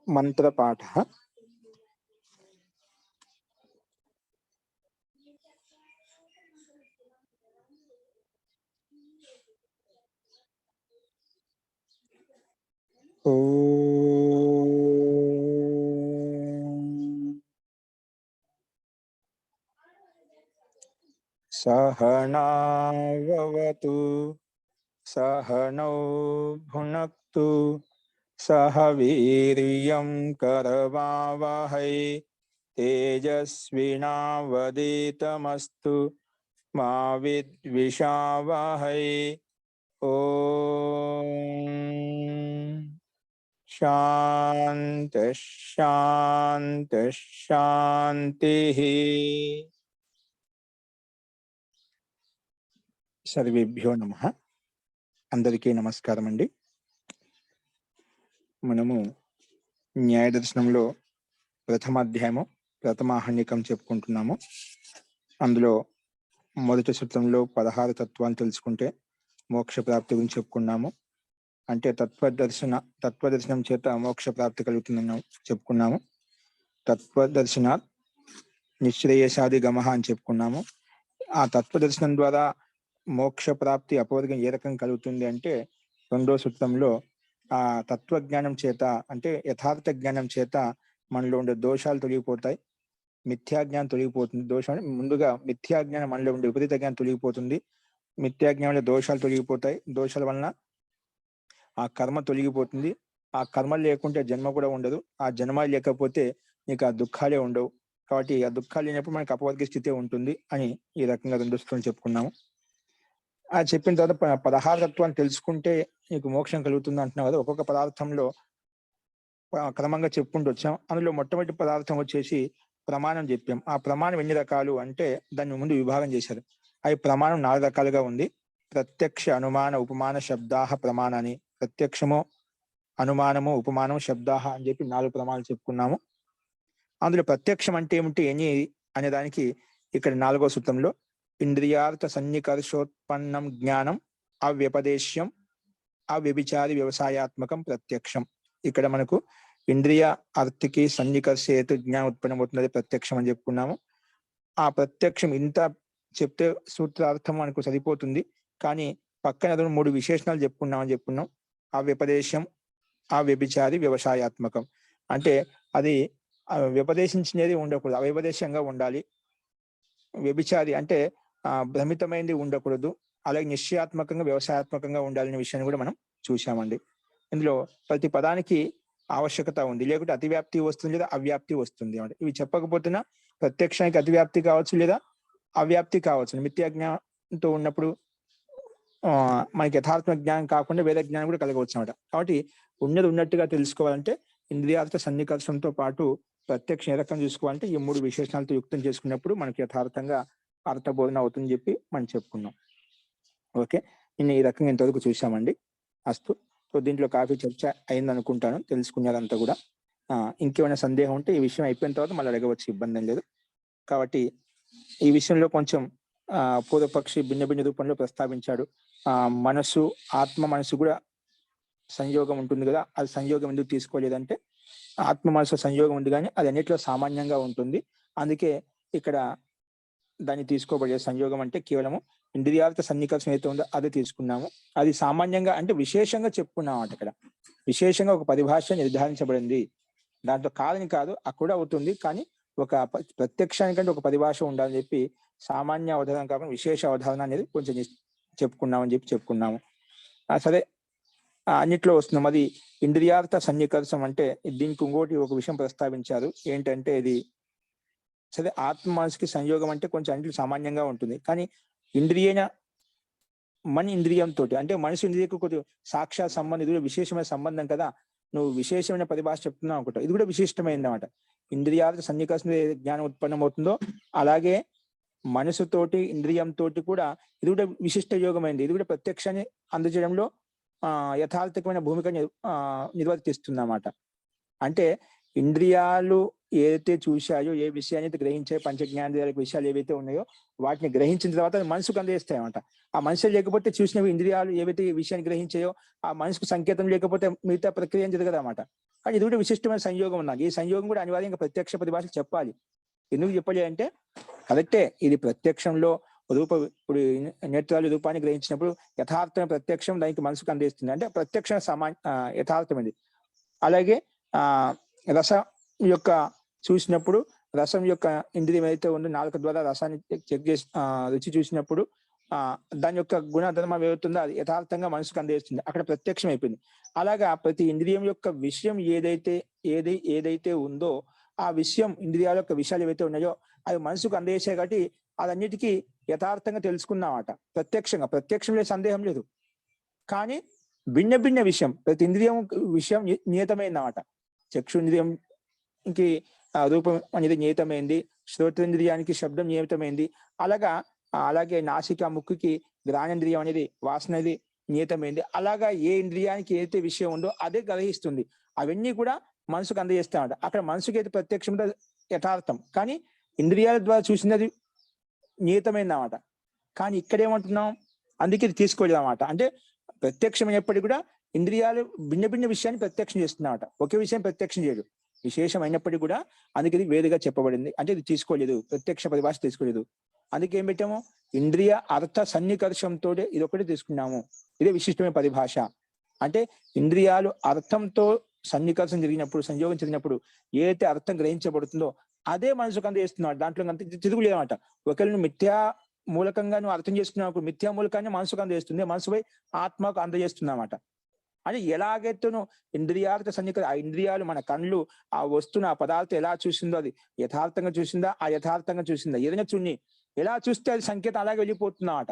మంత్రపాఠः सहनावतु सहनौ भुनक्तु सह वीर्यं करवावहै तेजस्विनावधीतमस्तु मा विद्विषावहै। ओम शांति शांति शांति। सर्वेभ्यो नमः। अंदरिकी नमस्कारम अंडी। మనము న్యాయ దర్శనంలో ప్రథమ అధ్యాయము ప్రథమాహ్నికం చెప్పుకుంటున్నాము. అందులో మొదటి సూత్రంలో 16 తత్వాలను తెలుసుకుంటే మోక్ష ప్రాప్తి గురించి చెప్పుకున్నాము. అంటే తత్వదర్శనం చేత మోక్ష ప్రాప్తి కలుగుతుందని చెప్పుకున్నాము. తత్వదర్శనాత్ నిశ్రేయసాది గమః అని చెప్పుకున్నాము. ఆ తత్వదర్శనం ద్వారా మోక్ష ప్రాప్తి అపవర్గం ఏ రకం కలుగుతుంది అంటే రెండో సూత్రంలో ఆ తత్వజ్ఞానం చేత అంటే యథార్థ జ్ఞానం చేత మనలో ఉండే దోషాలు తొలగిపోతాయి, మిథ్యాజ్ఞానం తొలగిపోతుంది. దోషం ముందుగా మిథ్యాజ్ఞానం మనలో ఉండే విపరీత జ్ఞానం తొలగిపోతుంది. మిథ్యాజ్ఞానంలో దోషాలు తొలగిపోతాయి. దోషాల వలన ఆ కర్మ తొలగిపోతుంది. ఆ కర్మ లేకుంటే జన్మ కూడా ఉండదు. ఆ జన్మ లేకపోతే నీకు ఆ దుఃఖాలే ఉండవు. కాబట్టి ఆ దుఃఖాలు లేనప్పుడు మనకు అపవర్గ స్థితి ఉంటుంది అని ఈ రకంగా రెండు స్థుతులను చెప్పుకున్నాము. ఆ చెప్పిన తర్వాత 16 తత్వాన్ని తెలుసుకుంటే నీకు మోక్షం కలుగుతుంది అంటున్నావు కదా. ఒక్కొక్క పదార్థంలో క్రమంగా చెప్పుకుంటూ వచ్చాం. అందులో మొట్టమొదటి పదార్థం వచ్చేసి ప్రమాణం చెప్పాం. ఆ ప్రమాణం ఎన్ని రకాలు అంటే దాన్ని ముందు విభాగం చేశారు. అవి ప్రమాణం 4 రకాలుగా ఉంది. ప్రత్యక్ష, అనుమాన, ఉపమాన, శబ్దాహ ప్రమాణాన్ని. ప్రత్యక్షము, అనుమానము, ఉపమానం, శబ్దాహ అని చెప్పి 4 ప్రమాణాలు చెప్పుకున్నాము. అందులో ప్రత్యక్షం అంటే ఏమిటి అనే దానికి ఇక్కడ 4వ సూత్రంలో ఇంద్రియార్థ సన్నికర్షోత్పన్నం జ్ఞానం అవ్యపదేశ్యం అవ్యభిచారి వ్యవసాయాత్మకం ప్రత్యక్షం. ఇక్కడ మనకు ఇంద్రియ అర్థకి సన్నికర్షేతు జ్ఞానం ఉత్పన్నమవుతున్నది ప్రత్యక్షం అని చెప్పుకున్నాము. ఆ ప్రత్యక్షం ఇంత చెప్తే సూత్రార్థం మనకు సరిపోతుంది. కానీ పక్కన 3 విశేషణాలు చెప్పుకున్నాం. అవ్యపదేశం అవ్యభిచారి వ్యవసాయాత్మకం అంటే అది వ్యపదేశించినది ఉండకూడదు, అవ్యపదేశంగా ఉండాలి. వ్యభిచారి అంటే భ్రమితమైనది ఉండకూడదు. అలాగే నిశ్చయాత్మకంగా వ్యవసాయాత్మకంగా ఉండాలనే విషయాన్ని కూడా మనం చూసామండి. ఇందులో ప్రతి పదానికి ఆవశ్యకత ఉంది. లేకుంటే అతివ్యాప్తి వస్తుంది లేదా అవ్యాప్తి వస్తుంది. అంటే ఇవి చెప్పకపోతున్నా ప్రత్యక్షానికి అతివ్యాప్తి కావచ్చు లేదా అవ్యాప్తి కావచ్చు. మిథ్యాజ్ఞానంతో ఉన్నప్పుడు మనకి యథార్థ జ్ఞానం కాకుండా వేద జ్ఞానం కూడా కలగవచ్చు అన్నమాట. కాబట్టి ఉన్నది ఉన్నట్టుగా తెలుసుకోవాలంటే ఇంద్రియార్థ సన్నికర్షంతో పాటు ప్రత్యక్ష ఏ రకం చూసుకోవాలంటే ఈ 3 విశేషణాలతో యుక్తం చేసుకున్నప్పుడు మనకి యథార్థంగా అర్థబోధన అవుతుందని చెప్పి మనం చెప్పుకున్నాం. ఓకే, నిన్న ఈ రకంగా ఇంతవరకు చూసామండి. అస్తు. సో దీంట్లో కాఫీ చర్చ అయింది అనుకుంటాను, తెలుసుకునేదంతా కూడా. ఇంకేమైనా సందేహం ఉంటే ఈ విషయం అయిపోయిన తర్వాత మళ్ళీ అడగవచ్చు, ఇబ్బంది ఏం లేదు. కాబట్టి ఈ విషయంలో కొంచెం పూర్వపక్షి భిన్న భిన్న రూపంలో ప్రస్తావించాడు. మనసు, ఆత్మ మనసు కూడా సంయోగం ఉంటుంది కదా. అది సంయోగం ఎందుకు తీసుకోలేదంటే ఆత్మ మనసు సంయోగం ఉంది కానీ అది అన్నిట్లో సామాన్యంగా ఉంటుంది. అందుకే ఇక్కడ దాన్ని తీసుకోబడే సంయోగం అంటే కేవలము ఇంద్రియార్థ సన్నికర్షణ అయితే ఉందో అదే తీసుకున్నాము. అది సామాన్యంగా అంటే విశేషంగా చెప్పుకున్నాం అంటే ఇక్కడ విశేషంగా ఒక పరిభాష నిర్ధారించబడింది. దాంట్లో కాదని కాదు, అక్కడ అవుతుంది. కానీ ఒక ప్రత్యక్షానికంటే ఒక పరిభాష ఉండాలని చెప్పి సామాన్య అవధానం కాకుండా విశేష అవధానం అనేది కొంచెం చెప్పుకున్నామని చెప్పుకున్నాము. సరే, అన్నిట్లో వస్తున్నాం. అది ఇంద్రియార్థ సన్నికర్షం అంటే దీనికి ఇంకోటి ఒక విషయం ప్రస్తావించారు. ఏంటంటే ఇది సరే ఆత్మ మనసుకి సంయోగం అంటే కొంచెం అన్నింటిలో సామాన్యంగా ఉంటుంది. కానీ ఇంద్రియన మన ఇంద్రియంతో అంటే మనసు ఇంద్రియకు కొద్దిగా సాక్షాత్ సంబంధం, ఇది కూడా విశేషమైన సంబంధం కదా. నువ్వు విశేషమైన పరిభాష చెప్తున్నావు అనుకుంటావు, ఇది కూడా విశిష్టమైనది అన్నమాట. ఇంద్రియార్థ సన్నికర్షణ జ్ఞానం ఉత్పన్నం అవుతుందో అలాగే మనసుతోటి ఇంద్రియంతో కూడా ఇది కూడా విశిష్ట యోగమైంది. ఇది కూడా ప్రత్యక్షాన్ని అందజేయడంలో యథార్థకమైన భూమిక నిర్వర్తిస్తుంది అన్నమాట. అంటే ఇంద్రియాలు ఏదైతే చూశాయో, ఏ విషయాన్ని అయితే గ్రహించాయో, పంచజ్ఞానేంద్రియాల విషయాలు ఏవైతే ఉన్నాయో వాటిని గ్రహించిన తర్వాత అది మనసుకు అందజేస్తాయన్నమాట. ఆ మనసు లేకపోతే చూసినవి ఇంద్రియాలు ఏవైతే ఈ విషయాన్ని గ్రహించాయో ఆ మనసుకు సంకేతం లేకపోతే మిగతా ప్రక్రియ ఏం జరగదన్నమాట. కానీ ఇది కూడా విశిష్టమైన సంయోగం ఉన్నది. ఈ సంయోగం కూడా అనివార్యంగా ప్రత్యక్ష పరిభాష చెప్పాలి. ఎందుకు చెప్పాలి అంటే కరెక్టే, ఇది ప్రత్యక్షంలో రూప ఇప్పుడు నేత్రాలు రూపాన్ని గ్రహించినప్పుడు యథార్థమైన ప్రత్యక్షం దానికి మనసుకు అందిస్తుంది, అంటే ప్రత్యక్ష యథార్థమైంది. అలాగే రసం యొక్క చూసినప్పుడు రసం యొక్క ఇంద్రియం ఏదైతే ఉందో నాలుక ద్వారా రసాన్ని చెక్ చేసి రుచి చూసినప్పుడు దాని యొక్క గుణధర్మం ఏమవుతుందో అది యథార్థంగా మనసుకు అందిస్తుంది, అక్కడ ప్రత్యక్షం అయిపోయింది. అలాగా ప్రతి ఇంద్రియం యొక్క విషయం ఏదైతే ఉందో ఆ విషయం, ఇంద్రియాల యొక్క విషయాలు ఏవైతే ఉన్నాయో అవి మనసుకు అందజేసాయి కాబట్టి అదన్నిటికీ యథార్థంగా తెలుసుకున్నామట. ప్రత్యక్షంలో సందేహం లేదు. కానీ భిన్న భిన్న విషయం, ప్రతి ఇంద్రియం విషయం నియతమైందన్నమాట. చక్షుంద్రియంకి రూపం అనేది నియతమైంది, శ్రోత్రేంద్రియానికి శబ్దం నియమితమైంది, అలాగే నాసిక ముక్కుకి ఘ్రాణేంద్రియం అనేది వాసన అనేది నియతమైంది. అలాగా ఏ ఇంద్రియానికి ఏదైతే విషయం ఉందో అదే గ్రహిస్తుంది. అవన్నీ కూడా మనసుకు అందజేస్తామట. అక్కడ మనసుకి అయితే ప్రత్యక్షం యథార్థం, కానీ ఇంద్రియాల ద్వారా చూసినది నియతమైందన్నమాట. కానీ ఇక్కడ ఏమంటున్నాం, అందుకే ఇది తీసుకోలేదన్నమాట. అంటే ప్రత్యక్షమైనప్పటికీ కూడా ఇంద్రియాలు భిన్న భిన్న విషయాన్ని ప్రత్యక్షం చేస్తున్నామట, ఒకే విషయం ప్రత్యక్షం చేయదు. విశేషం అయినప్పటికీ కూడా అందుకే ఇది వేరుగా చెప్పబడింది. అంటే ఇది తీసుకోలేదు, ప్రత్యక్ష పరిభాష తీసుకోలేదు. అందుకే ఏం పెట్టాము, ఇంద్రియ అర్థ సన్నికర్షంతో ఇది ఒకటి తీసుకున్నాము. ఇదే విశిష్టమైన పరిభాష. అంటే ఇంద్రియాలు అర్థంతో సన్నికర్షం జరిగినప్పుడు, సంయోగం జరిగినప్పుడు ఏదైతే అర్థం గ్రహించబడుతుందో అదే మనసుకు అందజేస్తున్నాడు. దాంట్లో అంత తిరుగులేదన్నమాట. ఒకవేళ నువ్వు మిథ్యా మూలకంగా నువ్వు అర్థం చేసుకున్నప్పుడు మిథ్యా మూలకాన్ని మనసుకు అందజేస్తుంది, మనసుపై ఆత్మకు అందజేస్తుందన్నమాట. అంటే ఎలాగైతే నువ్వు ఇంద్రియార్థ సన్నికరణ, ఆ ఇంద్రియాలు మన కళ్ళు ఆ వస్తున్న ఆ పదార్థం ఎలా చూసిందో అది యథార్థంగా చూసిందా, ఆ యథార్థంగా చూసిందా, ఏదైనా చున్ని ఎలా చూస్తే అది సంకేతం అలాగే వెళ్ళిపోతుందన్నమాట.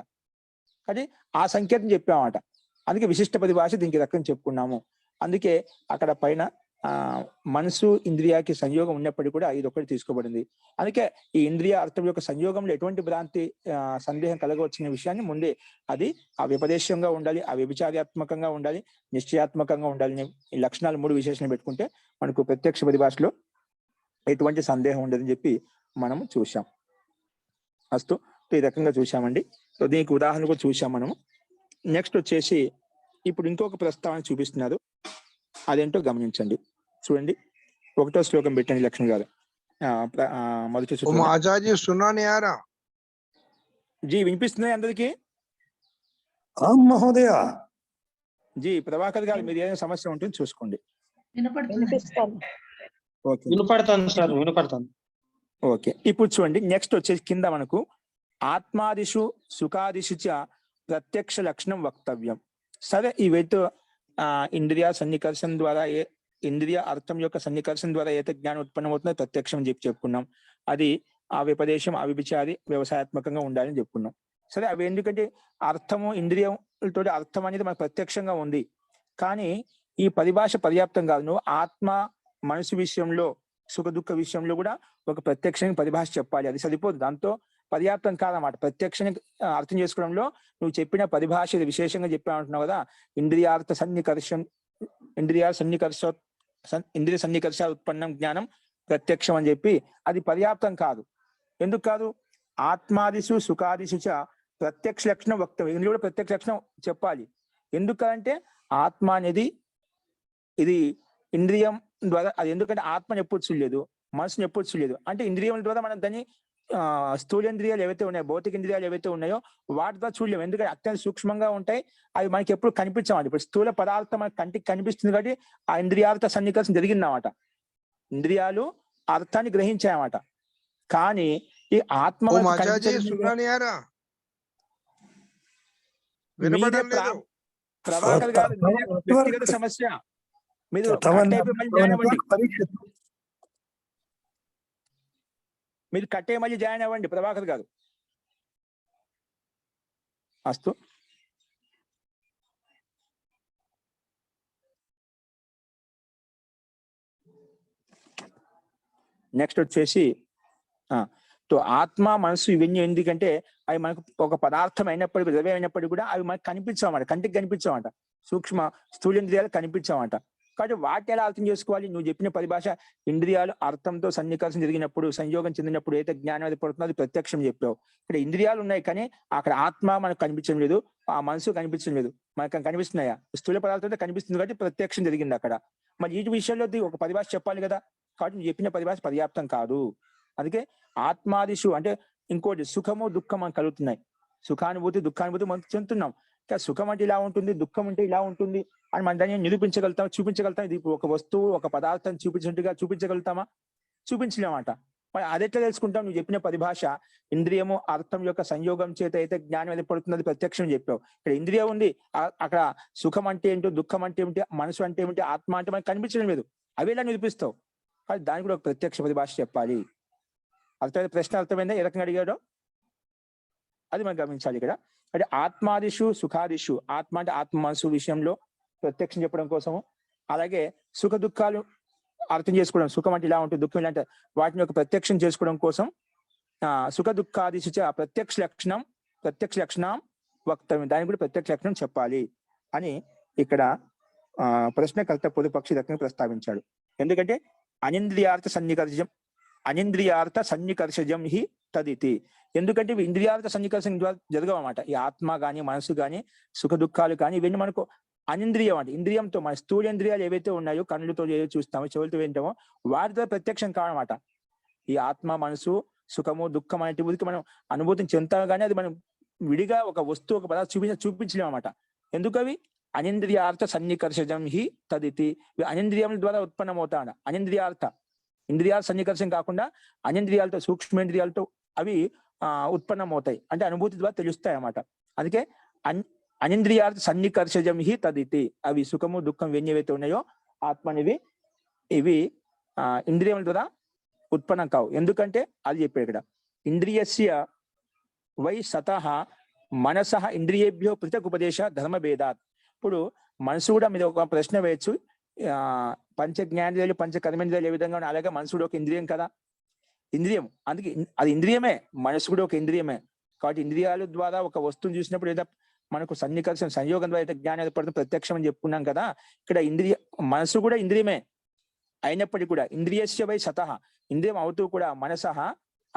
కానీ ఆ సంకేతం చెప్పామన్నమాట. అందుకే విశిష్ట పరిభాష దీనికి రకం చెప్పుకున్నాము. అందుకే అక్కడ పైన మనసు ఇంద్రియాకి సంయోగం ఉన్నప్పటికీ కూడా ఇది ఒకటి తీసుకోబడింది. అందుకే ఈ ఇంద్రియ అర్థం యొక్క సంయోగంలో ఎటువంటి భ్రాంతి సందేహం కలగవచ్చిన విషయాన్ని ముందే అది ఆ వ్యపదేశంగా ఉండాలి, ఆ వ్యభిచారాత్మకంగా ఉండాలి, నిశ్చయాత్మకంగా ఉండాలి. ఈ లక్షణాలు 3 విశేషణలు పెట్టుకుంటే మనకు ప్రత్యక్ష పరిభాషలో ఎటువంటి సందేహం ఉండదని చెప్పి మనము చూసాం. అస్తు, ఈ రకంగా చూసామండి. సో దీనికి ఉదాహరణ కూడా చూసాం మనము. నెక్స్ట్ వచ్చేసి ఇప్పుడు ఇంకొక ప్రస్తావన చూపిస్తున్నారు, అదేంటో గమనించండి. చూడండి, 1వ శ్లోకం పెట్టండి లక్ష్మి గారు. మొదటి జీ వినిపిస్తున్నాయి అందరికి? మహోదయ జీ ప్రభాకర్ గారు మీరు ఏదైనా సమస్య ఉంటుంది చూసుకోండి. ఓకే, ఇప్పుడు చూడండి. నెక్స్ట్ వచ్చేసి కింద మనకు ఆత్మాదిషు సుఖాదిషు చ ప్రత్యక్ష లక్షణం వక్తవ్యం. సరే, ఇవైతే ఇంద్రియ సన్నికర్షణ ద్వారా ఇంద్రియ అర్థం యొక్క సన్నికర్షణ ద్వారా ఏదైతే జ్ఞానం ఉత్పన్నమవుతుందో ప్రత్యక్షం అని చెప్పుకున్నాం. అది ఆ వ్యపదేశం అవిభిచారి వ్యవసాయాత్మకంగా ఉండాలని చెప్పుకున్నాం. సరే, అవి ఎందుకంటే అర్థము ఇంద్రియంతో అర్థం అనేది మనకు ప్రత్యక్షంగా ఉంది. కానీ ఈ పరిభాష పర్యాప్తం కాదు. నువ్వు ఆత్మ మనసు విషయంలో, సుఖ దుఃఖ విషయంలో కూడా ఒక ప్రత్యక్షంగా పరిభాష చెప్పాలి, అది సరిపోదు, దాంతో పర్యాప్తం కాదన్నమాట. ప్రత్యక్షంగా అర్థం చేసుకోవడంలో నువ్వు చెప్పిన పరిభాష విశేషంగా చెప్పామంటున్నావు కదా, ఇంద్రియ సన్నికర్ష ఉత్పన్నం జ్ఞానం ప్రత్యక్షం అని చెప్పి అది పర్యాప్తం కాదు. ఎందుకు కాదు? ఆత్మాదిషు సుఖాదిషు చ ప్రత్యక్ష లక్షణం వక్తవ్యం, ఇందులో కూడా ప్రత్యక్ష లక్షణం చెప్పాలి. ఎందుకంటే ఆత్మ అనేది ఇది ఇంద్రియం ద్వారా, అది ఎందుకంటే ఆత్మని ఎప్పుడు చూడలేదు, మనసుని ఎప్పుడు చూడలేదు. అంటే ఇంద్రియం ద్వారా మనం దాన్ని స్థూలేంద్రియాలు ఏవైతే ఉన్నాయో, భౌతిక ఇంద్రియాలు ఏవైతే ఉన్నాయో వాటి ద్వారా చూడలేము, ఎందుకంటే అత్యంత సూక్ష్మంగా ఉంటాయి, అవి మనకి ఎప్పుడు కనిపించమండి. ఇప్పుడు స్థూల పదార్థం మనకి కంటికి కనిపిస్తుంది కాబట్టి ఆ ఇంద్రియార్థ సన్నికర్షణ జరిగిందన్నమాట, ఇంద్రియాలు అర్థాన్ని గ్రహించాయన్నమాట. కానీ ఈ ఆత్మ ప్రభాకర్ గారు వ్యక్తిగత సమస్య, మీరు మీరు కట్టే మళ్ళీ జాయిన్ అవ్వండి ప్రభాకర్ గారు. అస్తు. నెక్స్ట్ వచ్చేసి ఆత్మ మనసు ఇవన్నీ ఎందుకంటే అవి మనకు ఒక పదార్థం అయినప్పటికీ, ద్రవ్యం అయినప్పటికీ కూడా అవి మనకు కనిపించమాట, కంటికి కనిపించమాట, సూక్ష్మ స్థూలేంద్రియాలు కనిపించమాట. కాబట్టి వాటిని ఎలా అర్థం చేసుకోవాలి? నువ్వు చెప్పిన పరిభాష ఇంద్రియాలు అర్థంతో సన్నికర్షణ జరిగినప్పుడు, సంయోగం చెందినప్పుడు ఏదైతే జ్ఞానం అది పడుతుందో అది ప్రత్యక్షం చెప్పావు. ఇక్కడ ఇంద్రియాలు ఉన్నాయి కానీ అక్కడ ఆత్మ మనకు కనిపించడం లేదు, ఆ మనసు కనిపించడం లేదు. మనకు కనిపిస్తున్నాయా? స్థూల పదార్థంతో కనిపిస్తుంది కాబట్టి ప్రత్యక్షం జరిగింది అక్కడ. మరి ఈ విషయంలో ఒక పరిభాష చెప్పాలి కదా. కాబట్టి నువ్వు చెప్పిన పరిభాష పర్యాప్తం కాదు. అందుకే ఆత్మాదిషు అంటే ఇంకోటి సుఖము దుఃఖం అని కలుగుతున్నాయి. సుఖానుభూతి దుఃఖానుభూతి మనం చెందుతున్నాం. సుఖం అంటే ఇలా ఉంటుంది, దుఃఖం అంటే ఇలా ఉంటుంది అని మన దాన్ని నిరూపించగలుగుతాం, చూపించగలుగుతాం. ఇది ఒక వస్తువు ఒక పదార్థం చూపించినట్టుగా చూపించగలుగుతామా? చూపించలేమాట. మరి అదెట్లా తెలుసుకుంటాం? నువ్వు చెప్పిన పరిభాష ఇంద్రియము అర్థం యొక్క సంయోగం చేత అయితే జ్ఞానం ఏర్పడుతున్నది ప్రత్యక్షం చెప్పావు. ఇక్కడ ఇంద్రియం ఉంది, అక్కడ సుఖం అంటే ఏంటో, దుఃఖం అంటే ఏమిటి, మనసు అంటే ఏమిటి, ఆత్మ అంటే మనకు కనిపించడం లేదు. అవి ఎలా నిరూపిస్తావు? కానీ దానికి కూడా ఒక ప్రత్యక్ష పరిభాష చెప్పాలి. అర్థమైన ప్రశ్న అర్థమైందా? ఏ రకంగా అడిగాడో అది మనం గమనించాలి ఇక్కడ. అంటే ఆత్మాదిషు సుఖాదిషు, ఆత్మ అంటే ఆత్మ మనసు విషయంలో ప్రత్యక్షం చెప్పడం కోసము, అలాగే సుఖ దుఃఖాలు అర్థం చేసుకోవడం, సుఖం అంటే ఇలా ఉంటుంది, దుఃఖం ఇలా అంటే వాటిని ఒక ప్రత్యక్షం చేసుకోవడం కోసం సుఖ దుఃఖాదిశు ప్రత్యక్ష లక్షణం వక్తవ్యం, దానికి కూడా ప్రత్యక్ష లక్షణం చెప్పాలి అని ఇక్కడ ప్రశ్నకర్త పొదుపక్షి రకంగా ప్రస్తావించాడు. ఎందుకంటే అనింద్రియార్థ సన్నికర్షజం హి తదితి. ఎందుకంటే ఇవి ఇంద్రియార్థ సన్నికర్షం జరగవన్నమాట. ఈ ఆత్మ కానీ మనసు కానీ సుఖ దుఃఖాలు కానీ ఇవన్నీ మనకు అనింద్రియం అంటే ఇంద్రియంతో, మన స్థూలేంద్రియాలు ఏవైతే ఉన్నాయో, కళ్ళుతో ఏదో చూస్తామో, చెవులతో వింటామో వాటితో ప్రత్యక్షం కావన్నమాట. ఈ ఆత్మ మనసు సుఖము దుఃఖం అనే బుద్ధికి మనం అనుభూతిని చెందుతాం కానీ అది మనం విడిగా ఒక వస్తువు ఒక పదార్థం చూపించలేమన్నమాట. ఎందుకు? అవి అనింద్రియార్థ సన్నికర్షజం హి తదితి. అనింద్రియముల ద్వారా ఉత్పన్నమవుతాడు. ఇంద్రియాల సన్నికర్షం కాకుండా అనింద్రియాలతో, సూక్ష్మేంద్రియాలతో అవి ఉత్పన్నమవుతాయి. అంటే అనుభూతి ద్వారా తెలుస్తాయి అన్నమాట. అందుకే అనింద్రియార్థ సన్నికర్షజం హి తదితి. అవి సుఖము దుఃఖం ఇవన్నీ ఏవైతే ఉన్నాయో ఆత్మనివి ఇవి ఇంద్రియముల ద్వారా ఉత్పన్నం కావు. ఎందుకంటే అది చెప్పాడు ఇక్కడ, ఇంద్రియస్య వై సతః మనసః ఇంద్రియేభ్యో పృథక్ ఉపదేశ ధర్మభేదాత్. ఇప్పుడు మనసు కూడా మీద ఒక ప్రశ్న వేయచ్చు. పంచ జ్ఞానేంద్రియాలు పంచ కర్మేంద్రియాలు ఏ విధంగా ఉన్నాయి, అలాగే మనసు కూడా ఒక ఇంద్రియం కదా. ఇంద్రియం అందుకే అది ఇంద్రియమే, మనసు కూడా ఒక ఇంద్రియమే. కాబట్టి ఇంద్రియాల ద్వారా ఒక వస్తువుని చూసినప్పుడు ఏదో మనకు సన్నికర్షణ సంయోగం ద్వారా అయితే జ్ఞానం ఏర్పడుతుంది ప్రత్యక్షం అని చెప్పుకున్నాం కదా. ఇక్కడ మనసు కూడా ఇంద్రియమే అయినప్పటికీ కూడా ఇంద్రియస్య వై సతః, ఇంద్రియం అవుతూ కూడా మనసః,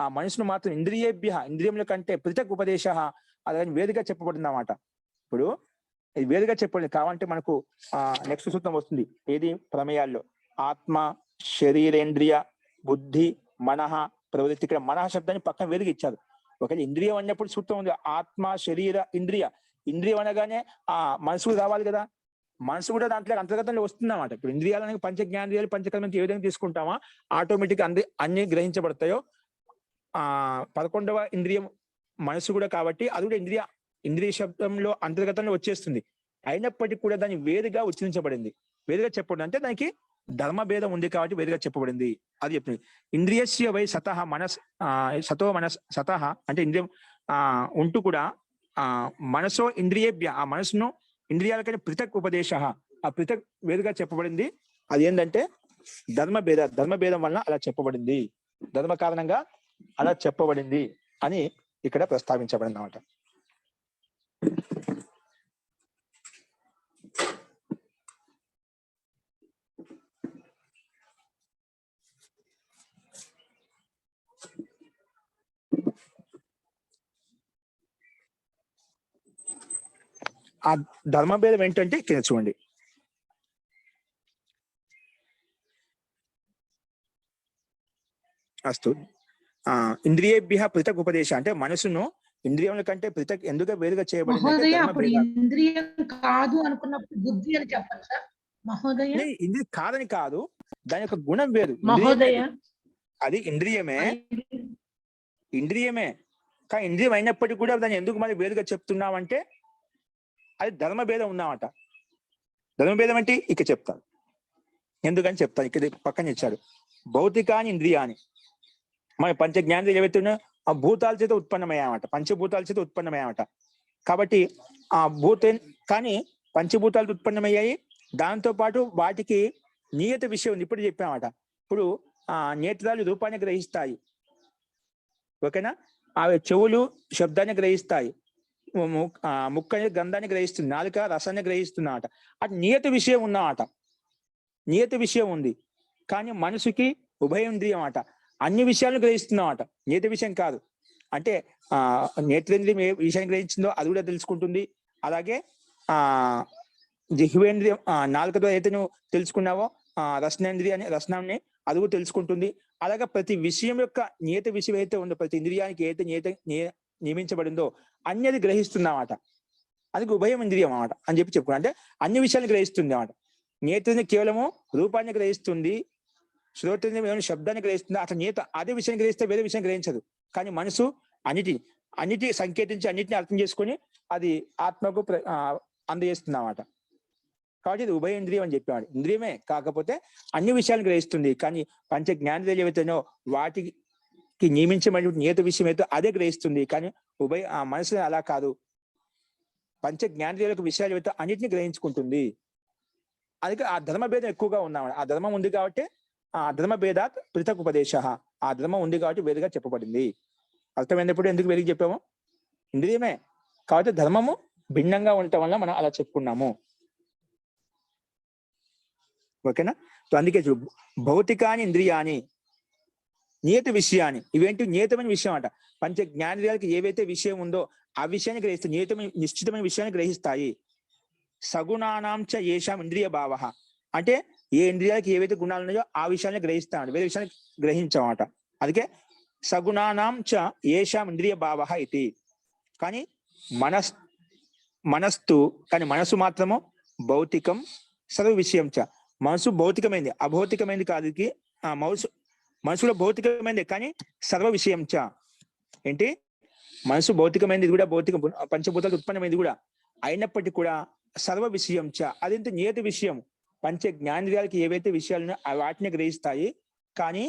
ఆ మనసును మాత్రం ఇంద్రియేభ్య ఇంద్రియముల కంటే పృథక్ ఉపదేశ అదని వేరుగా చెప్పబడింది అన్నమాట. ఇప్పుడు ఇది వేరుగా చెప్పబడింది కావాలంటే మనకు నెక్స్ట్ సూత్రం వస్తుంది. ఏది? ప్రమేయాల్లో ఆత్మ శరీరేంద్రియ బుద్ధి మనః ప్రవృత్తి. ఇక్కడ మనః శబ్దాన్ని పక్కన వేరుగా ఇచ్చారు. ఒకవేళ ఇంద్రియం అన్నప్పుడు సూత్రం ఉంది ఆత్మ శరీర ఇంద్రియ. ఇంద్రియం అనగానే ఆ మనసు రావాలి కదా. మనసు కూడా దాంట్లో అంతర్గతంలో వస్తుందన్నమాట. ఇప్పుడు ఇంద్రియాలని పంచ జ్ఞానేంద్రియాలు పంచకర్మ ఏ విధంగా తీసుకుంటామో ఆటోమేటిక్ అన్ని గ్రహించబడతాయో 11వ ఇంద్రియం మనసు కూడా, కాబట్టి అది కూడా ఇంద్రియ శబ్దంలో అంతర్గతంలో వచ్చేస్తుంది. అయినప్పటికీ కూడా దాన్ని వేరుగా ఉచ్చరించబడింది. వేరుగా చెప్పబడింది అంటే దానికి ధర్మభేదం ఉంది కాబట్టి వేరుగా చెప్పబడింది అది చెప్తుంది. ఇంద్రియస్య వై సతః సతో మనస్ సతః అంటే ఇంద్రియం ఉంటూ కూడా మనసో ఇంద్రియేభ్య ఆ మనసును ఇంద్రియాలకైనా పృథక్ ఉపదేశ, ఆ పృథక్ వేరుగా చెప్పబడింది. అది ఏంటంటే ధర్మభేదం వలన అలా చెప్పబడింది, ధర్మ కారణంగా అలా చెప్పబడింది అని ఇక్కడ ప్రస్తావించబడింది అన్నమాట. ఆ ధర్మభేదం ఏంటంటే కింద చూడండి. అస్తు ఇంద్రియేభ్య పృథక్ ఉపదేశ అంటే మనసును ఇంద్రియముల కంటే పృథక్ ఎందుకు వేరుగా చేయబడింది? ఇంద్రియం కాదు అనుకున్నప్పుడు బుద్ధి అని చెప్పాలి సార్. మహోదయ ఇంద్రియం కాదని కాదు, దాని యొక్క గుణం వేరు. అది ఇంద్రియమే కానీ ఇంద్రియం అయినప్పటికీ కూడా దాన్ని ఎందుకు మరి వేరుగా చెప్తున్నామంటే అది ధర్మభేదం ఉన్నామట. ధర్మభేదం అంటే ఇక చెప్తాను, ఎందుకని చెప్తాను. ఇక్కడ పక్కన ఇచ్చాడు భౌతికాని ఇంద్రియాని. మన పంచ జ్ఞానాలు ఏవైతే ఉన్నాయో ఆ భూతాల చేత ఉత్పన్నమయ్యామట, పంచభూతాల చేత ఉత్పన్నమయ్యామట. కాబట్టి కానీ పంచభూతాలు ఉత్పన్నమయ్యాయి, దాంతో పాటు వాటికి నియత విషయం ఉంది. ఇప్పుడు చెప్పామట. ఇప్పుడు నేత్రాలు రూపాన్ని గ్రహిస్తాయి, ఓకేనా. ఆ చెవులు శబ్దాన్ని గ్రహిస్తాయి, ముక్క గంధాన్ని గ్రహిస్తుంది, నాలుక రసాన్ని గ్రహిస్తున్నమాట. అటు నియత విషయం ఉన్నమాట. నియత విషయం ఉంది. కానీ మనసుకి ఉభయేంద్రియం అట, అన్ని విషయాలను గ్రహిస్తున్నామట, నియత విషయం కాదు. అంటే నేత్రేంద్రియం ఏ విషయాన్ని గ్రహించిందో అది కూడా తెలుసుకుంటుంది. అలాగే జిహ్వేంద్రియం నాలుకతో అయితే నువ్వు తెలుసుకున్నావో రసనాన్ని అది కూడా తెలుసుకుంటుంది. అలాగే ప్రతి విషయం యొక్క నియత విషయం అయితే ఉందో, ప్రతి ఇంద్రియానికి అయితే నియమించబడిందో అన్ని గ్రహిస్తున్నామట. అది ఉభయం ఇంద్రియం అన్నమాట అని చెప్పుకున్నా. అంటే అన్ని విషయాన్ని గ్రహిస్తుంది అన్నమాట. నేత్రేంద్రియం కేవలము రూపాన్ని గ్రహిస్తుంది, శ్రోతేంద్రియం ఏమైనా శబ్దాన్ని గ్రహిస్తుంది. అట్లా నేత అదే విషయం గ్రహిస్తే వేరే విషయం గ్రహించదు. కానీ మనసు అన్నిటి సంకేతించి అన్నిటిని అర్థం చేసుకొని అది ఆత్మకు అందజేస్తుంది అన్నమాట. కాబట్టి ఇది ఉభయేంద్రియం అని చెప్పేవాడు. ఇంద్రియమే కాకపోతే అన్ని విషయాలను గ్రహిస్తుంది. కానీ పంచ జ్ఞానేంద్రియాలు ఏవైతేనో వాటికి నియమించబడిన నియత విషయం అయితే అదే గ్రహిస్తుంది. కానీ మనసు అలా కాదు, పంచ జ్ఞానేంద్రియాలకు విషయాలు ఏవైతే అన్నిటిని గ్రహించుకుంటుంది. అందుకే ఆ ధర్మభేదం ఎక్కువగా ఉన్నామని, ఆ ధర్మం ఉంది కాబట్టి ఆ ధర్మ భేదాత్ పృథక్ ఉపదేశ, ఆ ధర్మం ఉంది కాబట్టి వేరుగా చెప్పబడింది. అర్థమైనప్పుడు ఎందుకు వేరుగా చెప్పాము? ఇంద్రియమే కాబట్టి ధర్మము భిన్నంగా ఉండటం వల్ల మనం అలా చెప్పుకున్నాము. ఓకేనా? సో అందుకే భౌతికాని ఇంద్రియాని నియత విషయాన్ని, ఇవేంటి నియతమైన విషయం అంట. పంచ జ్ఞానేంద్రియాలకి ఏవైతే విషయం ఉందో ఆ విషయాన్ని గ్రహిస్తాయి, నిశ్చితమైన విషయాన్ని గ్రహిస్తాయి. సగుణానాంచ ఏషాం ఇంద్రియ భావ, అంటే ఏ ఇంద్రియాలకి ఏవైతే గుణాలు ఉన్నాయో ఆ విషయాన్ని గ్రహిస్తామంట, వేరే విషయాన్ని గ్రహించామట. అందుకే సగుణానాంచ ఏషాం ఇంద్రియ భావ ఇది. కానీ కానీ మనసు మాత్రము భౌతికం సర్వ విషయం చ. మనసు భౌతికమైంది, అభౌతికమైంది కాదు. మనసులో భౌతికమైంది కానీ సర్వ విషయం చ. ఏంటి? మనసు భౌతికమైనది కూడా, భౌతిక పంచభూతాలు ఉత్పన్నమైనది కూడా అయినప్పటికీ కూడా సర్వ విషయం చ, అదేంత నియత విషయం. పంచ జ్ఞానేంద్రియాలకి ఏవైతే విషయాలను వాటిని గ్రహిస్తాయి. కానీ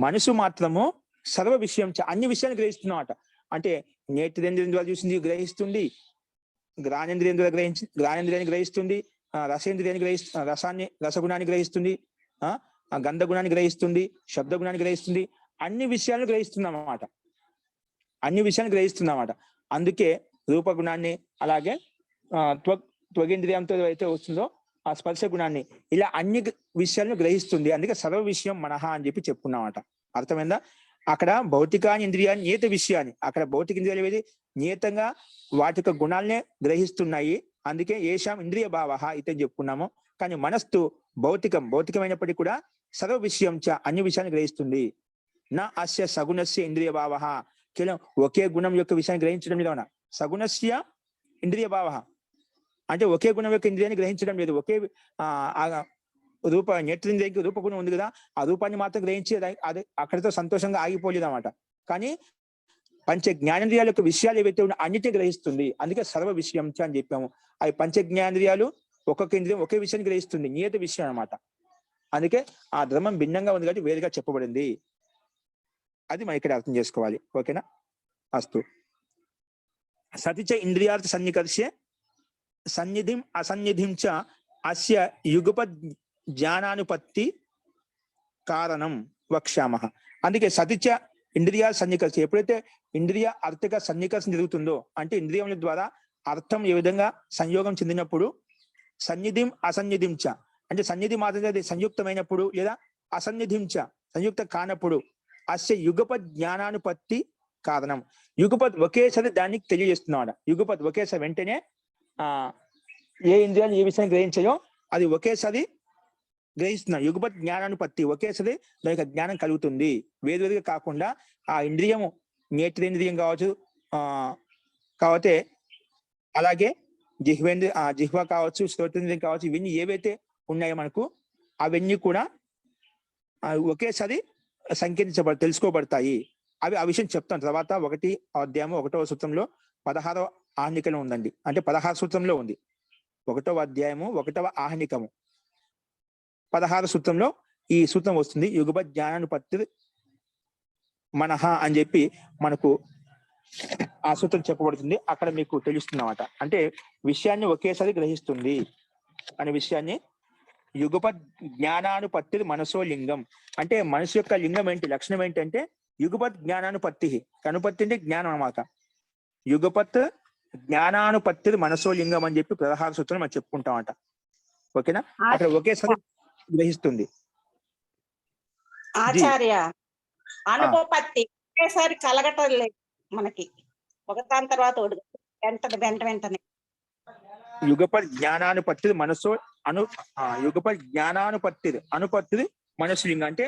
మనసు మాత్రము సర్వ విషయం చ, అన్ని విషయాన్ని గ్రహిస్తున్నమాట. అంటే నేత్రేంద్రియం ద్వారా చూసింది గ్రహిస్తుంది, గ్రానేంద్రియాన్ని గ్రహిస్తుంది, రసేంద్రియాన్ని రసగుణాన్ని గ్రహిస్తుంది, గంధ గుణాన్ని గ్రహిస్తుంది, శబ్ద గుణాన్ని గ్రహిస్తుంది, అన్ని విషయాలను గ్రహిస్తుందన్నమాట. అందుకే రూపగుణాన్ని, అలాగే త్వగేంద్రియంతో అయితే వస్తుందో ఆ స్పర్శ గుణాన్ని, ఇలా అన్ని విషయాలను గ్రహిస్తుంది. అందుకే సర్వ విషయం మనహ అని చెప్పి చెప్పుకున్నామట. అర్థమైందా? అక్కడ భౌతికాని ఇంద్రియాన్ని నియత విషయాన్ని, అక్కడ భౌతిక ఇంద్రియాలు ఏది నియతంగా వాటి యొక్క గుణాలనే గ్రహిస్తున్నాయి. అందుకే ఏషాం ఇంద్రియ భావ ఇతని చెప్పుకున్నాము. కానీ మనస్సు భౌతికమైనప్పటికీ కూడా సర్వ విషయం చ, అన్ని విషయాన్ని గ్రహిస్తుంది. నా అస్య సగుణస్య ఇంద్రియ భావ, కేవలం ఒకే గుణం యొక్క విషయాన్ని గ్రహించడం లేదు. సగుణస్య ఇంద్రియ భావ అంటే ఒకే గుణం యొక్క ఇంద్రియాన్ని గ్రహించడం లేదు. ఒకే నేత్రేంద్రియానికి రూపగుణం ఉంది కదా, ఆ రూపాన్ని మాత్రం గ్రహించి అది అక్కడితో సంతోషంగా ఆగిపోలేదు అన్నమాట. కానీ పంచ జ్ఞానేంద్రియాల యొక్క విషయాలు ఏవైతే ఉన్నాయో అన్నిటిని గ్రహిస్తుంది. అందుకే సర్వ విషయం అని చెప్పాము. అవి పంచ జ్ఞానేంద్రియాలు ఒక్కొక్క ఇంద్రియం ఒకే విషయాన్ని గ్రహిస్తుంది, నియత విషయం అన్నమాట. అందుకే ఆ ధర్మం భిన్నంగా ఉంది కాబట్టి వేరుగా చెప్పబడింది. అది మనం ఇక్కడ అర్థం చేసుకోవాలి. ఓకేనా? అస్తు. సతిచ ఇంద్రియార్థ సన్నికర్షే సన్నిధిం అసన్నిధిం చ అస్య యుగపద్ జ్ఞానానుపత్తి కారణం వక్ష్యామః. అందుకే సతిచ ఇంద్రియ సన్నికర్ష, ఎప్పుడైతే ఇంద్రియ అర్థక సన్నికర్షణ జరుగుతుందో, అంటే ఇంద్రియముల ద్వారా అర్థం ఏ విధంగా సంయోగం చెందినప్పుడు, సన్నిధిం అసన్నిధించ అంటే సన్నిధి మాత్రమే సంయుక్తమైనప్పుడు, లేదా అసన్నిధించ సంయుక్త కానప్పుడు, అస్య యుగపద్ జ్ఞానానుపత్తి కారణం. యుగపద్ ఒకేసారి దానికి తెలియజేస్తున్నాడు. యుగపద్ ఒకేసారి వెంటనే ఏ ఇంద్రియాలు ఏ విషయాన్ని గ్రహించాయో అది ఒకేసారి గ్రహిస్తున్నాడు. యుగపద్ జ్ఞానానుపత్తి, ఒకేసారి దాని యొక్క జ్ఞానం కలుగుతుంది. వేరువేరుగా కాకుండా ఆ ఇంద్రియము నేత్రేంద్రియం కావచ్చు, కాకపోతే అలాగే జిహ్వ కావచ్చు, శ్రోతేంద్రియం కావచ్చు, ఇవన్నీ ఏవైతే ఉన్నాయో మనకు అవన్నీ కూడా ఒకేసారి తెలుసుకోబడతాయి. అవి ఆ విషయం చెప్తాను తర్వాత. 1వ అధ్యాయం 1వ సూత్రంలో 16వ ఆహ్నికం ఉందండి. అంటే 16 సూత్రంలో ఉంది. 1వ అధ్యాయము 1వ ఆహ్నికము 16 సూత్రంలో ఈ సూత్రం వస్తుంది. యుగప జ్ఞానానుపత్తి మనహ అని చెప్పి మనకు ఆ సూత్రం చెప్పబడుతుంది. అక్కడ మీకు తెలుస్తుందన్నమాట. అంటే విషయాన్ని ఒకేసారి గ్రహిస్తుంది అనే విషయాన్ని. యుగపత్ జ్ఞానానుపత్తి మనసో లింగం, అంటే మనసు యొక్క లింగం ఏంటి, లక్షణం ఏంటంటే యుగపత్ జ్ఞానానుపత్తి. అనుపత్తి అంటే జ్ఞానం అన్నమాట. యుగపత్ జ్ఞానానుపత్తి మనసో లింగం అని చెప్పి 16 సూత్రం మనం చెప్పుకుంటామంట. ఓకేనా? అక్కడ ఒకేసారి గ్రహిస్తుంది. ఆచార్య అనుపపత్తి ఒకేసారి కలగటం లేదు మనకి, ఒకదాని తర్వాత ఒకటి వెంటనే యుగపల్ జ్ఞానానుపత్తి మనసు యుగపల్ జ్ఞానానుపత్తి అనుపత్తి మనసులింగ అంటే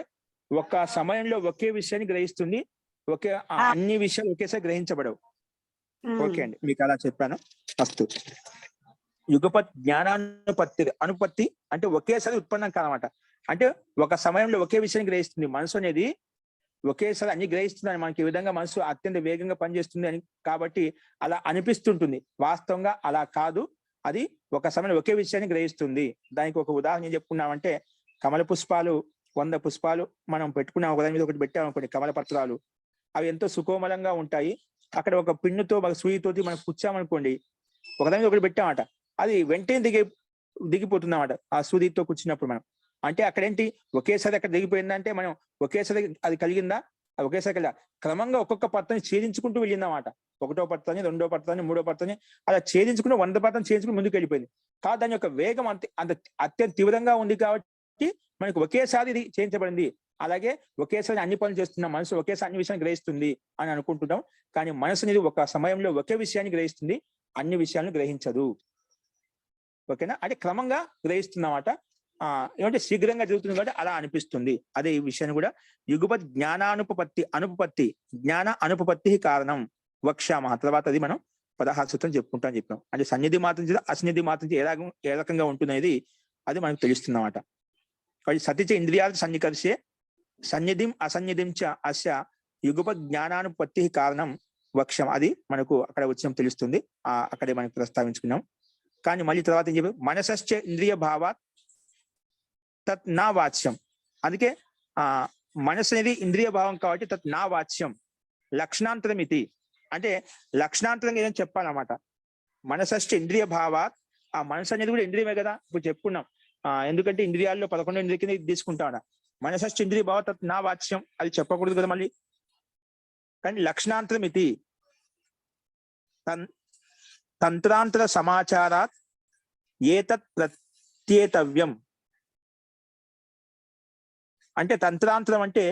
ఒక సమయంలో ఒకే విషయాన్ని గ్రహిస్తుంది, ఒకే అన్ని విషయాలు ఒకేసారి గ్రహించబడవు. ఓకే అండి, మీకు అలా చెప్పాను. అస్తు. యుగపత్ జ్ఞానానుపత్తి అనుపత్తి అంటే ఒకేసారి ఉత్పన్నం కాదన్నమాట. అంటే ఒక సమయంలో ఒకే విషయాన్ని గ్రహిస్తుంది. మనసు అనేది ఒకేసారి అన్ని గ్రహిస్తుంది మనకి, ఈ విధంగా మనసు అత్యంత వేగంగా పనిచేస్తుంది అని కాబట్టి అలా అనిపిస్తుంటుంది. వాస్తవంగా అలా కాదు, అది ఒక సమయంలో ఒకే విషయాన్ని గ్రహిస్తుంది. దానికి ఒక ఉదాహరణ ఏం చెప్పుకున్నామంటే, కమల పుష్పాలు 100 పుష్పాలు మనం పెట్టుకున్నాం, ఒకదాని మీద ఒకటి పెట్టామనుకోండి, కమల పత్రాలు అవి ఎంతో సుకోమలంగా ఉంటాయి. అక్కడ ఒక పిన్నుతో ఒక సూయితోటి మనం కూర్చామనుకోండి, ఒకదాని మీద ఒకటి పెట్టామట, అది వెంటనే దిగిపోతుందన్నమాట ఆ సూదితో కూర్చున్నప్పుడు మనం. అంటే అక్కడేంటి, ఒకేసారి అక్కడ దిగిపోయిందంటే మనం ఒకేసారి అది కలిగిందా, అది ఒకేసారి కలిగా క్రమంగా ఒక్కొక్క పత్రాన్ని ఛేదించుకుంటూ వెళ్ళిందన్నమాట. 1వ పత్రాన్ని, 2వ పత్రాన్ని, 3వ పత్రాన్ని అలా ఛేదించుకుంటూ 100 పత్రం ఛేదించుకుని ముందుకు వెళ్ళిపోయింది. కాదు, దాని యొక్క వేగం అంత అత్యంత తీవ్రంగా ఉంది కాబట్టి మనకు ఒకేసారి ఇది చేయించబడింది. అలాగే ఒకేసారి అన్ని పనులు చేస్తున్న మనసు ఒకేసారి అన్ని విషయాన్ని గ్రహిస్తుంది అని అనుకుంటున్నాం. కానీ మనసు అనేది ఒక సమయంలో ఒకే విషయాన్ని గ్రహిస్తుంది, అన్ని విషయాలను గ్రహించదు. ఓకేనా, అంటే క్రమంగా గ్రహిస్తున్నమాట. ఏమంటే శీఘ్రంగా జరుగుతుంది కాబట్టి అలా అనిపిస్తుంది. అదే ఈ విషయాన్ని కూడా యుగపత్ అనుపపత్తి జ్ఞాన అనుపపత్తి కారణం వక్ష్యామ. తర్వాత అది మనం 16 సూత్రం చెప్పుకుంటాం చెప్పాం. అంటే సన్నిధి మాత్రం అసన్నిధి మాత్రం ఏ రకంగా ఉంటున్నది అది మనకు తెలుస్తున్నమాట. కాబట్టి సతిచ ఇంద్రియాలు సన్నికర్షే సన్నిధిం అసన్నిధిం చ అస్య యుగపత్ జ్ఞానానుపత్తి కారణం వక్ష్యం. అది మనకు అక్కడ వచ్చిన తెలుస్తుంది, అక్కడే మనకు ప్రస్తావించుకున్నాం. కానీ మళ్ళీ తర్వాత ఏం చెప్పారు, మనసశ్చ ఇంద్రియ భావాత్ తత్ నా వాచ్యం. అందుకే మనసు అనేది ఇంద్రియ భావం కాబట్టి తత్ నా వాచ్యం లక్షణాంతరం ఇది. అంటే లక్షణాంతరంగా ఏదైనా చెప్పాలన్నమాట. మనసశ్చ ఇంద్రియ భావాత్, ఆ మనసు అనేది కూడా ఇంద్రియమే కదా, ఇప్పుడు చెప్పుకున్నాం. ఎందుకంటే ఇంద్రియాల్లో 11 ఇంద్రియ కింద తీసుకుంటాడా. మనసశ్చ ఇంద్రియ భావ తత్ నా వాచ్యం, అది చెప్పకూడదు కదా మళ్ళీ. కానీ లక్షణాంతరం ఇది తంత్రాంతర సమాచారాత్ ఏతత్ ప్రత్యేతవ్యం. అంటే తంత్రాంతరం అంటే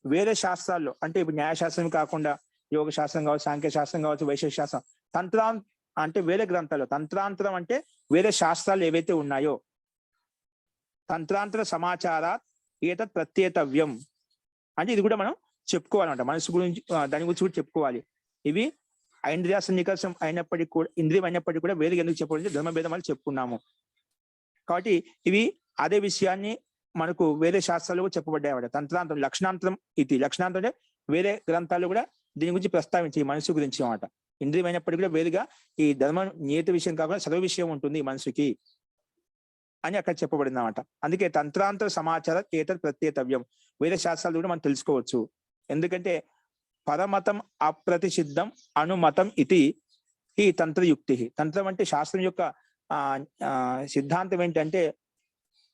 వేరే శాస్త్రాల్లో, అంటే ఇప్పుడు న్యాయశాస్త్రం కాకుండా యోగ శాస్త్రం కావచ్చు, సాంఖ్య శాస్త్రం కావచ్చు, వైశేష శాస్త్రం, అంటే వేరే గ్రంథాలు. తంత్రాంతరం అంటే వేరే శాస్త్రాలు ఏవైతే ఉన్నాయో, తంత్రాంతర సమాచారాత్ ఏతత్ ప్రత్యేతవ్యం అంటే ఇది కూడా మనం చెప్పుకోవాలన్నమాట. మనసు గురించి దాని గురించి కూడా చెప్పుకోవాలి. ఇవి ఇంద్రియ సన్నికర్షం అయినప్పటికీ కూడా, ఇంద్రియం అయినప్పటికీ కూడా వేరే ఎందుకు చెప్పాలంటే ధర్మభేదం చెప్పుకున్నాము. కాబట్టి ఇవి అదే విషయాన్ని మనకు వేరే శాస్త్రాలు కూడా చెప్పబడ్డాయి. తంత్రాంతరం లక్షణాంతరం ఇది. లక్షణాంతరం అంటే వేరే గ్రంథాలు కూడా దీని గురించి ప్రస్తావించి మనసు గురించి అన్నమాట. ఇంద్రియం అయినప్పటికీ కూడా వేరుగా ఈ ధర్మం నియత విషయం కాకుండా సర్వ విషయం ఉంటుంది మనసుకి అని అక్కడ చెప్పబడింది అన్నమాట. అందుకే తంత్రాంతర సమాచారం ఏతత్ ప్రత్యేతవ్యం. వేరే శాస్త్రాలు కూడా మనం తెలుసుకోవచ్చు. ఎందుకంటే పరమతం అప్రతిషిద్ధం అనుమతం ఇది ఈ తంత్రయుక్తి. తంత్రం అంటే శాస్త్రం యొక్క సిద్ధాంతం ఏంటంటే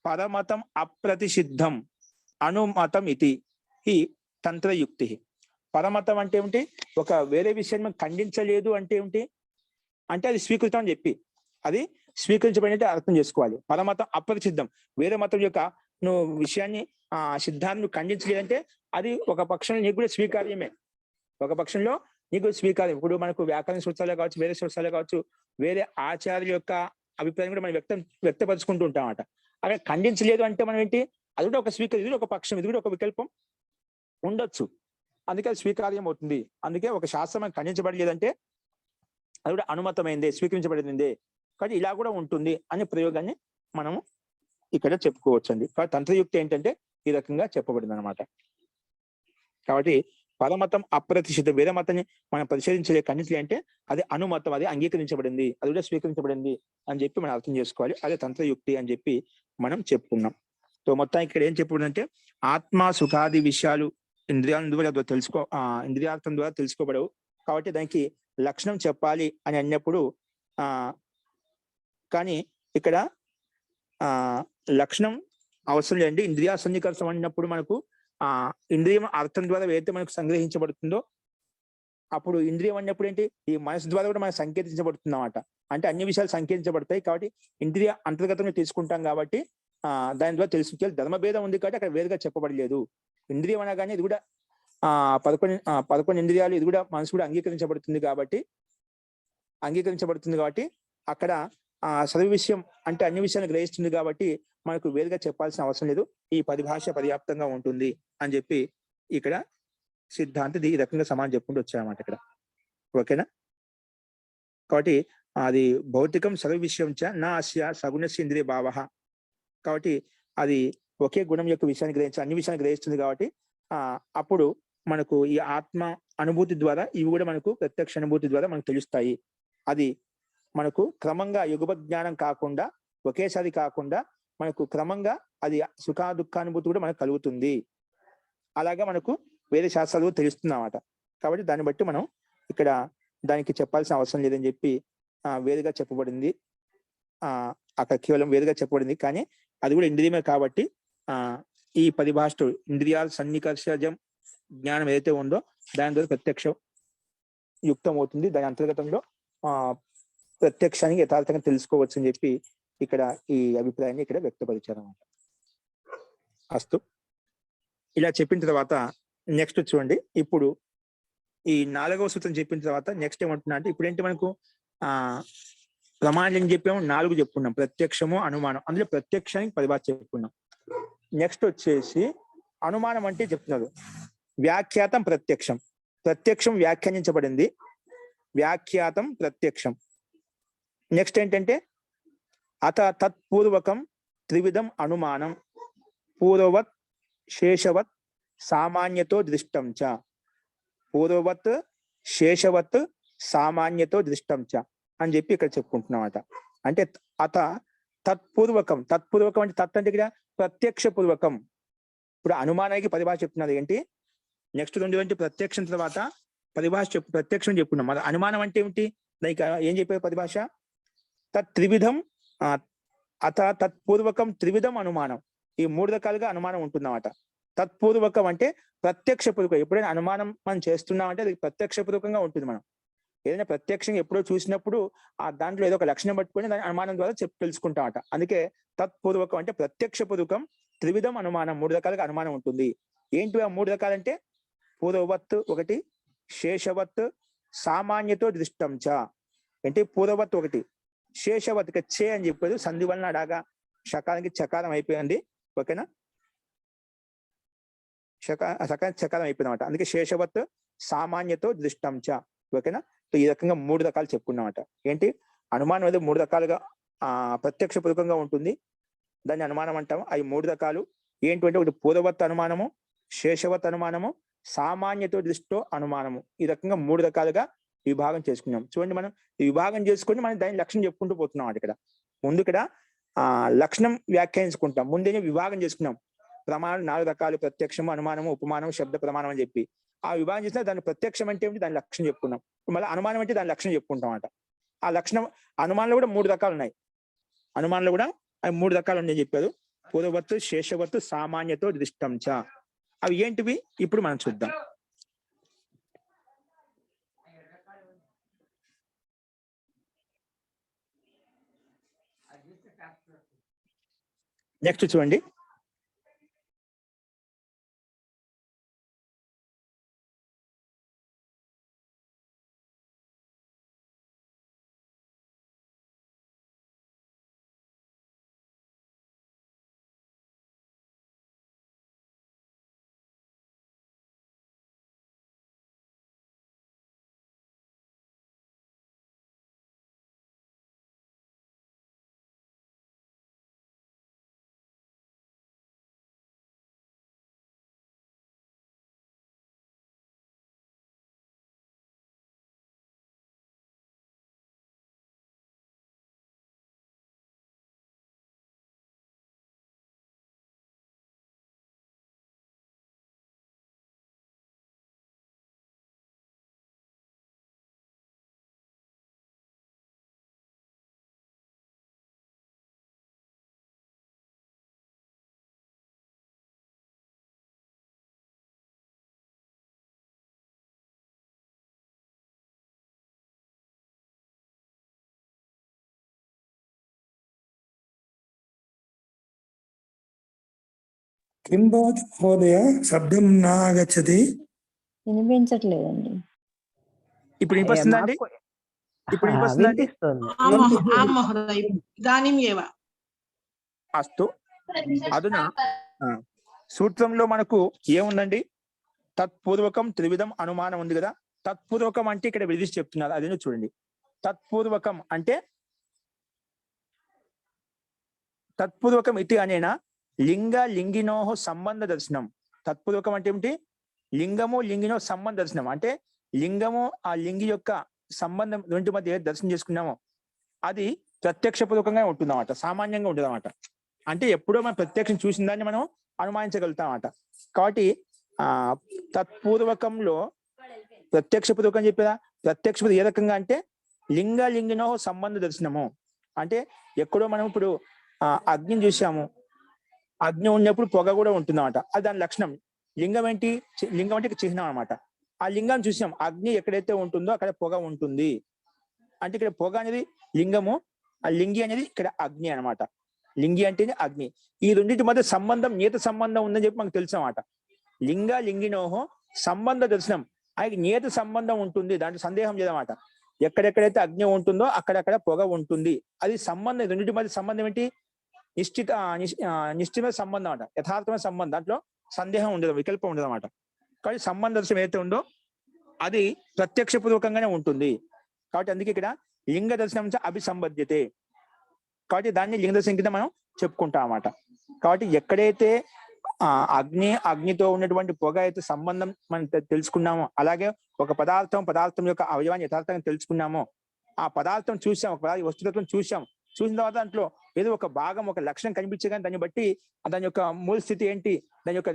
పరమతం అప్రతిషిద్ధం అనుమతం ఇది ఈ తంత్రయుక్తి. పరమతం అంటే ఏమిటి, ఒక వేరే విషయాన్ని ఖండించలేదు అంటే ఏమిటి అంటే అది స్వీకృతం అని చెప్పి, అది స్వీకరించబడినట్టు అర్థం చేసుకోవాలి. పరమతం అప్రతిషిద్ధం, వేరే మతం యొక్క నువ్వు విషయాన్ని సిద్ధాన్ని ఖండించలేదంటే అది ఒక పక్షంలో నీకు కూడా స్వీకార్యమే. ఒక పక్షంలో నీకు స్వీకార్యం. ఇప్పుడు మనకు వ్యాకరణ సూత్రాలే కావచ్చు, వేరే సూత్రాలే కావచ్చు, వేరే ఆచార్యుల యొక్క అభిప్రాయం కూడా మనం వ్యక్తపరుచుకుంటూ ఉంటాం అన్నమాట. అక్కడ ఖండించలేదు అంటే మనం ఏంటి, అది కూడా ఒక స్వీకారం, ఇది ఒక పక్షం, ఇది కూడా ఒక వికల్పం ఉండొచ్చు. అందుకే అది స్వీకార్యం అవుతుంది. అందుకే ఒక శాస్త్రం ఖండించబడలేదంటే అది కూడా అనుమతమైందే, స్వీకరించబడిందే. కానీ ఇలా కూడా ఉంటుంది అనే ప్రయోగాన్ని మనము ఇక్కడ చెప్పుకోవచ్చు అండి. కాబట్టి తంత్రయుక్తి ఏంటంటే ఈ రకంగా చెప్పబడింది అనమాట. కాబట్టి పరమతం అప్రతిషిద్ధ, వేరే మతాన్ని మనం పరిశోధించలే ఖండించలే అంటే అది అనుమతం, అది అంగీకరించబడింది, అది కూడా స్వీకరించబడింది అని చెప్పి మనం అర్థం చేసుకోవాలి. అదే తంత్రయుక్తి అని చెప్పి మనం చెప్పుకున్నాం. సో మొత్తం ఇక్కడ ఏం చెప్పబడిందంటే ఆత్మ సుఖాది విషయాలు ఇంద్రియాల ద్వారా ఇంద్రియార్థం ద్వారా తెలుసుకోబడవు. కాబట్టి దానికి లక్షణం చెప్పాలి అని అన్నప్పుడు కానీ ఇక్కడ లక్షణం అవసరం లేదండి. ఇంద్రియ సన్నికర్షం అన్నప్పుడు మనకు ఇంద్రియం అర్థం ద్వారా ఏదైతే మనకు సంగ్రహించబడుతుందో అప్పుడు ఇంద్రియం అన్నప్పుడు ఏంటి, ఈ మనసు ద్వారా కూడా మనకు సంకేతించబడుతుంది అన్నమాట. అంటే అన్ని విషయాలు సంకేతించబడతాయి కాబట్టి ఇంద్రియ అంతర్గతంగా తీసుకుంటాం కాబట్టి దాని ద్వారా తెలుసు. ధర్మభేదం ఉంది కాబట్టి అక్కడ వేరుగా చెప్పబడలేదు. ఇంద్రియం అనగానే ఇది కూడా 11 ఇంద్రియాలు, ఇది కూడా మనసు కూడా అంగీకరించబడుతుంది కాబట్టి అక్కడ సర్వ విషయం అంటే అన్ని విషయాలు గ్రహిస్తుంది కాబట్టి మనకు వేరుగా చెప్పాల్సిన అవసరం లేదు. ఈ పరిభాష పర్యాప్తంగా ఉంటుంది అని చెప్పి ఇక్కడ సిద్ధాంతి ఈ రకంగా సమానం చెప్పుకుంటూ వచ్చారన్నమాట ఇక్కడ. ఓకేనా? కాబట్టి అది భౌతికం సర్వ విషయం చ నా అస్య సగుణస్య ఇంద్రియ భావ. కాబట్టి అది ఒకే గుణం యొక్క విషయాన్ని అన్ని విషయాన్ని గ్రహిస్తుంది కాబట్టి అప్పుడు మనకు ఈ ఆత్మ అనుభూతి ద్వారా ఇవి కూడా మనకు ప్రత్యక్ష అనుభూతి ద్వారా మనకు తెలుస్తాయి. అది మనకు క్రమంగా యుగప జ్ఞానం కాకుండా ఒకేసారి కాకుండా మనకు క్రమంగా అది సుఖ దుఃఖానుభూతి కూడా మనకు కలుగుతుంది. అలాగా మనకు వేరే శాస్త్రాలు తెలుస్తుంది అన్నమాట. కాబట్టి దాన్ని బట్టి మనం ఇక్కడ దానికి చెప్పాల్సిన అవసరం లేదని చెప్పి వేరుగా చెప్పబడింది. అక్కడ కేవలం వేరుగా చెప్పబడింది, కానీ అది కూడా ఇంద్రియమే కాబట్టి ఈ పరిభాష ఇంద్రియాల సన్నికర్షజం జ్ఞానం ఏదైతే ఉందో దాని ద్వారా ప్రత్యక్షం యుక్తం అవుతుంది. దాని అంతర్గతంలో ప్రత్యక్షానికి యథార్థంగా తెలుసుకోవచ్చు అని చెప్పి ఇక్కడ ఈ అభిప్రాయాన్ని ఇక్కడ వ్యక్తపరిచారన్నమాట. అస్తు. ఇలా చెప్పిన తర్వాత నెక్స్ట్ చూడండి, ఇప్పుడు ఈ 4వ సూత్రం చెప్పిన తర్వాత నెక్స్ట్ ఏమంటున్నా అంటే ఇప్పుడు ఏంటి మనకు ప్రమాణం చెప్పాము, 4 చెప్పుకున్నాం. ప్రత్యక్షము, అనుమానం. అందులో ప్రత్యక్షానికి పరిభాష చెప్పుకున్నాం. నెక్స్ట్ వచ్చేసి అనుమానం అంటే చెప్తున్నారు వ్యాఖ్యాతం ప్రత్యక్షం. ప్రత్యక్షం వ్యాఖ్యానించబడింది, వ్యాఖ్యాతం ప్రత్యక్షం. నెక్స్ట్ ఏంటంటే అత తత్పూర్వకం త్రివిధం అనుమానం పూర్వవత్ శేషవత్ సామాన్యతో దృష్టం చ. పూర్వవత్ శేషవత్ సామాన్యతో దృష్టం చ అని చెప్పి ఇక్కడ చెప్పుకుంటున్నామట. అంటే అత తత్పూర్వకం. తత్పూర్వకం అంటే తత్ అంటే ఇక్కడ ప్రత్యక్ష పూర్వకం. ఇప్పుడు అనుమానానికి పరిభాష చెప్తున్నది ఏంటి? నెక్స్ట్ 2 ప్రత్యక్షం తర్వాత పరిభాష ప్రత్యక్షం చెప్పుకున్నాం. మరి అనుమానం అంటే ఏమిటి? లైక్ ఏం చెప్పే పరిభాష? త్రివిధం అత తత్పూర్వకం త్రివిధం అనుమానం. ఈ 3 రకాలుగా అనుమానం ఉంటుందన్నమాట. తత్పూర్వకం అంటే ప్రత్యక్ష పూర్వకం. ఎప్పుడైనా అనుమానం మనం చేస్తున్నామంటే అది ప్రత్యక్ష పూర్వకంగా ఉంటుంది. మనం ఏదైనా ప్రత్యక్షంగా ఎప్పుడో చూసినప్పుడు దాంట్లో ఏదో ఒక లక్షణం పట్టుకొని దాని అనుమానం ద్వారా తెలుసుకుంటామట. అందుకే తత్పూర్వకం అంటే ప్రత్యక్ష పూర్వకం త్రివిధం అనుమానం. 3 రకాలుగా అనుమానం ఉంటుంది. ఏంటి ఆ 3 రకాలంటే పూర్వవత్ ఒకటి, శేషవత్, సామాన్యతో దృష్టం చ. అంటే పూర్వవత్ ఒకటి, శేషవత్ చే అని చెప్పేది సంధి వలన అడాగా షకారానికి చకారం అయిపోయింది. ఓకేనా? సకారానికి చకారం అయిపోయింది అనమాట. అందుకే శేషవత్ సామాన్యతో దృష్టం చ. ఓకేనా? ఈ రకంగా 3 రకాలు చెప్పుకున్నామట. ఏంటి? అనుమానం అనేది 3 రకాలుగా ప్రత్యక్ష పూర్వకంగా ఉంటుంది, దాన్ని అనుమానం అంటాము. అవి 3 రకాలు ఏంటంటే ఒకటి పూర్వవత్ అనుమానము, శేషవత్ అనుమానము, సామాన్యతో దృష్టితో అనుమానము. ఈ రకంగా 3 రకాలుగా విభాగం చేసుకున్నాం. చూడండి, మనం ఈ విభాగం చేసుకుని మనం దాని లక్షణం చెప్పుకుంటూ పోతున్నాం అంట. ఇక్కడ ముందు ఇక్కడ లక్షణం వ్యాఖ్యానించుకుంటాం, ముందే విభాగం చేసుకున్నాం. ప్రమాణం 4 రకాలు: ప్రత్యక్షము, అనుమానము, ఉపమానం, శబ్ద ప్రమాణం అని చెప్పి ఆ విభాగం చేసిన దాని ప్రత్యక్షం అంటే ఏమిటి, దాని లక్షణం చెప్పుకున్నాం. మళ్ళీ అనుమానం అంటే దాని లక్షణం చెప్పుకుంటాం అంట. ఆ లక్షణం అనుమానంలో కూడా 3 రకాలు ఉన్నాయి. అనుమానంలో కూడా అవి 3 రకాలు ఉన్నాయని చెప్పారు. పూర్వవత్తు, శేషవత్తు, సామాన్యతో దృష్టం చ. అవి ఏంటివి ఇప్పుడు మనం చూద్దాం. నెక్స్ట్ చూడండి, किं भवति महोदय शब्दं न आगच्छति వినిపించట్లేదండి. ఇప్పుడు వినిపిస్తుందండి? మాకు ఇప్పుడు వినిపిస్తుందండి? వినిపిస్తుంది. మహోదయ ఇదాनीम् एव అస్తు అదునా సూత్రంలో మనకు ఏముందండి? తత్పూర్వకం త్రివిధం అనుమానం ఉంది కదా. తత్పూర్వకం అంటే ఇక్కడ విధించి చెప్తున్నారు, అదేనో చూడండి. తత్పూర్వకం అంటే తత్పూర్వకం ఇతి అనేనా లింగ లింగినోహ సంబంధ దర్శనం. తత్పూర్వకం అంటే ఏమిటి? లింగము లింగినో సంబంధ దర్శనం అంటే లింగము ఆ లింగి యొక్క సంబంధం రెండు మధ్య దర్శనం చేసుకున్నామో అది ప్రత్యక్షపూర్వకంగా ఉంటుందన్నమాట, సామాన్యంగా ఉంటుందన్నమాట. అంటే ఎప్పుడో మనం ప్రత్యక్షం చూసిన దాన్ని మనం అనుమానించగలుగుతాం అన్నమాట. కాబట్టి తత్పూర్వకంలో ప్రత్యక్షపూర్వకం చెప్పేదా? ప్రత్యక్ష ఏ రకంగా అంటే లింగ లింగినో సంబంధ దర్శనము అంటే ఎక్కడో మనం ఇప్పుడు అగ్నిని చూసాము, అగ్ని ఉన్నప్పుడు పొగ కూడా ఉంటుందన్నమాట. అది దాని లక్షణం. లింగం ఏంటి? లింగం అంటే చిహ్నం అనమాట. ఆ లింగాన్ని చూసాం, అగ్ని ఎక్కడైతే ఉంటుందో అక్కడ పొగ ఉంటుంది. అంటే ఇక్కడ పొగ అనేది లింగము, ఆ లింగి అనేది ఇక్కడ అగ్ని అనమాట. లింగి అంటేనే అగ్ని. ఈ రెండింటి మధ్య సంబంధం నియత సంబంధం ఉందని చెప్పి మనకు తెలుసు అన్నమాట. లింగ లింగినోహో సంబంధ దర్శనం, ఆయనకి నియత సంబంధం ఉంటుంది, దాంట్లో సందేహం లేదన్నమాట. ఎక్కడెక్కడైతే అగ్ని ఉంటుందో అక్కడక్కడ పొగ ఉంటుంది. అది సంబంధం, రెండింటి మధ్య సంబంధం ఏంటి? నిశ్చిత సంబంధం అన్నమాట, యథార్థమైన సంబంధం. దాంట్లో సందేహం ఉండదు, వికల్పం ఉండదు అన్నమాట. కాబట్టి సంబంధ దర్శనం ఏదైతే ఉందో అది ప్రత్యక్షపూర్వకంగానే ఉంటుంది. కాబట్టి అందుకే ఇక్కడ లింగ దర్శనం అభిసంబద్ధ్యతే. కాబట్టి దాన్ని లింగ దర్శనం కింద మనం చెప్పుకుంటాం అన్నమాట. కాబట్టి ఎక్కడైతే అగ్నితో ఉన్నటువంటి పొగ అయితే సంబంధం మనం తెలుసుకున్నామో, అలాగే ఒక పదార్థం యొక్క అవయవాన్ని యథార్థంగా తెలుసుకున్నామో, ఆ పదార్థం చూసాం, ఒక వస్తుతత్వం చూసాం, చూసిన తర్వాత దాంట్లో ఏదో ఒక భాగం, ఒక లక్షణం కనిపించే కానీ దాన్ని బట్టి దాని యొక్క మూల స్థితి ఏంటి, దాని యొక్క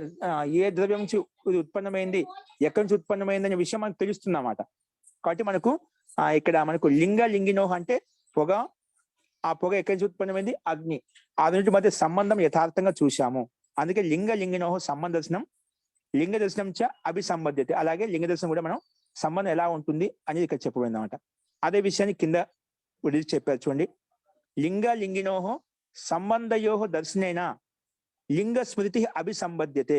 ఏ ద్రవ్యం నుంచి ఉత్పన్నమైంది, ఎక్కడి నుంచి ఉత్పన్నమైంది అనే విషయం మనకు తెలుస్తుంది అన్నమాట. కాబట్టి మనకు ఇక్కడ మనకు లింగ లింగినోహ అంటే పొగ, ఆ పొగ ఎక్కడి నుంచి ఉత్పన్నమైంది? అగ్ని. ఆ రెండింటి మధ్య సంబంధం యథార్థంగా చూశాము. అందుకే లింగ లింగినోహ సంబంధ దర్శనం, లింగ దర్శనం చ అభిసంబద్ధ్యతే. అలాగే లింగ దర్శనం కూడా మనం సంబంధం ఎలా ఉంటుంది అనేది ఇక్కడ చెప్పబడింది అన్నమాట. అదే విషయాన్ని కింద చెప్పారు చూడండి. లింగ లింగినోహో సంబంధయోహ దర్శనేన లింగ స్మృతి అభిసంబద్ధ్యతే.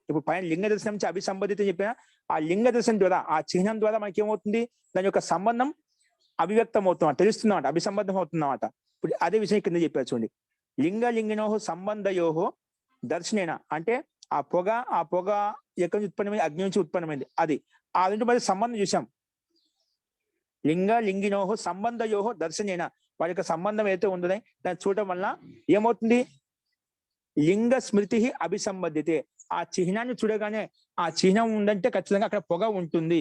ఇప్పుడు పైన లింగ దర్శనం నుంచి అభిసంబద్ధ్యత చెప్పిన ఆ లింగ దర్శనం ద్వారా, ఆ చిహ్నం ద్వారా మనకి ఏమవుతుంది? దాని యొక్క సంబంధం అభివ్యక్తం అవుతున్నమాట, తెలుస్తున్నమాట, అభిసంబద్ధం అవుతున్నమాట. ఇప్పుడు అదే విషయం కింద చెప్పారు చూడండి. లింగ లింగినోహో సంబంధయోహో దర్శనేన అంటే ఆ పొగ ఎక్కడి నుంచి ఉత్పన్నమైంది? అగ్ని నుంచి ఉత్పన్నమైంది. అది ఆ రెండు మధ్య సంబంధం చూసాం. లింగ లింగినోహో సంబంధయోహో దర్శనేన, వారి యొక్క సంబంధం ఏదైతే ఉందో దాన్ని చూడటం వల్ల ఏమవుతుంది? లింగ స్మృతి అభిసంబద్ధ్యతే. ఆ చిహ్నాన్ని చూడగానే ఆ చిహ్నం ఉందంటే ఖచ్చితంగా అక్కడ పొగ ఉంటుంది,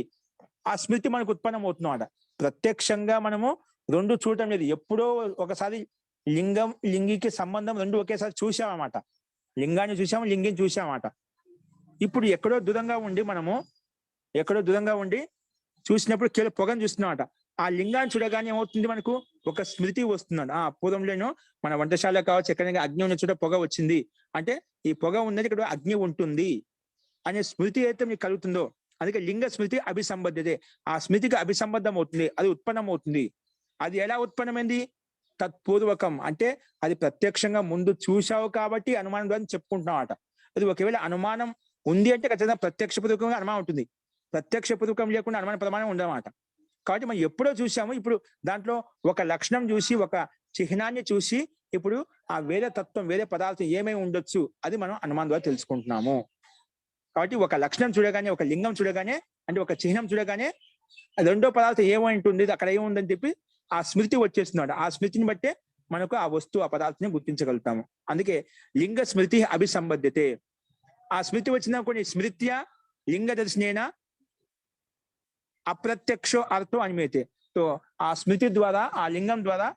ఆ స్మృతి మనకు ఉత్పన్నం అవుతుందన్నమాట. ప్రత్యక్షంగా మనము రెండు చూడటం లేదు, ఎప్పుడో ఒకసారి లింగికి సంబంధం రెండు ఒకేసారి చూసామన్నమాట. లింగాన్ని చూసాము, లింగిని చూసామన్నమాట. ఇప్పుడు ఎక్కడో దూరంగా ఉండి చూసినప్పుడు కేవలం పొగను చూస్తున్నామట. ఆ లింగాన్ని చూడగానే ఏమవుతుంది? మనకు ఒక స్మృతి వస్తుందండి. పూర్వంలోనూ మన వంటశాల కావచ్చు, ఎక్కడైనా అగ్ని ఉన్న చోట పొగ వచ్చింది అంటే ఈ పొగ ఉన్నది, ఇక్కడ అగ్ని ఉంటుంది అనే స్మృతి అయితే మీకు కలుగుతుందో అందుకే లింగ స్మృతి అభిసంబద్ధతే. ఆ స్మృతికి అభిసంబద్ధం అవుతుంది, అది ఉత్పన్నం అవుతుంది. అది ఎలా ఉత్పన్నమైంది? తత్పూర్వకం అంటే అది ప్రత్యక్షంగా ముందు చూశావు కాబట్టి అనుమానం ద్వారా చెప్పుకుంటున్నామట. అది ఒకవేళ అనుమానం ఉంది అంటే ఖచ్చితంగా ప్రత్యక్షపూర్వకంగా అనుమానం ఉంటుంది, ప్రత్యక్షపూర్వకం లేకుండా అనుమాన ప్రమాణం ఉండదన్నమాట. కాబట్టి మనం ఎప్పుడో చూసాము, ఇప్పుడు దాంట్లో ఒక లక్షణం చూసి, ఒక చిహ్నాన్ని చూసి ఇప్పుడు ఆ వేరే తత్వం, వేరే పదార్థం ఏమై ఉండొచ్చు అది మనం అనుమానం ద్వారా తెలుసుకుంటున్నాము. కాబట్టి ఒక లక్షణం చూడగానే, ఒక లింగం చూడగానే, అంటే ఒక చిహ్నం చూడగానే రెండో పదార్థం ఏమై ఉంటుంది, అక్కడ ఏముందని చెప్పి ఆ స్మృతి వచ్చేస్తున్నాడు. ఆ స్మృతిని బట్టే మనకు ఆ వస్తువు, ఆ పదార్థాన్ని గుర్తించగలుగుతాము. అందుకే లింగ స్మృతి అభిసంబద్ధతే. ఆ స్మృతి వచ్చిన కొన్ని స్మృత్య లింగ దర్శనేన అప్రత్యక్ష అర్థం అనిమేతే. సో ఆ స్మృతి ద్వారా, ఆ లింగం ద్వారా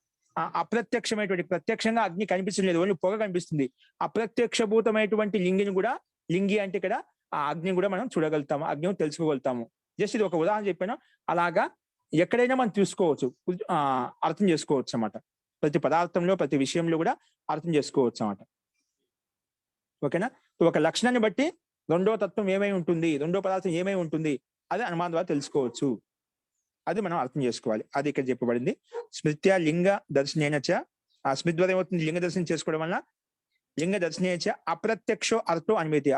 అప్రత్యక్షమైనటువంటి, ప్రత్యక్షంగా అగ్ని కనిపించలేదు, ఓన్లీ పొగ కనిపిస్తుంది. అప్రత్యక్షభూతమైనటువంటి లింగిని కూడా, లింగి అంటే ఇక్కడ ఆ అగ్ని కూడా మనం చూడగలుగుతాము, అగ్ని తెలుసుకోగలుగుతాము. జస్ట్ ఇది ఒక ఉదాహరణ చెప్పాను. అలాగా ఎక్కడైనా మనం చూసుకోవచ్చు, అర్థం చేసుకోవచ్చు అన్నమాట. ప్రతి పదార్థంలో, ప్రతి విషయంలో కూడా అర్థం చేసుకోవచ్చు అన్నమాట. ఓకేనా? ఒక లక్షణాన్ని బట్టి రెండో తత్వం ఏమై ఉంటుంది, రెండో పదార్థం ఏమై ఉంటుంది అది అనుమానం ద్వారా తెలుసుకోవచ్చు. అది మనం అర్థం చేసుకోవాలి. అది ఇక్కడ చెప్పబడింది. స్మృత్యా లింగ దర్శనేన చ. ఆ స్మృతి ద్వారా ఏమవుతుంది? లింగ దర్శనం చేసుకోవడం వల్ల లింగ దర్శనేచ అప్రత్యక్షో అర్థం అనుమతి.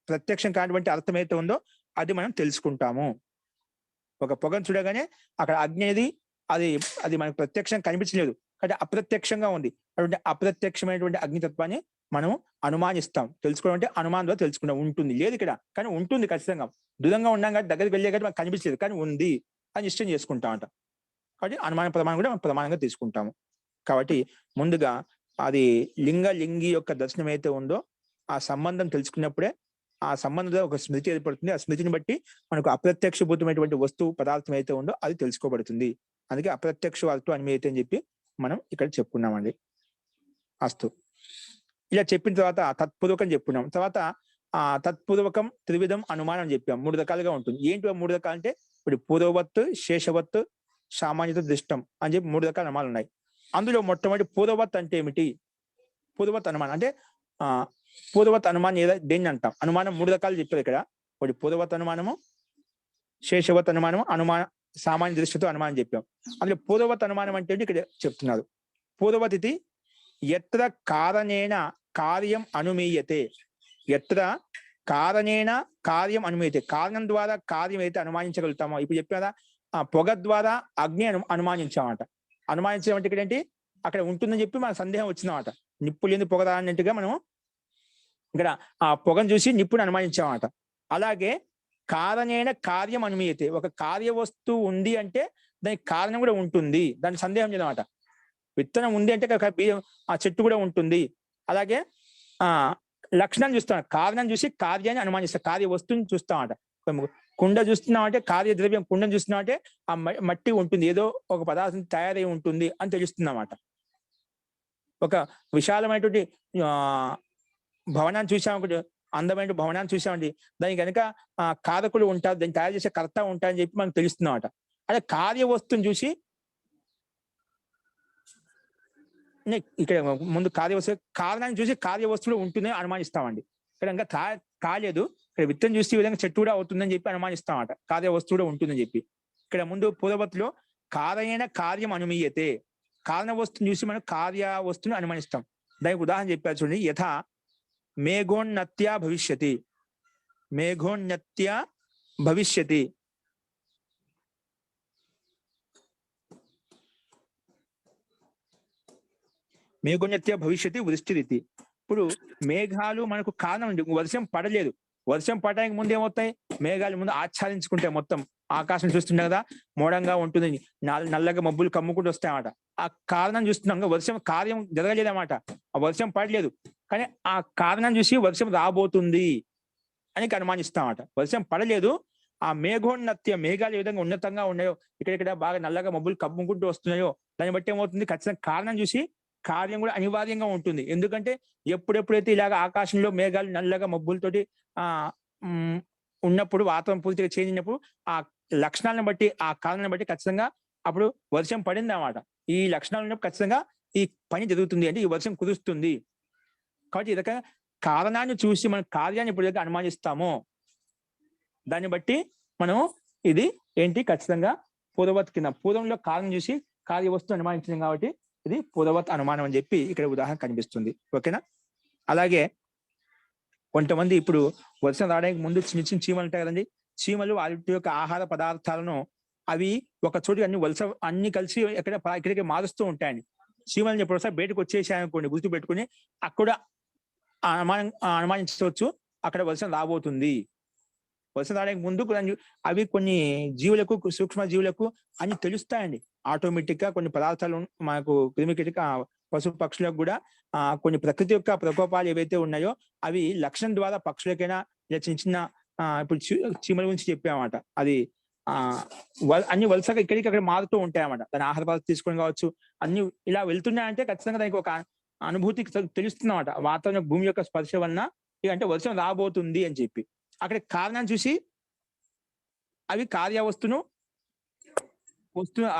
ప్రత్యక్షం కానిటువంటి అర్థం అయితే ఉందో అది మనం తెలుసుకుంటాము. ఒక పొగను చూడగానే అక్కడ అగ్ని అనేది అది అది మనకు ప్రత్యక్షం కనిపించలేదు, కాబట్టి అప్రత్యక్షంగా ఉంది. అటువంటి అప్రత్యక్షమైనటువంటి అగ్నితత్వాన్ని మనం అనుమానిస్తాం. తెలుసుకోవడం అంటే అనుమానం ద్వారా తెలుసుకుంటాం. ఉంటుంది లేదు ఇక్కడ, కానీ ఉంటుంది ఖచ్చితంగా. దూరంగా ఉన్నాం కాబట్టి దగ్గరికి వెళ్ళే కాబట్టి మనకు కనిపించలేదు, కానీ ఉంది అని నిశ్చయం చేసుకుంటాం అంట. కాబట్టి అనుమాన ప్రమాణం కూడా మనం ప్రమాణంగా తీసుకుంటాము. కాబట్టి ముందుగా అది లింగి యొక్క దర్శనం అయితే ఉందో ఆ సంబంధం తెలుసుకున్నప్పుడే ఆ సంబంధంలో ఒక స్మృతి ఏర్పడుతుంది. ఆ స్మృతిని బట్టి మనకు అప్రత్యక్షభూతమైనటువంటి వస్తువు పదార్థం అయితే ఉందో అది తెలుసుకోబడుతుంది. అందుకే అప్రత్యక్ష అర్థం అనుమతి అని చెప్పి మనం ఇక్కడ చెప్పుకున్నామండి. అస్తు. ఇలా చెప్పిన తర్వాత తత్పూర్వకం చెప్పుకున్నాం. తర్వాత తత్పూర్వకం త్రివిధం అనుమానం చెప్పాం. 3 రకాలుగా ఉంటుంది. ఏంటి 3 రకాలు అంటే ఇప్పుడు పూర్వవత్తు, శేషవత్తు, సామాన్యత, దృష్టం అని చెప్పి 3 రకాల అనుమానాలు ఉన్నాయి. అందులో మొట్టమొదటి పూర్వవత్ అంటే ఏమిటి? పూర్వవత్ అనుమానం అంటే పూర్వవత్ అనుమానం దేన్ని అంటాం? అనుమానం 3 రకాలు చెప్పారు ఇక్కడ. ఒకటి పూర్వవత్ అనుమానము, శేషవత్ అనుమానము, సామాన్య దృష్టితో అనుమానం చెప్పాం. అందులో పూర్వవత్ అనుమానం అంటే ఇక్కడ చెప్తున్నారు. పూర్వవత్ ఇది ఎత్ర కారణేన కార్యం అనుమీయతే. ఎత్ర కారణేన కార్యం అనుమీయతే. కారణం ద్వారా కార్యం అయితే అనుమానించగలుగుతామో. ఇప్పుడు చెప్పారా పొగ ద్వారా అగ్ని అనుమానించామట. అనుమానించడం అంటే ఇక్కడ ఏంటి? అక్కడ ఉంటుందని చెప్పి మన సందేహం వచ్చిందన్నమాట. నిప్పు లేని పొగ అన్నట్టుగా మనం ఇక్కడ ఆ పొగను చూసి నిప్పుని అనుమానించామట. అలాగే కారణేన కార్యం అనుమీయతే. ఒక కార్య వస్తువు ఉంది అంటే దానికి కారణం కూడా ఉంటుంది, దాని సందేహం లేదన్నమాట. విత్తనం ఉంది అంటే ఆ చెట్టు కూడా ఉంటుంది. అలాగే లక్షణాన్ని చూస్తాం, కారణం చూసి కార్యాన్ని అనుమానిస్తాం, కార్య వస్తువుని చూస్తామట. కుండ చూస్తున్నామంటే కార్యద్రవ్యం, కుండను చూస్తున్నామంటే ఆ మట్టి ఉంటుంది, ఏదో ఒక పదార్థం తయారై ఉంటుంది అని తెలుస్తుందన్నమాట. ఒక విశాలమైనటువంటి భవనాన్ని చూసామనుకుంటే, అందమైన భవనాన్ని చూసామండి, దానికి కనుక కారకులు ఉంటారు, దాన్ని తయారు చేసే కర్త ఉంటారని చెప్పి మనకు తెలుస్తుందన్నమాట. అదే కార్య వస్తువుని చూసి ఇక్కడ ముందు కార్యవస్తువు కారణాన్ని చూసి కార్య వస్తువులు ఉంటుందని అనుమానిస్తామండి. ఇక్కడ ఇంకా కాలేదు, ఇక్కడ విత్తనం చూసి ఈ విధంగా చెట్టు కూడా అవుతుందని చెప్పి అనుమానిస్తామట. కార్య వస్తువు కూడా ఉంటుందని చెప్పి. ఇక్కడ ముందు పూర్వవత్తులో కారణేన కార్యం అనుమీయతే. కారణ వస్తువుని చూసి మనం కార్య వస్తువుని అనుమానిస్తాం. దానికి ఉదాహరణ చెప్పారు చూడండి. యథా మేఘోన్నత్యా భవిష్యతి. మేఘోన్నత్యా భవిష్యతి. మేఘోన్నత్య భవిష్యతి వృష్టిరితి. ఇప్పుడు మేఘాలు మనకు కారణం ఉంది. వర్షం పడలేదు, వర్షం పడడానికి ముందు ఏమవుతాయి? మేఘాలు ముందు ఆచ్ఛాదించుకుంటే మొత్తం ఆకాశం చూస్తుండే కదా, మోడంగా ఉంటుంది, నల్లగా మబ్బులు కమ్ముకుంటూ వస్తాయన్నమాట. ఆ కారణం చూస్తున్నాం, వర్షం కార్యం జరగలేదన్నమాట. ఆ వర్షం పడలేదు, కానీ ఆ కారణం చూసి వర్షం రాబోతుంది అని అనుమానిస్తామట. వర్షం పడలేదు, ఆ మేఘోన్నత్య మేఘాలు ఏ విధంగా ఉన్నతంగా ఉన్నాయో, ఇక్కడ బాగా నల్లగా మబ్బులు కమ్ముకుంటూ వస్తున్నాయో దాన్ని బట్టి ఏమవుతుంది? ఖచ్చితంగా కారణం చూసి కార్యం కూడా అనివార్యంగా ఉంటుంది. ఎందుకంటే ఎప్పుడెప్పుడైతే ఇలాగ ఆకాశంలో మేఘాలు నల్లగా మబ్బులతోటి ఉన్నప్పుడు, వాతావరణం పూర్తిగా చేంజ్ అయినప్పుడు ఆ లక్షణాలను బట్టి, ఆ కారణాలను బట్టి ఖచ్చితంగా అప్పుడు వర్షం పడింది అన్నమాట. ఈ లక్షణాలు ఉన్నప్పుడు ఖచ్చితంగా ఈ పని జరుగుతుంది, అంటే ఈ వర్షం కురుస్తుంది. కాబట్టి ఇదొక కారణాన్ని చూసి మనం కార్యాన్ని ఎప్పుడైతే అనుమానిస్తామో దాన్ని బట్టి మనం ఇది ఏంటి ఖచ్చితంగా పూర్వవత్ కింద, పూర్వంలో కారణం చూసి కార్య వస్తువు అనుమానించింది కాబట్టి ఇది పూర్వవత్ అనుమానం అని చెప్పి ఇక్కడ ఉదాహరణ కనిపిస్తుంది. ఓకేనా? అలాగే కొంతమంది ఇప్పుడు వర్షం రావడానికి ముందు చిన్న చిన్న చీమలు ఉంటాయి కదండి. చీమలు వాటి యొక్క ఆహార పదార్థాలను అవి ఒక చోటు అన్ని కలిసి ఇక్కడికి మారుస్తూ ఉంటాయండి. చీమలు ఎప్పుడోసారి బయటకు వచ్చేసాయనుకోండి, గుర్తు పెట్టుకుని అక్కడ అనుమానించవచ్చు అక్కడ వర్షం రాబోతుంది. వర్షం రావడానికి ముందు అవి కొన్ని జీవులకు, సూక్ష్మ జీవులకు అన్ని తెలుస్తాయండి. ఆటోమేటిక్ గా కొన్ని పదార్థాలు మనకు క్రిమికీటక పశు పక్షులకు కూడా కొన్ని ప్రకృతి యొక్క ప్రకోపాలు ఏవైతే ఉన్నాయో అవి లక్షణం ద్వారా పక్షులకైనా ఇలా చిన్న చిన్న ఇప్పుడు చీమల గురించి చెప్పామన్నమాట. అది అన్ని వలసగా ఇక్కడికి అక్కడ మారుతూ ఉంటాయన్నమాట. దాని ఆహార పదార్థం తీసుకొని కావచ్చు, అన్ని ఇలా వెళ్తున్నాయంటే ఖచ్చితంగా దానికి ఒక అనుభూతి తెలుస్తుందన్నమాట. వాతావరణ భూమి యొక్క స్పర్శ వలన అంటే వర్షం రాబోతుంది అని చెప్పి అక్కడ కారణాన్ని చూసి అవి కార్యవస్తును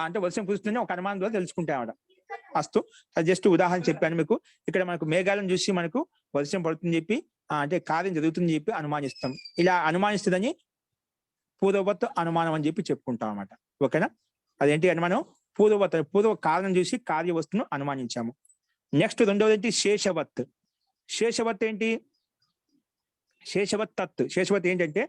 అంటే వర్షం కురుస్తుందని ఒక అనుమానం ద్వారా తెలుసుకుంటామట. అస్తు, అది జస్ట్ ఉదాహరణ చెప్పాను మీకు. ఇక్కడ మనకు మేఘాలను చూసి మనకు వర్షం పడుతుందని చెప్పి అంటే కార్యం జరుగుతుందని చెప్పి అనుమానిస్తాం. ఇలా అనుమానిస్తుందని పూర్వవత్ అనుమానం అని చెప్పి చెప్పుకుంటాం అన్నమాట. ఓకేనా? అదేంటి అనుమానం? పూర్వ కారణం చూసి కార్య వస్తువును అనుమానించాము. నెక్స్ట్ రెండవది ఏంటి? శేషవత్. శేషవత్ ఏంటి? శేషవత్ తత్. శేషవత్ ఏంటంటే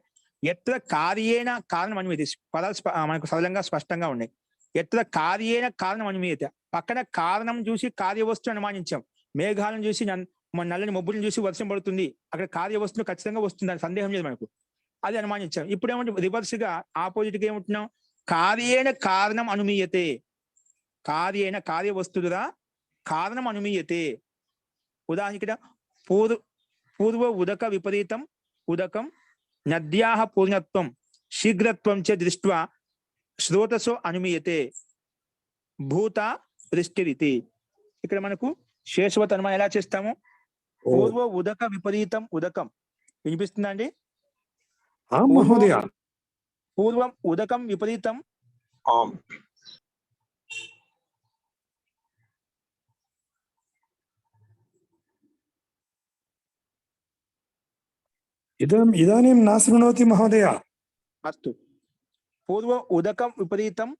ఎత్ర కార్యేణ కారణం అన్వయతే. పదాలు మనకు సరళంగా స్పష్టంగా ఉన్నాయి. ఎత్ర కార్యేణ కారణం అన్వయతే. పక్కన కారణం చూసి కార్యవస్తు అనుమానించాం. మేఘాలను చూసి మన నల్లని మబ్బులను చూసి వర్షం పడుతుంది, అక్కడ కార్యవస్తువు ఖచ్చితంగా వస్తుంది, అని సందేహం లేదు మనకు. అది అనుమానించాం. ఇప్పుడు ఏమంటే రివర్స్ గా ఆపోజిట్ గా ఏమంటున్నాం? కార్యేణ కారణం అనుమీయతే. కార్యేణ కార్యవస్తువురా కారణం అనుమీయతే. ఉదాహరణ ఇక్కడ పూర్వ ఉదక విపరీతం ఉదకం నద్యాః పూర్ణత్వం శీఘ్రత్వం చ దృష్ట్వా శ్రోతసో అనుమీయతే భూత వృష్టిరితి. ఇక్కడ మనకు శేషవత్ అనుమానం ఎలా చేస్తాము? పూర్వ ఉదక విపరీతం ఉదకం. వినిపిస్తుందా అండి? మహోదయ. పూర్వం ఉదకం విపరీతం. ఇదాनीं न शृणोति महोदय. अस्तु. पूर्व उदकं विपरीतं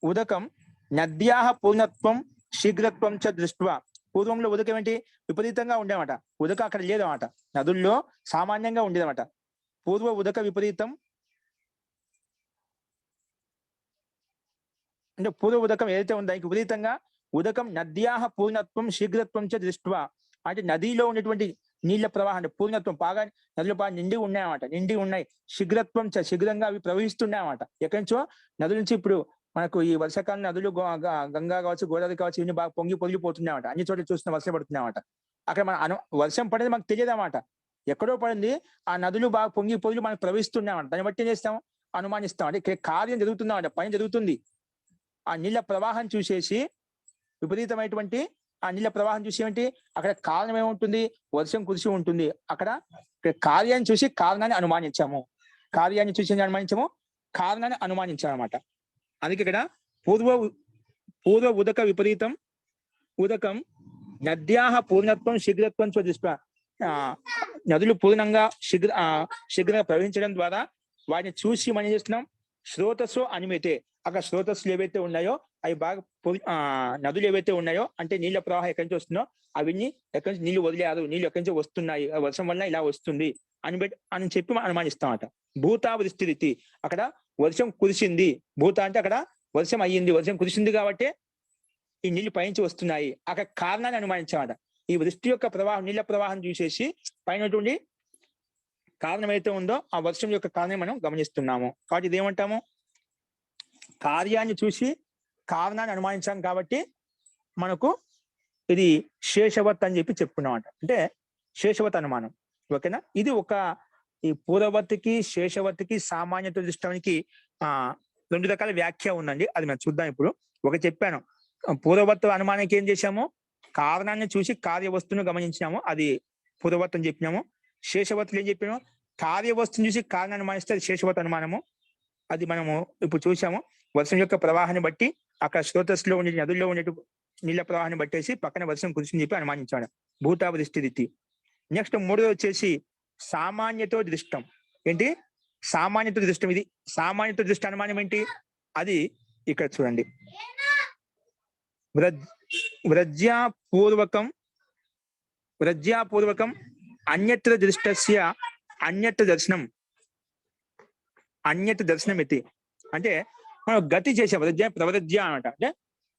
उदकं नद्याः पूर्णत्వం శీఘ్రత్వం చ దృష్ట్వా. పూర్వంలో ఉదకం ఏంటి? విపరీతంగా ఉండేమాట. ఉదక అక్కడ లేదన్నమాట, నదుల్లో సామాన్యంగా ఉండేదన్నమాట. పూర్వ ఉదక విపరీతం అంటే పూర్వ ఉదకం ఏదైతే ఉందో దానికి విపరీతంగా ఉదకం నద్యాః పూర్ణత్వం శీఘ్రత్వం చ దృష్ట్వా. అంటే నదిలో ఉన్నటువంటి నీళ్ల ప్రవాహం అంటే పూర్ణత్వం బాగా నదులు బాగా నిండి ఉన్నాయన్నమాట. నిండి ఉన్నాయి. శీఘ్రత్వం శీఘ్రంగా అవి ప్రవహిస్తున్నాయన్నమాట. ఎక్కడి నుంచో నదుల నుంచి ఇప్పుడు మనకు ఈ వర్షాకాలం నదులు గంగా కావచ్చు, గోదావరి కావచ్చు, ఇవన్నీ బాగా పొంగి పొంగిపోతున్నాయన్నమాట. అన్ని చోట్ల చూస్తున్న వర్షం పడుతున్నాయన్నమాట. అక్కడ మన వర్షం పడేది మనకు తెలియదు అన్నమాట. ఎక్కడో పడింది, ఆ నదులు బాగా పొంగి మనకు ప్రవహిస్తున్నాయన్నమాట. దాన్ని బట్టి ఏం చేస్తాం? అనుమానిస్తాం. అంటే ఇక్కడ కార్యం జరుగుతుందన్నమాట, పని జరుగుతుంది. ఆ నీళ్ల ప్రవాహం చూసేసి విపరీతమైనటువంటి ఆ నీళ్ల ప్రవాహం చూసి ఏంటి అక్కడ కారణం ఏముంటుంది? వర్షం కురిసి ఉంటుంది. అక్కడ కార్యాన్ని చూసి కారణాన్ని అనుమానించాము. కార్యాన్ని చూసి అనుమానించాము, కారణాన్ని అనుమానించాము అనమాట. అందుకే ఇక్కడ పూర్వ ఉదక విపరీతం ఉదకం నద్యాః పూర్ణత్వం శీఘ్రత్వం దృష్ట్యా. నదులు పూర్ణంగా శీఘ్రంగా ప్రవహించడం ద్వారా వాటిని చూసి మనం చేస్తున్నాం శ్రోతస్సు అనుమతే. అక్కడ స్రోతస్సులు ఏవైతే ఉన్నాయో అవి బాగా నదులు ఏవైతే ఉన్నాయో అంటే నీళ్ల ప్రవాహం ఎక్కడి నుంచి వస్తుందో అవన్నీ ఎక్కడి నుంచి నీళ్లు వదిలేరు, నీళ్లు ఎక్కడి నుంచి వస్తున్నాయి, వర్షం వల్ల ఇలా వస్తుంది అని చెప్పి అనుమానిస్తామట. భూతా వృష్టిరితి. అక్కడ వర్షం కురిసింది. భూత అంటే అక్కడ వర్షం అయ్యింది, వర్షం కురిసింది కాబట్టి ఈ నీళ్లు పైనుంచి వస్తున్నాయి. అక్కడ కారణాన్ని అనుమానించామట. ఈ వృష్టి యొక్క ప్రవాహం నీళ్ల ప్రవాహం చూసేసి పైనటువంటి కారణం అయితే ఉందో ఆ వర్షం యొక్క కారణం మనం గమనిస్తున్నాము. కాబట్టి ఇదేమంటాము? కార్యాన్ని చూసి కారణాన్ని అనుమానించాం కాబట్టి మనకు ఇది శేషవత్ అని చెప్పి చెప్పుకున్నామట. అంటే శేషవత్ అనుమానం. ఓకేనా? ఇది ఒక ఈ పూర్వవత్తుకి శేషవత్తుకి సామాన్యత దృష్టానికి రెండు రకాల వ్యాఖ్య ఉందండి. అది మనం చూద్దాం ఇప్పుడు. ఒక చెప్పాను, పూర్వవత్తు అనుమానానికి ఏం చేశాము? కారణాన్ని చూసి కార్యవస్తువును గమనించినాము, అది పూర్వవత్తు అని చెప్పినాము. శేషవత్తులు ఏం చెప్పినాము? కార్యవస్తుని చూసి కారణాన్ని అనుమానిస్తే అది శేషవత్ అనుమానము. అది మనము ఇప్పుడు చూసాము. వర్షం యొక్క ప్రవాహాన్ని బట్టి అక్కడ స్రోతస్సులో ఉండే నదుల్లో ఉండే నీళ్ల ప్రవాహాన్ని బట్టేసి పక్కన వర్షం కురిసిందని చెప్పి అనుమానించాడు. భూతావృష్టి రీతి. నెక్స్ట్ మూడోది వచ్చేసి సామాన్యతో దృష్టం. ఏంటి? సామాన్యత దృష్టం. ఇది సామాన్యత దృష్టి అనుమానం ఏంటి? అది ఇక్కడ చూడండి. వ్రజ్యాపూర్వకం అన్యత్ర దృష్టస్య అన్యత్ర దర్శనం ఇది. అంటే మనం గతి చేసాం. ప్రవ్రజ్య అనమాట. అంటే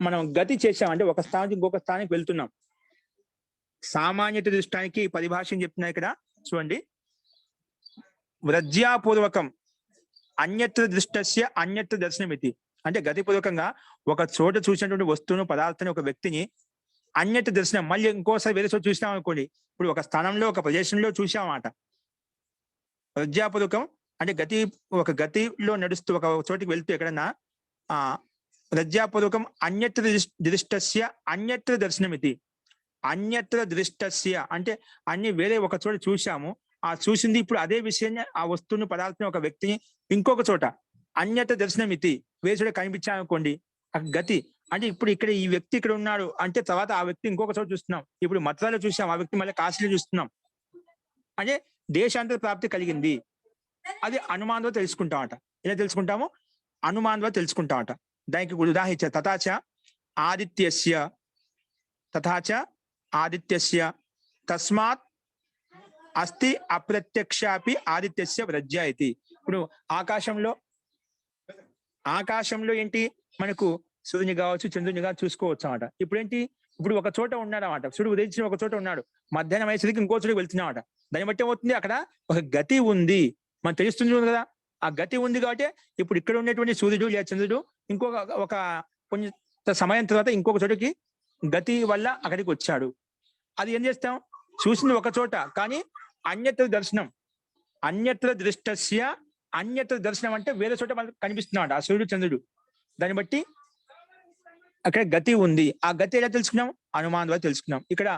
మనం గతి చేసామంటే ఒక స్థానం నుంచి ఇంకొక స్థానానికి వెళ్తున్నాం. సామాన్యత దృష్టానికి పరిభాష చెప్తున్నా ఇక్కడ చూడండి. వ్రజ్యాపూర్వకం అన్యత్ర దృష్టస్య అన్యత్ర దర్శనం ఇది. అంటే గతిపూర్వకంగా ఒక చోట చూసినటువంటి వస్తువును, పదార్థాన్ని, ఒక వ్యక్తిని అన్యత్ర దర్శనం మళ్ళీ ఇంకోసారి వేరే చోట చూసినాం అనుకోండి. ఇప్పుడు ఒక స్థానంలో ఒక ప్రదేశంలో చూసామన్నమాట. వ్రజ్యాపూర్వకం అంటే ఒక గతిలో నడుస్తూ ఒక చోటికి వెళ్తూ ఎక్కడన్నా వ్రజ్యాపూర్వకం అన్యత్ర దృష్టస్య అన్యత్ర దర్శనం ఇది. అన్యత్ర దృష్టస్య అంటే అన్ని వేరే ఒక చోట చూసాము, ఆ చూసింది ఇప్పుడు అదే విషయాన్ని, ఆ వస్తువుని, పదార్థం, ఒక వ్యక్తిని ఇంకొక చోట అన్యత్ర దర్శనం ఇది వేరే చోట కనిపించాలనుకోండి. గతి అంటే ఇప్పుడు ఇక్కడ ఈ వ్యక్తి ఇక్కడ ఉన్నాడు అంటే తర్వాత ఆ వ్యక్తి ఇంకొక చోట చూస్తున్నాం. ఇప్పుడు మథురలో చూసాం, ఆ వ్యక్తి మళ్ళీ కాశీలో చూస్తున్నాం. అంటే దేశాంతర ప్రాప్తి కలిగింది. అది అనుమానం ద్వారా తెలుసుకుంటామట. ఎలా తెలుసుకుంటాము? అనుమానం ద్వారా తెలుసుకుంటామట. దానికి ఉదాహరణ ఇచ్చారు. తథాచ ఆదిత్యస్య తస్మాత్ అస్తి అప్రత్యక్షాపి ఆదిత్యస్య వ్రజ్య ఇది. ఇప్పుడు ఆకాశంలో ఏంటి మనకు సూర్యుని కావచ్చు చంద్రుని కావచ్చు చూసుకోవచ్చు అన్నమాట. ఇప్పుడు ఏంటి, ఇప్పుడు ఒక చోట ఉన్నాడు అన్నమాట, సూర్యుడు ఉదయించిన ఒక చోట ఉన్నాడు, మధ్యాహ్నం అయ్యేసరికి ఇంకో చోటుకి వెళ్తున్నామాట. దాన్ని బట్టి ఏమవుతుంది, అక్కడ ఒక గతి ఉంది మనకు తెలుస్తుంది కదా. ఆ గతి ఉంది కాబట్టి ఇప్పుడు ఇక్కడ ఉండేటువంటి సూర్యుడు లేదా చంద్రుడు ఇంకొక ఒక కొంచెం సమయం తర్వాత ఇంకొక చోటుకి గతి వల్ల అక్కడికి వచ్చాడు. అది ఏం చేస్తాం, చూసింది ఒక చోట కానీ అన్యత్ర దర్శనం, అన్యత్ర దృష్టస్య, అన్యత్ర దర్శనం అంటే వేరే చోట మనకు కనిపిస్తున్నాడు ఆ సూర్యుడు చంద్రుడు. దాన్ని బట్టి అక్కడ గతి ఉంది. ఆ గతి ఎలా తెలుసుకున్నాం, అనుమానం ద్వారా తెలుసుకున్నాం. ఇక్కడ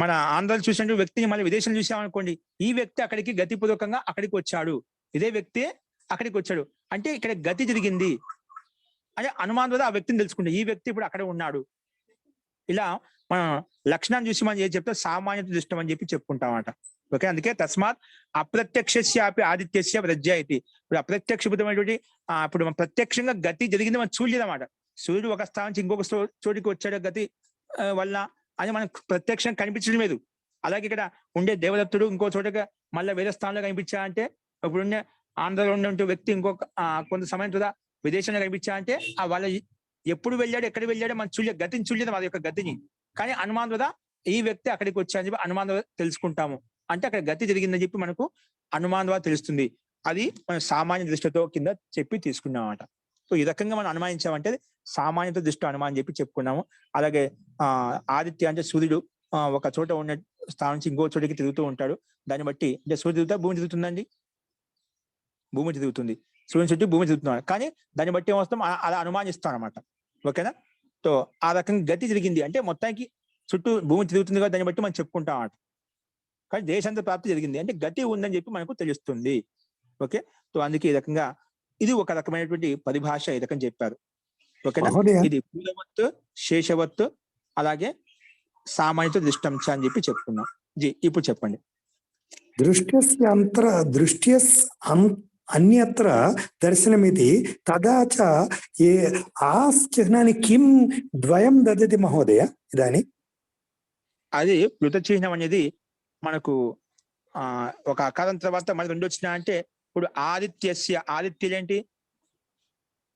మన ఆంధ్రలో చూసినట్టు వ్యక్తిని మళ్ళీ విదేశంలో చూసామనుకోండి, ఈ వ్యక్తి అక్కడికి గతిపూర్వకంగా అక్కడికి వచ్చాడు, ఇదే వ్యక్తి అక్కడికి వచ్చాడు అంటే ఇక్కడ గతి జరిగింది అంటే అనుమానం ద్వారా ఆ వ్యక్తిని తెలుసుకుంటాం, ఈ వ్యక్తి ఇప్పుడు అక్కడ ఉన్నాడు. ఇలా మనం లక్షణాన్ని చూసి మనం ఏం చెప్తాం, సామాన్యత దృష్టం అని చెప్పి చెప్పుకుంటామట. ఓకే, అందుకే తస్మాత్ అప్రత్యక్షస్యాపి ఆదిత్యస్య వ్రజ్య ఇది. ఇప్పుడు అప్రత్యక్షభూతమైనటువంటి ఇప్పుడు ప్రత్యక్షంగా గతి జరిగింది మనం చూడలేదన్నమాట. సూర్యుడు ఒక స్థానం నుంచి ఇంకొక చోటికి వచ్చాడు గతి వల్ల అని మనకు ప్రత్యక్షంగా కనిపించడం లేదు. అలాగే ఇక్కడ ఉండే దేవదత్తుడు ఇంకో చోటగా మళ్ళీ వేరే స్థానంలో కనిపించాలంటే, ఇప్పుడున్న ఆంధ్రలో ఉండే వ్యక్తి ఇంకొక కొంత సమయం ద్వారా విదేశంలో కనిపించాలంటే ఆ వాళ్ళ ఎప్పుడు వెళ్ళాడు ఎక్కడ వెళ్ళాడో మనం చూడలేదు, గతిని చూడలేదు వాళ్ళ యొక్క గతిని. కానీ అనుమానం ద్వారా ఈ వ్యక్తి అక్కడికి వచ్చాడని చెప్పి అనుమానం ద్వారా తెలుసుకుంటాము. అంటే అక్కడ గతి జరిగిందని చెప్పి మనకు అనుమానం ద్వారా తెలుస్తుంది. అది మనం సామాన్య దృష్టితో కింద చెప్పి తీసుకున్నాం అన్నమాట. సో ఈ రకంగా మనం అనుమానించామంటే సామాన్యత దృష్టి అనుమానం చెప్పి చెప్పుకున్నాము. అలాగే ఆదిత్య అంటే సూర్యుడు ఒక చోట ఉన్న స్థానం నుంచి ఇంకో చోటికి తిరుగుతూ ఉంటాడు. దాన్ని బట్టి అంటే సూర్యుడు తిరుగుతా భూమి తిరుగుతుందండి, భూమి తిరుగుతుంది, సూర్యుని చుట్టూ భూమి తిరుగుతున్నాడు. కానీ దాన్ని బట్టి ఏమొస్తాం, అలా అనుమానిస్తాం అనమాట. ఓకేనా. సో ఆ రకంగా గతి జరిగింది అంటే మొత్తానికి చుట్టూ భూమి తిరుగుతుంది కదా, దాన్ని బట్టి మనం చెప్పుకుంటాం అన్నమాట. కానీ దేశాంత ప్రాప్తి జరిగింది అంటే గతి ఉందని చెప్పి మనకు తెలుస్తుంది. ఓకే, సో అందుకే ఈ రకంగా ఇది ఒక రకమైనటువంటి పరిభాష ఈ రకం చెప్పారు. ఓకేనా. ఇది పూర్వవత్తు, శేషవత్తు, అలాగే సామాన్యత దృష్టంశ అని చెప్పి చెప్పుకున్నాం. ఇప్పుడు చెప్పండి. అన్యత్ర దర్శనమితి తదాచ ఏ ఆస్చిహ్నాని కిం ద్వయం దదతి మహోదయ ఇదాని. అది ప్లుత చిహ్నం అనేది మనకు ఒక ఆకారం తర్వాత మరి రెండు వచ్చినా అంటే ఇప్పుడు ఆదిత్యస్య, ఆదిత్యులు ఏంటి,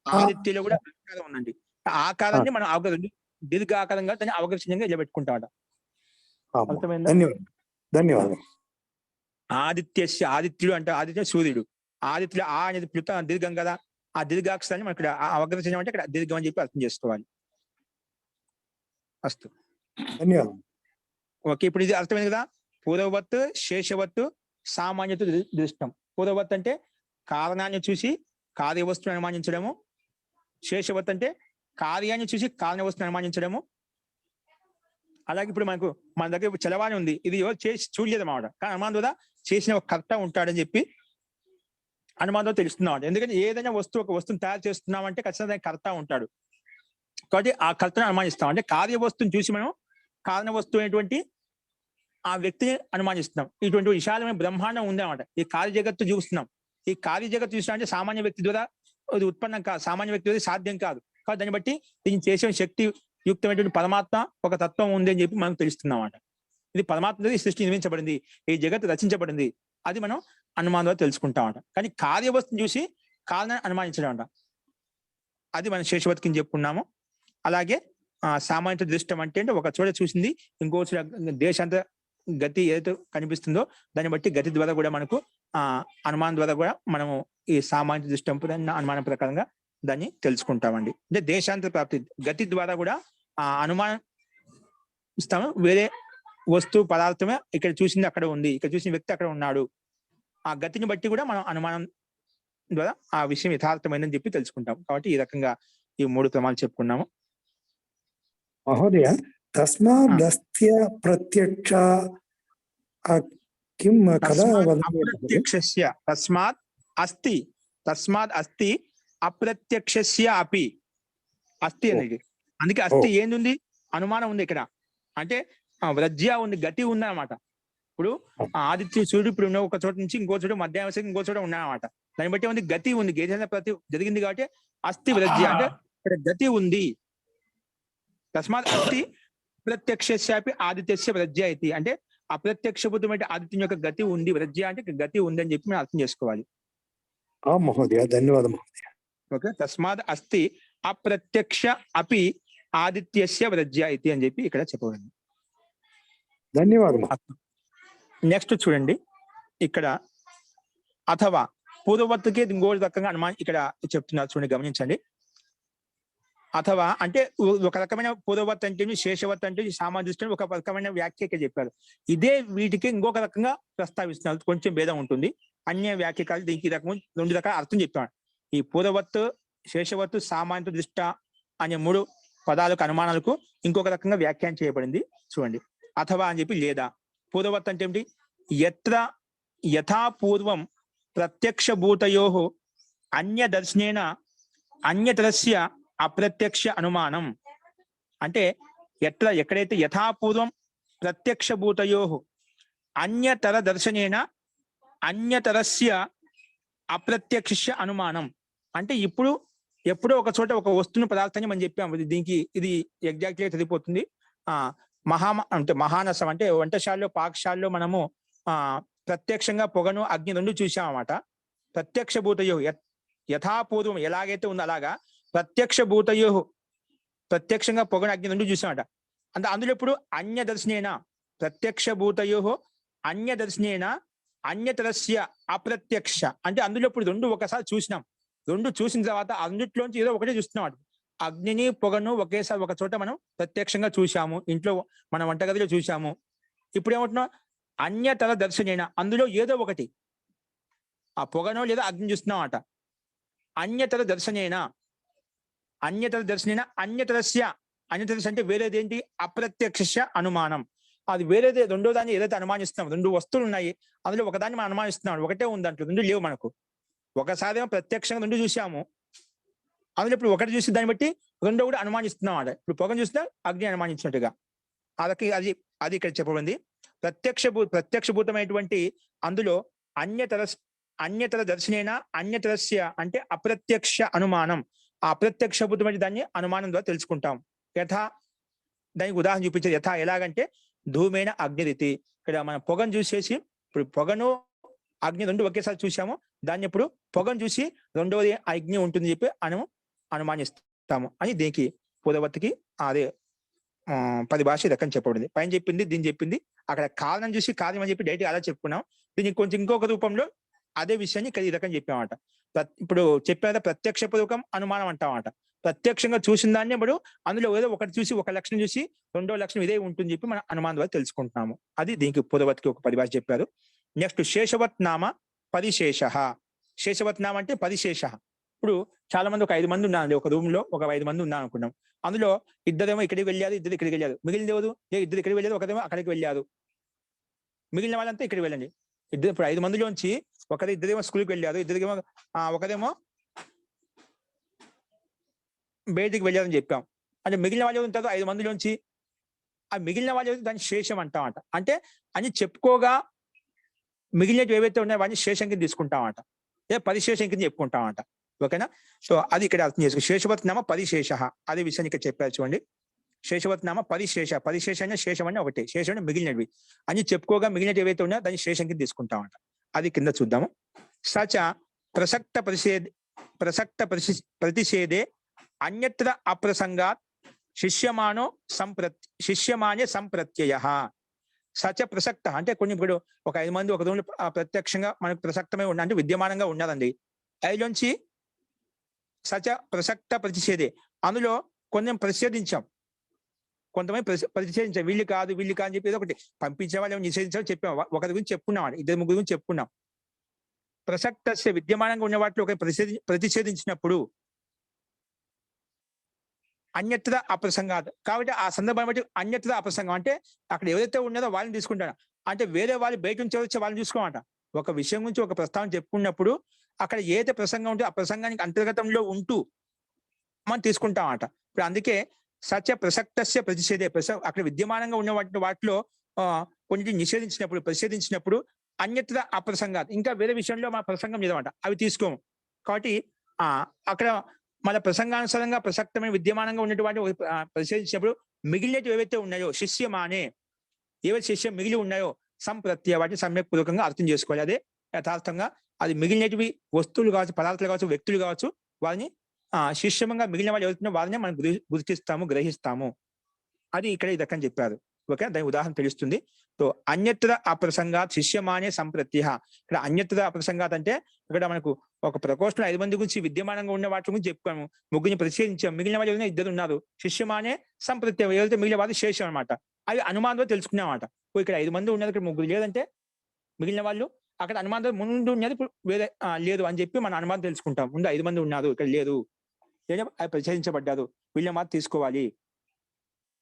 ఆదిత్యలో కూడా ఆకారం ఉందండి. ఆకారాన్ని మనం అవగతం దీర్ఘ ఆకారంగా దాన్ని అవగతంగా ఇలా పెట్టుకుంటామట. అర్థమైందా? ధన్యవాదాలు. ఆదిత్యస్య, ఆదిత్యుడు అంటే ఆదిత్య సూర్యుడు, ఆదిత్యుడు ఆ అనేది ప్లుత దీర్ఘం కదా, ఆ దీర్ఘాక్షరాన్ని మనం ఇక్కడ అవగత చిహ్నం అంటే ఇక్కడ దీర్ఘం అని చెప్పి అర్థం చేసుకోవాలి. అస్తు, ధన్యవాదాలు. ఓకే, ఇప్పుడు ఇది అర్థమైంది కదా. పూర్వవత్తు, శేషవత్తు, సామాన్యత దృష్టం. పూర్వవత్తు అంటే కారణాన్ని చూసి కార్య వస్తువుని అనుమానించడము, శేషవత్తు అంటే కార్యాన్ని చూసి కారణ వస్తువుని అనుమానించడము. అలాగే ఇప్పుడు మన దగ్గర చలవాణి ఉంది, ఇది ఎవరు చేసి చూడలేదు అన్నమాట, కానీ అనుమానం ద్వారా చేసిన ఒక కర్త ఉంటాడని చెప్పి అనుమానంతో తెలుస్తున్నాం. ఎందుకంటే ఏదైనా ఒక వస్తువుని తయారు చేస్తున్నామంటే ఖచ్చితంగా దానికి కర్త ఉంటాడు కాబట్టి ఆ కర్తను అనుమానిస్తాం. అంటే కార్య వస్తువుని చూసి మనం కారణ వస్తువు అయినటువంటి ఆ వ్యక్తిని అనుమానిస్తున్నాం. ఇటువంటి విశాలమైన బ్రహ్మాండం ఉంది అన్నమాట. ఈ కార్య జగత్తు చూస్తున్నాం. ఈ కార్య జగత్తు చూసినా అంటే సామాన్య వ్యక్తి ద్వారా అది ఉత్పన్నం కాదు, సామాన్య వ్యక్తి ద్వారా సాధ్యం కాదు. కాబట్టి దాన్ని బట్టి దీన్ని చేసే శక్తి యుక్తమైనటువంటి పరమాత్మ ఒక తత్వం ఉంది అని చెప్పి మనకు తెలుస్తుంది అన్నమాట. ఇది పరమాత్మ ఈ సృష్టి నిర్మించబడింది, ఈ జగత్తు రచించబడింది, అది మనం అనుమానం ద్వారా తెలుసుకుంటామట. కానీ కార్యవస్తుని చూసి కారణాన్ని అనుమానించడం అంట, అది మనం శేషవత్ కింద చెప్పుకున్నాము. అలాగే సామాన్యత దృష్టం అంటే ఒక చోట చూసింది ఇంకో చోట దేశాంత గతి ఏదైతే కనిపిస్తుందో దాన్ని బట్టి గతి ద్వారా కూడా మనకు అనుమానం ద్వారా కూడా మనము ఈ సామాన్య దృష్టం అనుమానం ప్రకారంగా దాన్ని తెలుసుకుంటామండి. అంటే దేశాంతర ప్రాప్తి గతి ద్వారా కూడా అనుమానం ఇస్తాము. వేరే వస్తువు పదార్థమే ఇక్కడ చూసింది అక్కడ ఉంది, ఇక్కడ చూసిన వ్యక్తి అక్కడ ఉన్నాడు, ఆ గతిని బట్టి కూడా మనం అనుమానం ద్వారా ఆ విషయం యథార్థమైందని చెప్పి తెలుసుకుంటాం. కాబట్టి ఈ రకంగా ఈ 3 క్రమాలు చెప్పుకున్నాము. మహోదయ, తస్మాదస్త్య ప్రత్యక్ష కిం కదా అప్రత్యక్షస్య తస్మాత్ అస్తి అప్రత్యక్షస్య అపి అస్తి అనేది. అందుకే అస్తి ఏంది, అనుమానం ఉంది ఇక్కడ. అంటే వ్రజ్య ఉంది, గతి ఉంది అన్నమాట. ఇప్పుడు ఆదిత్య సూర్యుడు ఇప్పుడు ఉన్న ఒక చోట నుంచి ఇంకో చోట, మధ్యాహ్నం ఇంకో చోట ఉన్నాయన్నమాట. దాన్ని బట్టి ఉంది గతి ఉంది, ప్రతి జరిగింది కాబట్టి అస్థి వ్రజ్య అంటే ఇక్కడ గతి ఉంది. తస్మాత్ అస్థి అప్రత్యక్షస్యాపి ఆదిత్యస్య వ్రజ్య ఇది. అంటే అప్రత్యక్షభూతమైన ఆదిత్యం యొక్క గతి ఉంది, వ్రజ్య అంటే గతి ఉంది అని చెప్పి మనం అర్థం చేసుకోవాలి. మహోదయ ధన్యవాదం మహోదయ. ఓకే, తస్మాత్ అస్తి అప్రత్యక్ష అపి ఆదిత్యస్య వ్రజ్య ఇది అని చెప్పి ఇక్కడ చెప్పబడింది. ధన్యవాదం. నెక్స్ట్ చూడండి, ఇక్కడ అథవా పూర్వవర్తికి ఇంకో రకంగా అనుమానం ఇక్కడ చెప్తున్నారు, చూడండి గమనించండి. అథవా అంటే ఒక రకమైన పూర్వవర్తి అంటే శేషవర్తి అంటే సామాజిక ఒక రకమైన వ్యాఖ్య ఇక్కడ చెప్పారు. ఇదే వీటికి ఇంకొక రకంగా ప్రస్తావిస్తున్నారు, కొంచెం భేదం ఉంటుంది. అన్య వ్యాఖ్యకాలు దీనికి రకం 2 రకాల అర్థం చెప్తాను. ఈ పూర్వవర్తు, శేషవర్తు, సామాన్య దృష్ట అనే 3 పదాలకు అనుమానాలకు ఇంకొక రకంగా వ్యాఖ్యానం చేయబడింది. చూడండి, అథవా అని చెప్పి లేదా. పూర్వవర్తి అంటే ఏమిటి? యత్ర యథాపూర్వం ప్రత్యక్ష భూతయో అన్య దర్శనేన అన్యతరస్య అప్రత్యక్ష అనుమానం. అంటే ఎక్కడైతే యథాపూర్వం ప్రత్యక్ష భూతయో అన్యతర దర్శనేన అన్యతరస్య అప్రత్యక్ష అనుమానం. అంటే ఎప్పుడో ఒక చోట ఒక వస్తువుని పదార్థాన్ని మనం చెప్పాము, దీనికి ఇది ఎగ్జాక్ట్గా సరిపోతుంది. అంటే మహానసం అంటే వంటశాలలో పాకశాలలో మనము ప్రత్యక్షంగా పొగను అగ్ని 2 చూసామన్నమాట. ప్రత్యక్ష భూతయో యథాపూర్వం ఎలాగైతే ఉందో అలాగా ప్రత్యక్ష భూతయో ప్రత్యక్షంగా పొగను అగ్ని 2 చూసామట. అంటే అందులో ఇప్పుడు అన్య దర్శనేన ప్రత్యక్ష భూతయో అన్య దర్శనేన అన్యతరస్య అప్రత్యక్ష. అంటే అందులో ఇప్పుడు 2 ఒకసారి చూసినాం. 2 చూసిన తర్వాత అన్నిట్లోంచి ఏదో ఒకటే చూస్తున్నాం. అగ్నిని పొగను ఒకేసారి ఒక చోట మనం ప్రత్యక్షంగా చూసాము, ఇంట్లో మన వంటగదిలో చూసాము. ఇప్పుడు ఏమంటున్నాం? అన్యతర దర్శనేన అందులో ఏదో ఒకటి ఆ పొగనో లేదా అగ్ని చూస్తున్నాం అట. అన్యతర దర్శనేన అన్యతరస్య అంటే వేరేదేంటి? అప్రత్యక్ష అనుమానం. అది వేరేదే, 2వ దాన్ని ఏదైతే అనుమానిస్తున్నాం. 2 వస్తువులు ఉన్నాయి, అందులో ఒకదాన్ని మనం అనుమానిస్తున్నాం. ఒకటే ఉంది, అంటూ 2 లేవు మనకు. ఒకసారి ప్రత్యక్షంగా 2 చూసాము, అందులో ఇప్పుడు ఒకటి చూసి దాన్ని బట్టి 2వ కూడా అనుమానిస్తున్నాం అట. ఇప్పుడు పొగను చూస్తే అగ్ని అనుమానించినట్టుగా అది ఇక్కడ చెప్పబడింది. ప్రత్యక్షభూతమైనటువంటి అందులో అన్యతర దర్శనేన అన్యతరస్య అంటే అప్రత్యక్ష అనుమానం. ఆ అప్రత్యక్షభూతమైన దాన్ని అనుమానం ద్వారా తెలుసుకుంటాం. దానికి ఉదాహరణ చూపించేది ఎలాగంటే ధూమేన అగ్నిరితి. ఇక్కడ మనం పొగను చూసేసి ఇప్పుడు పొగను అగ్ని 2 ఒకేసారి చూసాము, దాన్ని ఇప్పుడు పొగను చూసి 2వది అగ్ని ఉంటుంది చెప్పి అనుమానిస్తాము అని దీనికి పూర్వవర్తికి అదే పరిభాష రకం చెప్పబడింది. పైన చెప్పింది, దీన్ని చెప్పింది. అక్కడ కారణం చూసి కార్యం అని చెప్పి డైరెక్ట్ అలా చెప్పుకున్నాం. దీనికి కొంచెం ఇంకొక రూపంలో అదే విషయాన్ని ఇక్కడ ఈ రకం చెప్పామట. ఇప్పుడు చెప్పేదా ప్రత్యక్షపూర్వకం అనుమానం అంటామట. ప్రత్యక్షంగా చూసిన దాన్ని ఇప్పుడు అందులో ఏదో ఒకటి చూసి ఒక లక్షణం చూసి 2వ లక్షణం ఇదే ఉంటుంది చెప్పి మనం అనుమానం ద్వారా తెలుసుకుంటున్నాము. అది దీనికి పూర్వవర్తికి ఒక పరిభాష చెప్పారు. నెక్స్ట్ శేషవత్ నామ పరిశేష. శేషవత్ నామ అంటే పరిశేష. ఇప్పుడు చాలా మంది ఒక 5 మంది ఉన్నారు, ఒక రూమ్ లో ఒక 5 మంది ఉన్నారు అనుకున్నాం. అందులో ఇద్దరేమో ఇక్కడికి వెళ్ళారు, ఇద్దరు ఇక్కడికి వెళ్ళారు. మిగిలిన ఎవరు? ఇద్దరు ఇక్కడికి వెళ్ళారు, ఒకరేమో అక్కడికి వెళ్ళారు. మిగిలిన వాళ్ళంతా ఇక్కడికి వెళ్ళండి. ఇప్పుడు 5 మందిలోంచి ఇద్దరేమో స్కూల్కి వెళ్ళారు, ఇద్దరికేమో ఒకరేమో బయటికి వెళ్ళారని చెప్పాం. అంటే మిగిలిన వాళ్ళు ఉంటారు 5 మందిలోంచి. ఆ మిగిలిన వాళ్ళు దాన్ని శేషం అంటామట. అంటే అని చెప్పుకోగా మిగిలినవి ఏవైతే ఉన్నాయో వాటిని శేషం కింద తీసుకుంటామట, లేదా పరిశేషం కింద చెప్పుకుంటామట. ఓకేనా? సో అది ఇక్కడ అర్థం చేసుకో. శేషవత్ నామ పరిశేష అదే విషయాన్ని ఇక్కడ చెప్పారు. చూడండి, శేషవత్ నామ పరిశేష. పరిశేష అనే శేషం అనే ఒకటే, శేషం అంటే మిగిలినవి అని చెప్పుకోగా మిగిలినవి ఏవైతే ఉన్నాయో దాన్ని శేషం కింద తీసుకుంటామట. అది కింద చూద్దాము. సచ ప్రసక్త ప్రతిషేధే అన్యత్ర అప్రసంగాత్ శిష్యమానే సంప్రత్యయ. సచ ప్రసక్త అంటే కొన్ని ఇప్పుడు ఒక 5 మంది ఒక రూమ్ ప్రత్యక్షంగా మనకు ప్రసక్తమై ఉన్న అంటే విద్యమానంగా ఉన్నదండి. 5లోంచి సచ ప్రసక్త ప్రతిషేధే అందులో కొంచెం ప్రతిషేధించాం, కొంతమంది ప్రతిషేధించాం. వీళ్ళు కాదు అని చెప్పి ఏదో ఒకటి పంపించే వాళ్ళు నిషేధించామని చెప్పాం. ఒకరి గురించి చెప్పుకున్నాం, 2-3 గురించి చెప్పుకున్నాం. ప్రసక్త విద్యమానంగా ఉన్న వాటిలో ఒక ప్రతిషేధించినప్పుడు అన్యత్ర అప్రసంగాత్. కాబట్టి ఆ సందర్భాన్ని బట్టి అన్యత్ర అప్రసంగం అంటే అక్కడ ఎవరైతే ఉన్నదో వాళ్ళని తీసుకుంటాడు. అంటే వేరే వాళ్ళు బయట నుంచి వచ్చే వాళ్ళని చూసుకోమాట. ఒక విషయం గురించి ఒక ప్రస్తావన చెప్పుకున్నప్పుడు అక్కడ ఏదైతే ప్రసంగం ఉంటే ఆ ప్రసంగానికి అంతర్గతంలో ఉంటూ మనం తీసుకుంటామట. ఇప్పుడు అందుకే సత్య ప్రసక్తస్య ప్రతిషేధే అక్కడ విద్యమానంగా ఉన్న వాటిలో కొన్నిటి నిషేధించినప్పుడు ప్రతిషేధించినప్పుడు అన్యత్ర అప్రసంగాత్ ఇంకా వేరే విషయంలో మన ప్రసంగం లేదన్నమాట, అవి తీసుకోము. కాబట్టి అక్కడ మన ప్రసంగానుసారంగా ప్రసక్తమైన విద్యమానంగా ఉన్నటువంటి ప్రతిషేధించినప్పుడు మిగిలినవి ఏవైతే ఉన్నాయో శిష్యమానే, ఏవైతే శిష్యం మిగిలి ఉన్నాయో సంప్రత్య వాటిని సమ్యక్ పూర్వకంగా అర్థం చేసుకోవాలి. అదే యథార్థంగా అది మిగిలినవి వస్తువులు కావచ్చు, పదార్థాలు కావచ్చు, వ్యక్తులు కావచ్చు, వారిని శిష్యమంగా మిగిలిన వాళ్ళు ఎవరుతున్నారో వారినే మనం గుర్తిస్తాము, గ్రహిస్తాము. అది ఇక్కడ ఈ రకం చెప్పారు. ఓకే, దాని ఉదాహరణ తెలుస్తుంది. సో అన్యత్ర అప్రసంగాత్ శిష్యమానే సంప్రత్య. ఇక్కడ అన్యత్ర అప్రసంగాత్ అంటే ఇక్కడ మనకు ఒక ప్రకోష్టం 5 మంది గురించి విద్యమానంగా ఉన్న వాటి గురించి చెప్పుకోము, ముగ్గురిని ప్రతిషేధించాం, మిగిలిన వాళ్ళు ఎవరైనా 2 ఉన్నారు. శిష్యమానే సంప్రత్యం, ఏదైతే మిగిలిన వారు శేషం అనమాట. అవి అనుమానంలో తెలుసుకున్నామాట. ఇక్కడ 5 మంది ఉన్నారు, ఇక్కడ 3 లేదంటే మిగిలిన వాళ్ళు అక్కడ అనుమానం ముందు ఉన్నది ఇప్పుడు వేరే లేదు అని చెప్పి మన అనుమానం తెలుసుకుంటాం. ముందు 5 మంది ఉన్నారు, ఇక్కడ లేదు, లేదా అవి ప్రతిషేధించబడ్డారు, వీళ్ళ మాట తీసుకోవాలి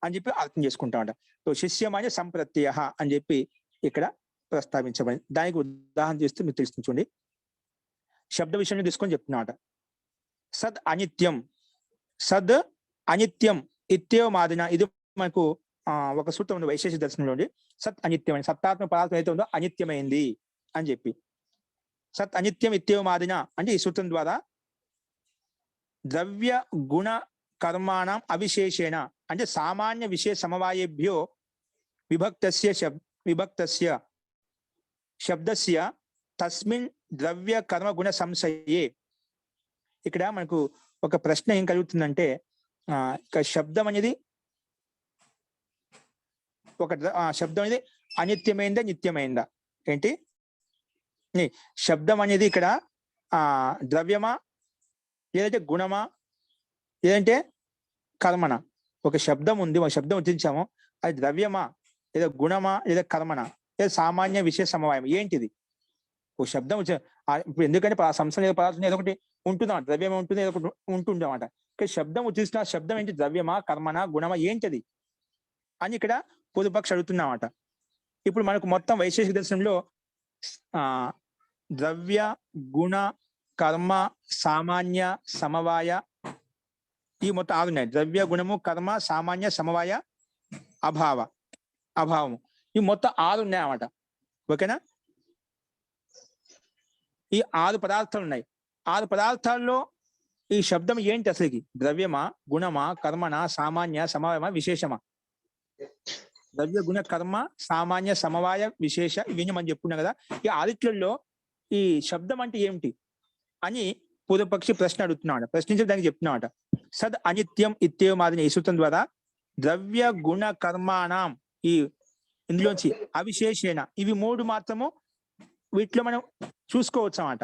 అని చెప్పి అర్థం చేసుకుంటామట. సో శిష్యమానే సంప్రత్యయ అని చెప్పి ఇక్కడ ప్రస్తావించబడింది. దానికి ఉదాహరణ చేస్తూ మీరు తెలుస్తుంది. శబ్ద విషయంలో తీసుకొని చెప్తున్నామట. సద్ అనిత్యం, సద్ అనిత్యం ఇత్యేవ మాదిన. ఇది మనకు ఒక సూత్రం ఉంది వైశేషిక దర్శనంలో. సత్ అనిత్యం అని, సత్తాత్మ పదార్థం ఏదైతే ఉందో అనిత్యమైంది అని చెప్పి. సత్ అనిత్యం ఇత్యేవ మాదిన అంటే ఈ సూత్రం ద్వారా ద్రవ్య గుణ కర్మాణం అవిశేషేణ అంటే సామాన్య విశేష సమవాయేభ్యో విభక్తస్య శబ్దస్య తస్మిన్ ద్రవ్య కర్మ గుణ సంశయే. ఇక్కడ మనకు ఒక ప్రశ్న ఏం కలుగుతుందంటే, శబ్దం అనేది శబ్దం అనేది అనిత్యమైందా నిత్యమైందా ఏంటి? శబ్దం అనేది ఇక్కడ ద్రవ్యమా, లేదంటే గుణమా, లేదంటే కర్మనా? ఒక శబ్దం ఉంది, ఒక శబ్దం ఉచ్చరించాము, అది ద్రవ్యమా, లేదా గుణమా, లేదా కర్మనా, లేదా సామాన్య విశేష సమవాయం ఏంటిది? ఒక శబ్దం ఇప్పుడు ఎందుకంటే సంస్థ పదార్థం ఏదో ఒకటి ఉంటుందా, ద్రవ్యం ఉంటుంది, ఏదో ఒకటి ఉంటుందన్నమాట. ఇక్కడ శబ్దం ఉచ్చరిస్తున్న శబ్దం ఏంటి? ద్రవ్యమా, కర్మనా, గుణమా ఏంటిది అని ఇక్కడ పూర్వపక్ష అడుగుతున్నమాట. ఇప్పుడు మనకు మొత్తం వైశేషిక దర్శనంలో ద్రవ్య గుణ కర్మ సామాన్య సమవాయ ఈ మొత్తం 6 ఉన్నాయి. ద్రవ్య గుణము కర్మ సామాన్య సమవాయ అభావము ఈ మొత్తం 6 ఉన్నాయి అన్నమాట. ఓకేనా? ఈ 6 పదార్థాలు ఉన్నాయి. 6 పదార్థాల్లో ఈ శబ్దం ఏంటి అసలుకి? ద్రవ్యమా, గుణమా, కర్మనా, సామాన్య సమవాయమా, విశేషమా? ద్రవ్య గుణ కర్మ సామాన్య సమవాయ విశేష ఇవన్నీ మనం చెప్పుకున్నాం కదా. ఈ 6ట్లో ఈ శబ్దం అంటే ఏమిటి అని పూర్వపక్షి ప్రశ్న అడుగుతున్నాడు. ప్రశ్నించే దానికి చెప్తున్నాడు. సద్ అనిత్యం ఇత్యేవ మాదిన ఈ సూత్రం ద్వారా ద్రవ్య గుణ కర్మాణం ఈ ఇందులోంచి అవిశేషేణ ఇవి 3 మాత్రము వీటిలో మనం చూసుకోవచ్చు అన్నమాట.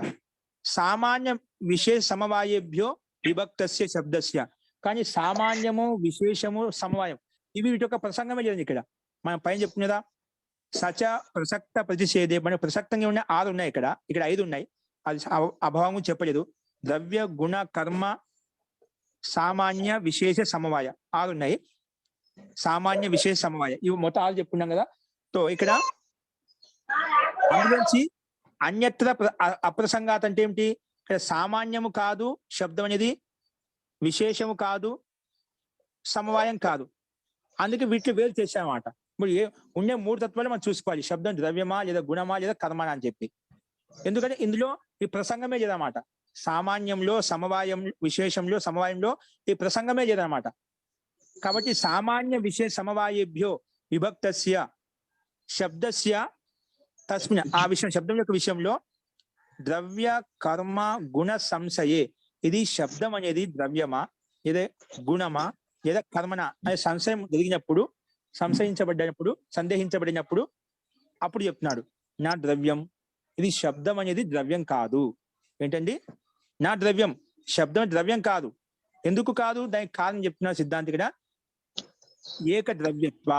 సామాన్య విశేష సమవాయేభ్యో విభక్తస్య శబ్దస్య. కానీ సామాన్యము విశేషము సమవాయం ఇవి వీటి యొక్క ప్రసంగమే లేదు. ఇక్కడ మనం పైన చెప్పుకునేదా సచ ప్రసక్త ప్రతిషేధే మన ప్రసక్తంగా ఉన్న 6 ఉన్నాయి. ఇక్కడ 5 ఉన్నాయి. అది అభావం చెప్పలేదు. ద్రవ్య గుణ కర్మ సామాన్య విశేష సమవాయ 6 ఉన్నాయి. సామాన్య విశేష సమవాయ ఇవి మొత్తం 6 చెప్పుకున్నాం కదా. సో ఇక్కడ అందులోంచి అన్యత్ర అప్రసంగాత్ అంటే ఏమిటి? ఇక్కడ సామాన్యము కాదు శబ్దం అనేది, విశేషము కాదు, సమవాయం కాదు. అందుకే వీటిని వేరు చేశామన్నమాట. ఇప్పుడు ఉండే 3 తత్వాలు మనం చూసుకోవాలి. శబ్దం ద్రవ్యమా, లేదా గుణమా, లేదా కర్మనా అని చెప్పి. ఎందుకంటే ఇందులో ఈ ప్రసంగమే లేదన్నమాట. సామాన్యంలో సమవాయం, విశేషంలో సమవాయంలో ఈ ప్రసంగమే లేదన్నమాట. కాబట్టి సామాన్య విశేష సమవాయేభ్యో విభక్తస్య శబ్దస్య తస్మిన్ ఆ విషయం శబ్దం యొక్క విషయంలో ద్రవ్య కర్మ గుణ సంశయే. ఇది శబ్దం అనేది ద్రవ్యమా, లేదా గుణమా, లేదా కర్మనా అనే సంశయం జరిగినప్పుడు, సందేహించబడినప్పుడు అప్పుడు చెప్తున్నాడు నా ద్రవ్యం. ఇది శబ్దం అనేది ద్రవ్యం కాదు. ఏంటండి? నా ద్రవ్యం, శబ్దం ద్రవ్యం కాదు. ఎందుకు కాదు? దానికి కారణం చెప్తున్నా సిద్ధాంతి ఇక్కడ. ఏకద్రవ్యత్వ.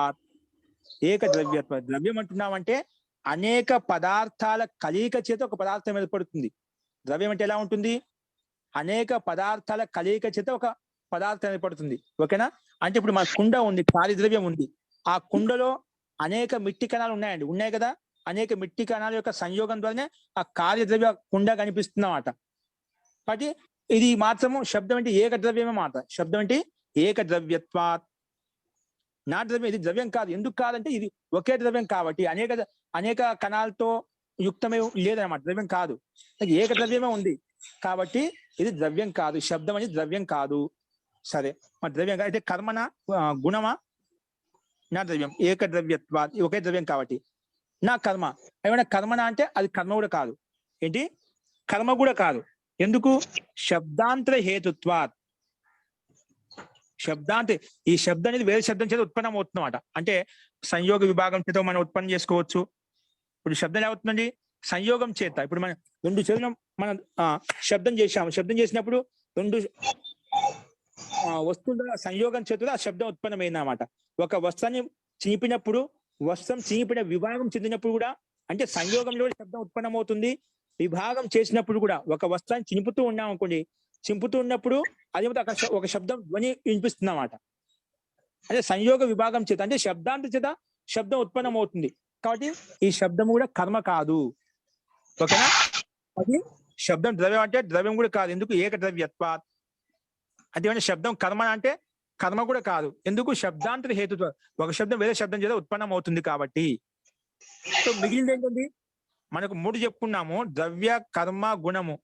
ద్రవ్యం అంటున్నామంటే అనేక పదార్థాల కలయిక చేత ఒక పదార్థం ఏర్పడుతుంది. ద్రవ్యం అంటే ఎలా ఉంటుంది? అనేక పదార్థాల కలయిక చేత ఒక పదార్థం ఏర్పడుతుంది. ఓకేనా? అంటే ఇప్పుడు మన కుండ ఉంది, ఖాళీ ద్రవ్యం ఉంది. ఆ కుండలో అనేక మిట్టి కణాలు ఉన్నాయి కదా. అనేక మిట్టి కణాల యొక్క సంయోగం ద్వారానే ఆ కార్యద్రవ్య కుండ కనిపిస్తుందన్నమాట. కాబట్టి ఇది మాత్రము శబ్దం అంటే ఏకద్రవ్యమే మాట. శబ్దం అంటే ఏకద్రవ్యత్వాత్. నా ద్రవ్యం ఇది ద్రవ్యం కాదు. ఎందుకు కాదంటే ఇది ఒకే ద్రవ్యం కాబట్టి అనేక కణాలతో యుక్తమే లేదన్నమాట. ద్రవ్యం కాదు, ఏకద్రవ్యమే ఉంది కాబట్టి ఇది ద్రవ్యం కాదు. శబ్దం అనేది ద్రవ్యం కాదు. సరే, మరి ద్రవ్యం కాదు అయితే కర్మనా, గుణమా, నా ద్రవ్యం ఏకద్రవ్యత్వా, ఒకే ద్రవ్యం కాబట్టి. నా కర్మ, ఏమైనా కర్మనా అంటే అది కర్మ కూడా కాదు. ఏంటి? కర్మ కూడా కాదు. ఎందుకు? శబ్దాంతర హేతుత్వాత్. శబ్దాంత, ఈ శబ్దం అనేది వేరే శబ్దం చేత ఉత్పన్నం అవుతుందన్నమాట. అంటే సంయోగ విభాగం చేత మనం ఉత్పన్నం చేసుకోవచ్చు. ఇప్పుడు శబ్దం ఎలా అవుతుందండి? సంయోగం చేత. ఇప్పుడు మనం రెండు చేతులు మనం శబ్దం చేసాము. శబ్దం చేసినప్పుడు రెండు వస్తువుల సంయోగం చేత ఆ శబ్దం ఉత్పన్నమైంది అన్నమాట. ఒక వస్త్రాన్ని చీపినప్పుడు, వస్త్రం చీపిన విభాగం చెందినప్పుడు కూడా, అంటే సంయోగంలో శబ్దం ఉత్పన్నం అవుతుంది. విభాగం చేసినప్పుడు కూడా, ఒక వస్త్రాన్ని చింపుతూ ఉన్నాం అనుకోండి, చింపుతూ ఉన్నప్పుడు అది ఒక శబ్దం ధ్వని వినిపిస్తుంది అన్నమాట. అదే సంయోగ విభాగం చేత, అంటే శబ్దాంత చేత శబ్దం ఉత్పన్నం అవుతుంది. కాబట్టి ఈ శబ్దం కూడా కర్మ కాదు. ఓకేనా? అది శబ్దం ద్రవ్యం అంటే ద్రవ్యం కూడా కాదు. ఎందుకు? ఏకద్రవ్యత్వా. అదేమంటే శబ్దం కర్మ అంటే కర్మ కూడా కాదు. ఎందుకు? శబ్దాంతర హేతుత్వ, ఒక శబ్దం వేరే శబ్దం చేత ఉత్పన్నం అవుతుంది కాబట్టి. సో మిగిలింది ఏంటండి? మనకు 3 చెప్పుకున్నాము. ద్రవ్య, కర్మ, గుణము.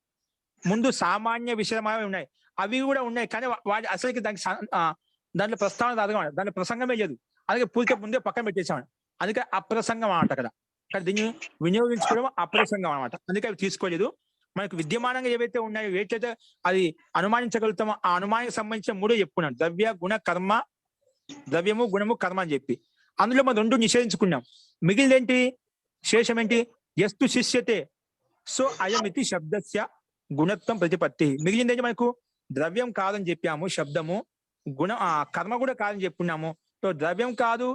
ముందు సామాన్య విషయమాలు ఉన్నాయి, అవి కూడా ఉన్నాయి. కానీ వాటి అసలుకి దాంట్లో ప్రస్తావన రాదు, దాంట్లో ప్రసంగమే లేదు. అలాగే పూర్తిగా ముందే పక్కన పెట్టేసాం. అందుకే అప్రసంగం అన్నమాట అక్కడ. కానీ దీన్ని వినియోగించుకోవడం అప్రసంగం అనమాట. అందుకే అవి తీసుకోలేదు. మనకు విద్యమానంగా ఏవైతే ఉన్నాయో, ఏవైతే అది అనుమానించగలుగుతామో, ఆ అనుమానానికి సంబంధించిన 3 చెప్పుకున్నాం. ద్రవ్య, గుణ, కర్మ. ద్రవ్యము, గుణము, కర్మ అని చెప్పి అందులో మనం 2 నిషేధించుకున్నాం. మిగిలిదేంటి? శేషం ఏంటి? ఎస్తు శిష్యతే సో అయమితి శబ్దస్య గుణత్వం ప్రతిపత్తి. మిగిలిందేంటి? మనకు ద్రవ్యం కాదని చెప్పాము, శబ్దము. కర్మ కూడా కాదని చెప్పుకున్నాము. సో ద్రవ్యం కాదు,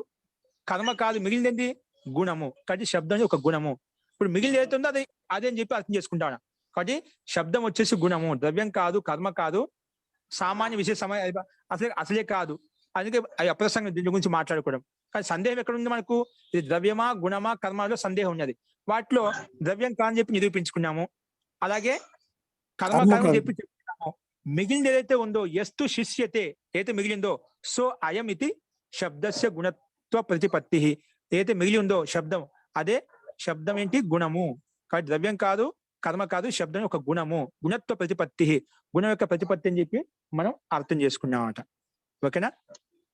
కర్మ కాదు, మిగిలిందేంటి? గుణము. కాబట్టి శబ్దం ఒక గుణము. ఇప్పుడు మిగిలిన ఏదైతుందో అదే అని చెప్పి అర్థం చేసుకుంటాను. కాబట్టి శబ్దం వచ్చేసి గుణము, ద్రవ్యం కాదు, కర్మ కాదు, సామాన్య విశేష అసలే కాదు. అందుకే అప్రసంగం దీని గురించి మాట్లాడుకోవడం. కానీ సందేహం ఎక్కడ ఉంది మనకు? ఇది ద్రవ్యమా, గుణమా, కర్మలో సందేహం ఉన్నది. వాటిలో ద్రవ్యం కాదని చెప్పి నిరూపించుకున్నాము. అలాగే కర్మ కాదని చెప్పి చెప్పుకున్నాము. మిగిలింది ఏదైతే ఉందో, ఎస్తు శిష్యతే, ఏదైతే మిగిలిందో, సో అయం ఇది శబ్దస్య గుణత్వ ప్రతిపత్తి. ఏదైతే మిగిలి ఉందో శబ్దం, అదే శబ్దం ఏంటి? గుణము. కాబట్టి ద్రవ్యం కాదు, కర్మ కాదు, శబ్దం ఒక గుణము. గుణత్వ ప్రతిపత్తి, గుణం యొక్క ప్రతిపత్తి అని చెప్పి మనం అర్థం చేసుకున్నాం అన్నమాట. ఓకేనా?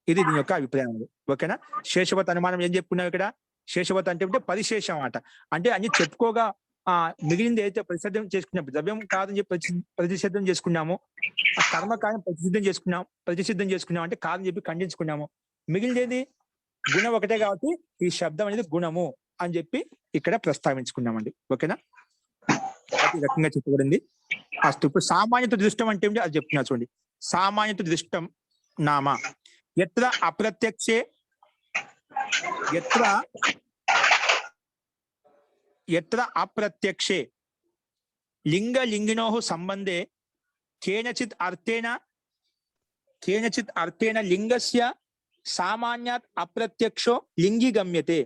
ఇది దీని యొక్క అభిప్రాయం. ఓకేనా? శేషవత అనుమానం ఏం చెప్పుకున్నాం ఇక్కడ? శేషవత అంటే పరిశేషం అన్నమాట. అంటే అన్ని చెప్పుకోగా మిగిలింది ఏదైతే ప్రతిసిద్ధం చేసుకున్నాం, ద్రవ్యం కాదని చెప్పి ప్రతిసిద్ధం చేసుకున్నాము, ఆ కర్మ కాదని ప్రతిసిద్ధం చేసుకున్నాం అంటే కాదని చెప్పి ఖండించుకున్నాము. మిగిలింది గుణం ఒకటే కాబట్టి ఈ శబ్దం అనేది గుణము అని చెప్పి ఇక్కడ ప్రస్తావించుకున్నామండి. ఓకేనా? ఈ రకంగా చెప్పబడింది. అస్తు. ఇప్పుడు సామాన్యత దృష్టం అంటే ఏమిటి అది చెప్తున్నా చూడండి. సామాన్యత దృష్టం నామ ఎత్ర అప్రత్యక్షే ఎత్ర అప్రత్యక్షే లింగలింగినోః సంబంధే కేనచిత్ అర్థేన లింగస్య సామాన్యాత్ అప్రత్యక్షో లింగి గమ్యతే.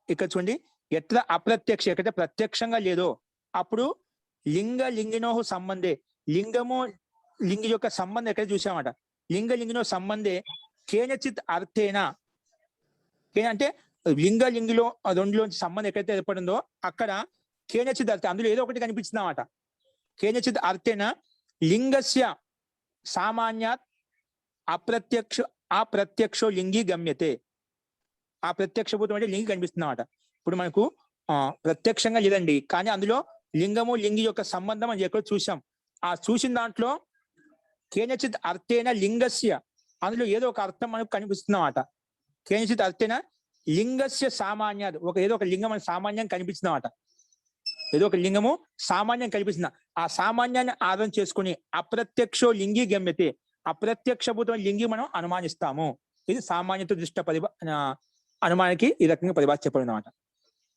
ఇక్కడ చూడండి, ఎట్లా అప్రత్యక్ష, ఎక్కడైతే ప్రత్యక్షంగా లేదో అప్పుడు లింగలింగినోః సంబంధే, లింగము లింగి యొక్క సంబంధం ఎక్కడ చూసామట. లింగలింగినో సంబంధే కేనచిత్ అర్థేన, అంటే లింగలింగిలో రెండులోంచి సంబంధం ఎక్కడైతే ఏర్పడిందో అక్కడ కేనచిత్ అర్థం, అందులో ఏదో ఒకటి కనిపిస్తుందన్నమాట. కేనచిత్ అర్థేన లింగస్య సామాన్యాత్ అప్రత్యక్షో లింగి గమ్యతే. ఆ ప్రత్యక్షభూతం అంటే లింగి కనిపిస్తుంది అన్నమాట. ఇప్పుడు మనకు ప్రత్యక్షంగా లేదండి, కానీ అందులో లింగము లింగి యొక్క సంబంధం అని ఎక్కడ చూసాం. ఆ చూసిన దాంట్లో కేనచిత్ అర్థేన లింగస్య, అందులో ఏదో ఒక అర్థం మనకు కనిపిస్తుంది అన్నమాట. కేనచిత్ అర్థేన లింగస్య సామాన్యాత్, ఏదో ఒక లింగం మనకు సామాన్యం కనిపిస్తుంది అన్నమాట. ఏదో ఒక లింగము సామాన్యం కనిపిస్తుంది. ఆ సామాన్యాన్ని ఆధారం చేసుకుని అప్రత్యక్షో లింగి గమ్యతే, అప్రత్యక్షభూతం లింగి మనం అనుమానిస్తాము. ఇది సామాన్యత దృష్ట అనుమానానికి ఈ రకంగా పరిభాష చెప్పడం అన్నమాట.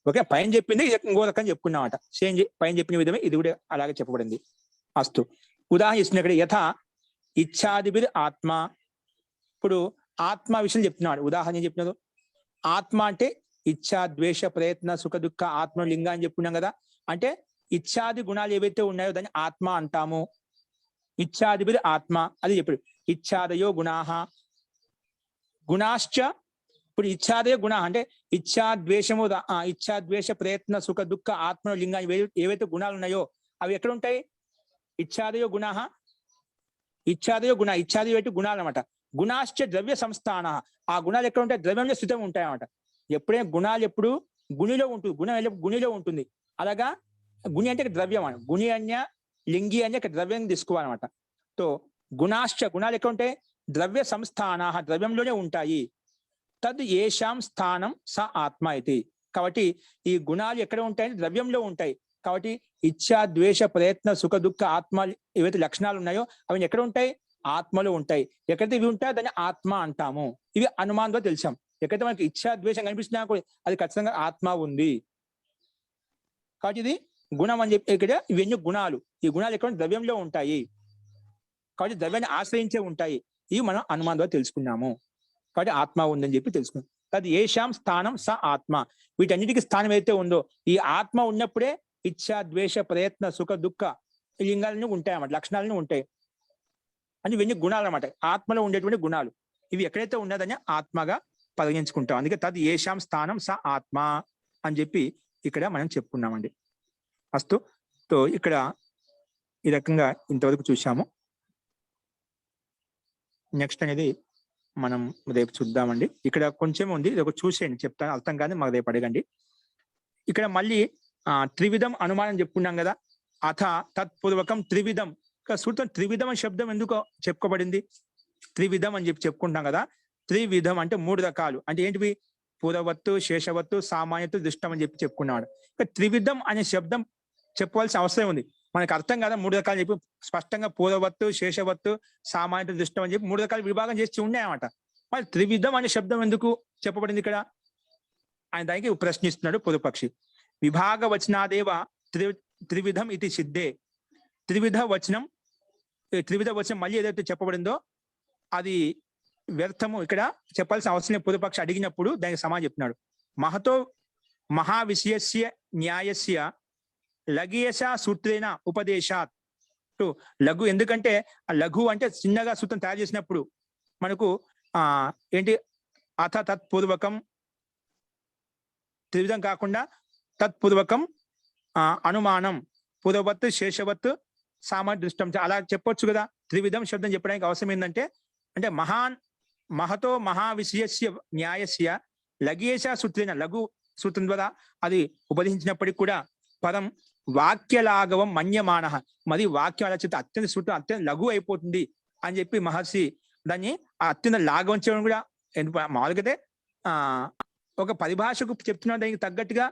ఓకే, పైన చెప్పింది ఇంకో రకంగా చెప్పుకున్నామట. సేమ్ పైన చెప్పిన విధమే ఇది కూడా అలాగే చెప్పబడింది. అస్తు. ఉదాహరణ ఇస్తున్న ఇక్కడ యథా ఇచ్ఛాదిభిర్ ఆత్మ. ఇప్పుడు ఆత్మ విషయం చెప్తున్నాడు. ఉదాహరణ చెప్పినది ఆత్మ అంటే ఇచ్ఛా, ద్వేష, ప్రయత్న, సుఖ, దుఃఖ, ఆత్మ లింగ అని చెప్పుకున్నాం కదా. అంటే ఇచ్ఛాది గుణాలు ఏవైతే ఉన్నాయో దాన్ని ఆత్మ అంటాము. ఇచ్ఛాదిభిర్ ఆత్మ అది చెప్పాడు. ఇచ్ఛాదయో గుణాః గుణాశ్చ. ఇప్పుడు ఇచ్ఛాదయ గుణ అంటే ఇచ్ఛా, ద్వేషము, ఇచ్ఛా, ద్వేష, ప్రయత్న, సుఖ, దుఃఖ, ఆత్మ లింగ ఏవైతే గుణాలు ఉన్నాయో అవి ఎక్కడ ఉంటాయి? ఇచ్ఛాదయో గుణాః, ఇచ్ఛాదయో గుణ, ఇచ్ఛాది గుణాలు అనమాట. గుణాశ్చ ద్రవ్య సంస్థాన, ఆ గుణాలు ఎక్కడ ఉంటాయి? ద్రవ్యంలో స్థితం ఉంటాయి అన్నమాట. ఎప్పుడైనా గుణాలు ఎప్పుడు గుణిలో ఉంటుంది, గుణం గుణిలో ఉంటుంది. అలాగా గుణి అంటే ద్రవ్యం అని, గుణి అన్య లింగి అన్య ద్రవ్యం తీసుకోవాలన్నమాట. తో గుణాశ్చ, గుణాలు ఎక్కడ ఉంటాయి? ద్రవ్య సంస్థాన, ద్రవ్యంలోనే ఉంటాయి. తద్ ఏషాం స్థానం స ఆత్మ ఇది. కాబట్టి ఈ గుణాలు ఎక్కడ ఉంటాయని ద్రవ్యంలో ఉంటాయి. కాబట్టి ఇచ్ఛా, ద్వేష, ప్రయత్న, సుఖ, దుఃఖ, ఆత్మ ఏవైతే లక్షణాలు ఉన్నాయో అవి ఎక్కడ ఉంటాయి? ఆత్మలో ఉంటాయి. ఎక్కడైతే ఇవి ఉంటాయో దాన్ని ఆత్మ అంటాము. ఇవి అనుమానంలో తెలిసాం. ఎక్కడైతే మనకి ఇచ్ఛా, ద్వేషం కనిపిస్తున్నా కూడా అది ఖచ్చితంగా ఆత్మ ఉంది. కాబట్టి ఇది గుణం అని చెప్పి ఇక్కడ ఇవన్నీ గుణాలు. ఈ గుణాలు ఎక్కడ ద్రవ్యంలో ఉంటాయి, కాబట్టి ద్రవ్యాన్ని ఆశ్రయించే ఉంటాయి. ఇవి మనం అనుమానంలో తెలుసుకున్నాము. కాబట్టి ఆత్మ ఉందని చెప్పి తెలుసుకున్నాం. అది ఏషాం స్థానం స ఆత్మ. వీటన్నిటికీ స్థానం అయితే ఉందో ఈ ఆత్మ ఉన్నప్పుడే ఇచ్ఛా, ద్వేష, ప్రయత్న, సుఖ, దుఃఖ లింగాలని ఉంటాయి అన్నమాట, లక్షణాలను ఉంటాయి. అని ఇవన్నీ గుణాలు అన్నమాట, ఆత్మలో ఉండేటువంటి గుణాలు. ఇవి ఎక్కడైతే ఉన్నదని ఆత్మగా పరిగణించుకుంటాం. అందుకే తద్ ఏషాం స్థానం స ఆత్మ అని చెప్పి ఇక్కడ మనం చెప్పుకున్నామండి. అస్తు. తో ఇక్కడ ఈ రకంగా ఇంతవరకు చూసాము. నెక్స్ట్ అనేది మనం రేపు చూద్దామండి. ఇక్కడ కొంచెం ఉంది, ఇది ఒక చూసేయండి, చెప్తాను, అర్థం కానీ మాకు రేపు అడగండి. ఇక్కడ మళ్ళీ త్రివిధం అనుమానం చెప్పుకున్నాం కదా. అథ తత్పూర్వకం త్రివిధం. సూత్రం త్రివిధం అనే శబ్దం ఎందుకు చెప్పుకోబడింది? త్రివిధం అని చెప్పి చెప్పుకుంటాం కదా. త్రివిధం అంటే 3 రకాలు. అంటే ఏంటివి? పూర్వవత్తు, శేషవత్తు, సామాన్యత్తు, దృష్టం అని చెప్పి చెప్పుకున్నాడు. ఇక త్రివిధం అనే శబ్దం చెప్పవలసిన అవసరం ఉంది. మనకు అర్థం కదా 3 రకాలు చెప్పి స్పష్టంగా పూర్వవత్తు, శేషవత్తు, సామాన్యత, దృష్టం అని చెప్పి 3 రకాలు విభాగం చేసి ఉన్నాయన్నమాట. మరి త్రివిధం అనే శబ్దం ఎందుకు చెప్పబడింది ఇక్కడ? ఆయన దానికి ప్రశ్నిస్తున్నాడు పూర్వపక్షి. విభాగ వచనాదేవ త్రివిధం ఇది సిద్ధే. త్రివిధ వచనం మళ్ళీ ఏదైతే చెప్పబడిందో అది వ్యర్థము. ఇక్కడ చెప్పాల్సిన అవసరం పూర్వపక్షి అడిగినప్పుడు దానికి సమాధానం చెప్తున్నాడు. మహతో మహావిషయస్య న్యాయస్య లఘియశ సూత్రేణ ఉపదేశాత్. లఘు ఎందుకంటే ఆ లఘు అంటే చిన్నగా సూత్రం తయారు చేసినప్పుడు మనకు ఏంటి? అథ తత్పూర్వకం త్రివిధం కాకుండా తత్పూర్వకం అనుమానం, పూర్వవత్తు, శేషవత్తు, సామాన్య, దృష్టం అలా చెప్పొచ్చు కదా. త్రివిధం శబ్దం చెప్పడానికి అవసరం ఏంటంటే అంటే మహతో మహావిషయస్య న్యాయస్య లఘియేశ సూత్రేణ, లఘు సూత్రం ద్వారా అది ఉపదేశించినప్పటికీ కూడా పదం వాక్యలాఘవం మన్యమాన, మరి వాక్యం అలా చెప్తే అత్యంత సూత్రం అత్యంత లఘు అయిపోతుంది అని చెప్పి మహర్షి దాన్ని అత్యంత లాఘవం చేయడం కూడా మామూలుగా ఒక పరిభాషకు చెప్తున్న దానికి తగ్గట్టుగా